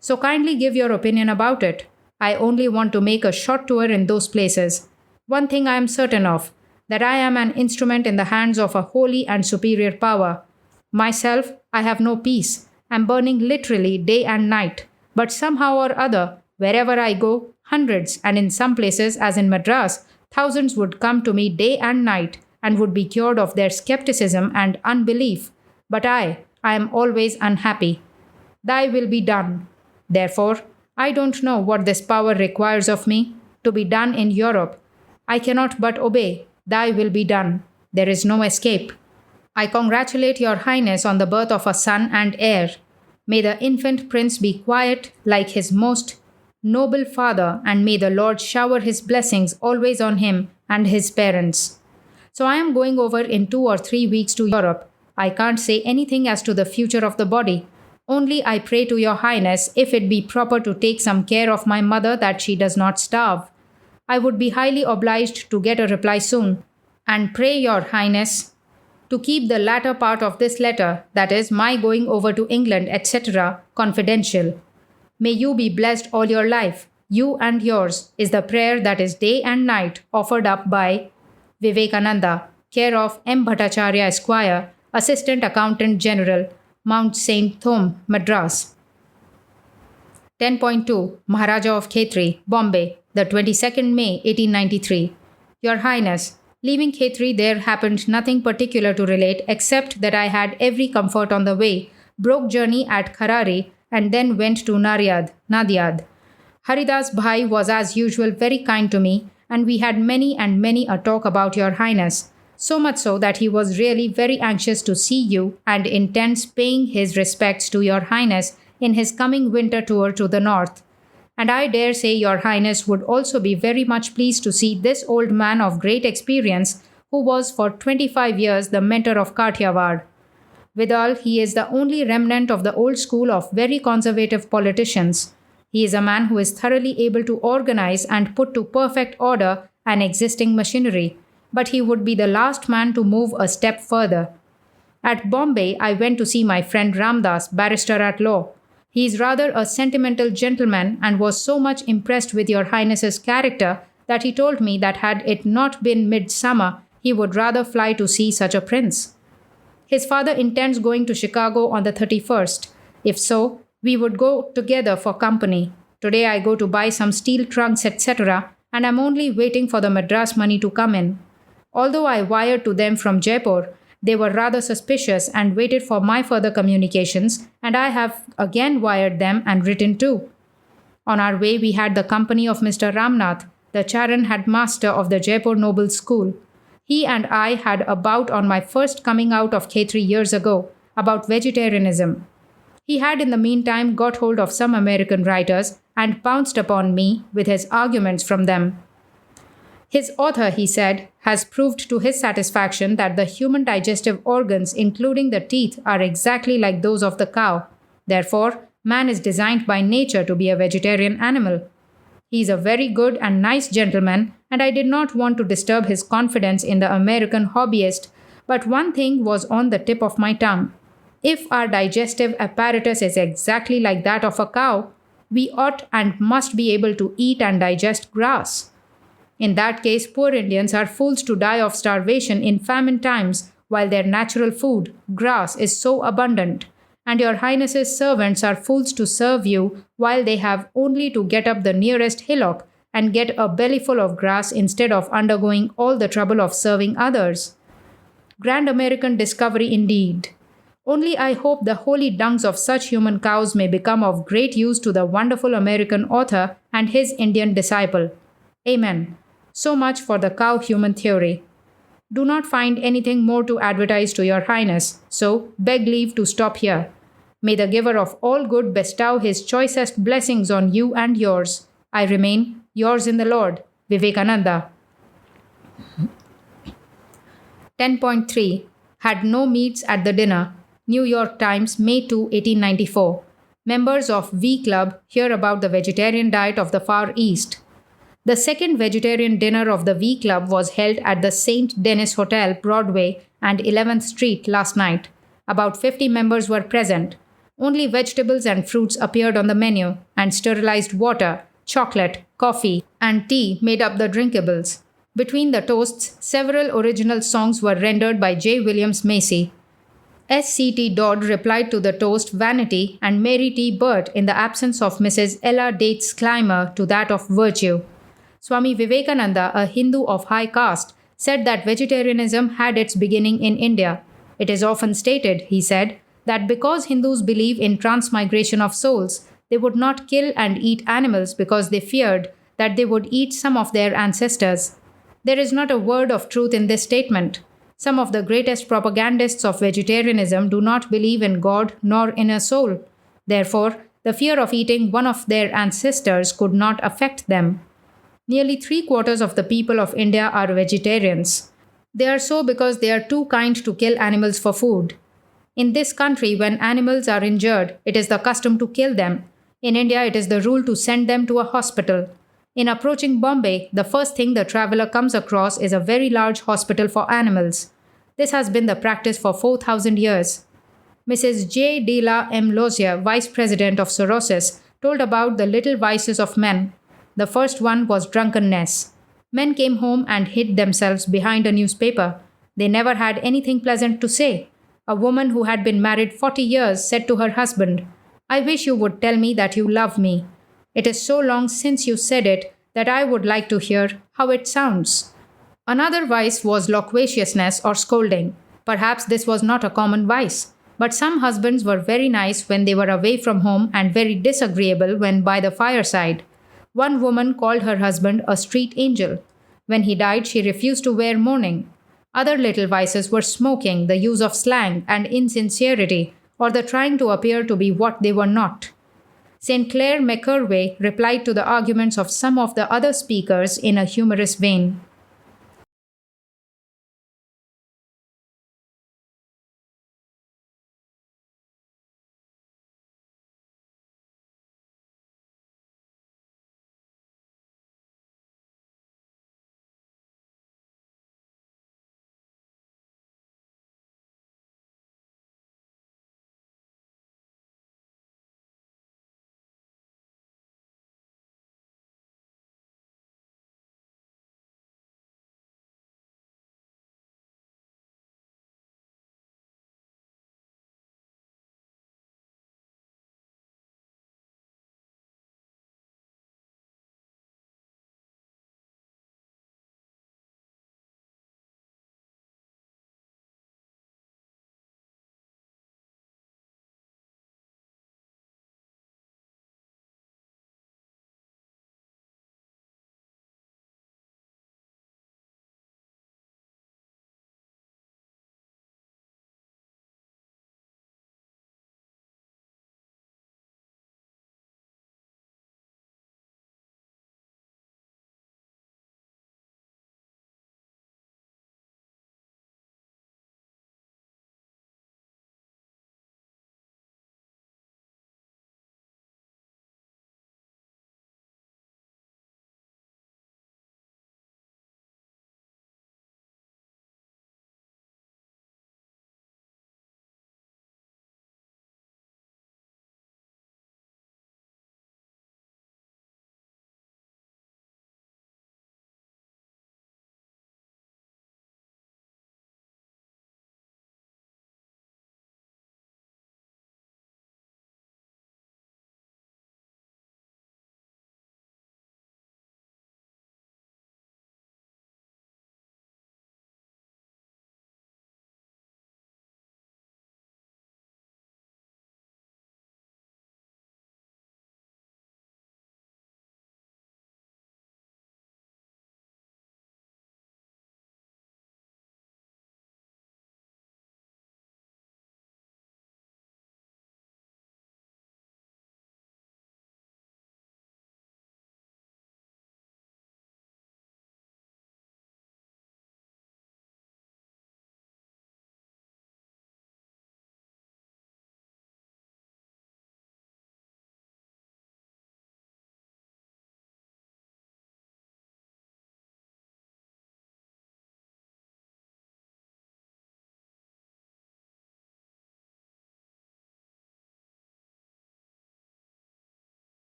So kindly give your opinion about it. I only want to make a short tour in those places. One thing I am certain of, that I am an instrument in the hands of a holy and superior power. Myself, I have no peace. I'm burning literally day and night. But somehow or other, wherever I go, hundreds, and in some places, as in Madras, thousands would come to me day and night and would be cured of their skepticism and unbelief. But I am always unhappy. Thy will be done. Therefore, I don't know what this power requires of me to be done in Europe. I cannot but obey. Thy will be done. There is no escape. I congratulate Your Highness on the birth of a son and heir. May the infant prince be quiet like his most noble father, and may the Lord shower his blessings always on him and his parents. So I am going over in 2 or 3 weeks to Europe. I can't say anything as to the future of the body. Only I pray to Your Highness if it be proper to take some care of my mother that she does not starve. I would be highly obliged to get a reply soon, and pray Your Highness to keep the latter part of this letter, that is, my going over to England, etc., confidential. May you be blessed all your life. You and yours is the prayer that is day and night offered up by Vivekananda, care of M. Bhattacharya Esquire, Assistant Accountant General, Mount St. Thome, Madras. 10.2 Maharaja of Khetri, Bombay, the 22nd May 1893. Your Highness, leaving Khetri there happened nothing particular to relate except that I had every comfort on the way, broke journey at Kharari, and then went to Nadiad. Haridas Bhai was as usual very kind to me, and we had many and many a talk about Your Highness, so much so that he was really very anxious to see you and intends paying his respects to Your Highness in his coming winter tour to the north. And I dare say Your Highness would also be very much pleased to see this old man of great experience who was for 25 years the mentor of Kathiawar. Withal, he is the only remnant of the old school of very conservative politicians. He is a man who is thoroughly able to organize and put to perfect order an existing machinery, but he would be the last man to move a step further. At Bombay, I went to see my friend Ramdas, barrister at law. He is rather a sentimental gentleman and was so much impressed with Your Highness's character that he told me that had it not been midsummer, he would rather fly to see such a prince. His father intends going to Chicago on the 31st. If so, we would go together for company. Today I go to buy some steel trunks, etc., and I'm only waiting for the Madras money to come in. Although I wired to them from Jaipur, they were rather suspicious and waited for my further communications, and I have again wired them and written too. On our way, we had the company of Mr. Ramnath, the Charan headmaster of the Jaipur Noble School. He and I had a bout on my first coming out of Khetri years ago about vegetarianism. He had in the meantime got hold of some American writers and pounced upon me with his arguments from them. His author, he said, has proved to his satisfaction that the human digestive organs, including the teeth, are exactly like those of the cow. Therefore, man is designed by nature to be a vegetarian animal. He is a very good and nice gentleman, and I did not want to disturb his confidence in the American hobbyist, but one thing was on the tip of my tongue. If our digestive apparatus is exactly like that of a cow, we ought and must be able to eat and digest grass. In that case, poor Indians are fools to die of starvation in famine times, while their natural food, grass, is so abundant. And Your Highness's servants are fools to serve you, while they have only to get up the nearest hillock and get a bellyful of grass instead of undergoing all the trouble of serving others. Grand American discovery indeed. Only I hope the holy dungs of such human cows may become of great use to the wonderful American author and his Indian disciple. Amen. So much for the cow-human theory. Do not find anything more to advertise to Your Highness, so beg leave to stop here. May the giver of all good bestow his choicest blessings on you and yours. I remain, yours in the Lord, Vivekananda. 10.3 Had no meats at the dinner. New York Times, May 2, 1894. Members of V Club hear about the vegetarian diet of the Far East. The second vegetarian dinner of the V Club was held at the St. Denis Hotel, Broadway and 11th Street last night. About 50 members were present. Only vegetables and fruits appeared on the menu, and sterilized water, chocolate, coffee, and tea made up the drinkables. Between the toasts, several original songs were rendered by J. Williams Macy. S.C.T. Dodd replied to the toast Vanity and Mary T. Burt in the absence of Mrs. Ella Dates Clymer to that of Virtue. Swami Vivekananda, a Hindu of high caste, said that vegetarianism had its beginning in India. It is often stated, he said, that because Hindus believe in transmigration of souls, they would not kill and eat animals because they feared that they would eat some of their ancestors. There is not a word of truth in this statement. Some of the greatest propagandists of vegetarianism do not believe in God nor in a soul. Therefore, the fear of eating one of their ancestors could not affect them. Nearly 3/4 of the people of India are vegetarians. They are so because they are too kind to kill animals for food. In this country, when animals are injured, it is the custom to kill them. In India, it is the rule to send them to a hospital. In approaching Bombay, the first thing the traveler comes across is a very large hospital for animals. This has been the practice for 4,000 years. Mrs. J. de la M. Lozier, Vice President of Cirrhosis, told about the little vices of men. The first one was drunkenness. Men came home and hid themselves behind a newspaper. They never had anything pleasant to say. A woman who had been married 40 years said to her husband, "I wish you would tell me that you love me. It is so long since you said it that I would like to hear how it sounds." Another vice was loquaciousness or scolding. Perhaps this was not a common vice, but some husbands were very nice when they were away from home and very disagreeable when by the fireside. One woman called her husband a street angel. When he died, she refused to wear mourning. Other little vices were smoking, the use of slang, and insincerity, or the trying to appear to be what they were not. St. Clair McKerway replied to the arguments of some of the other speakers in a humorous vein.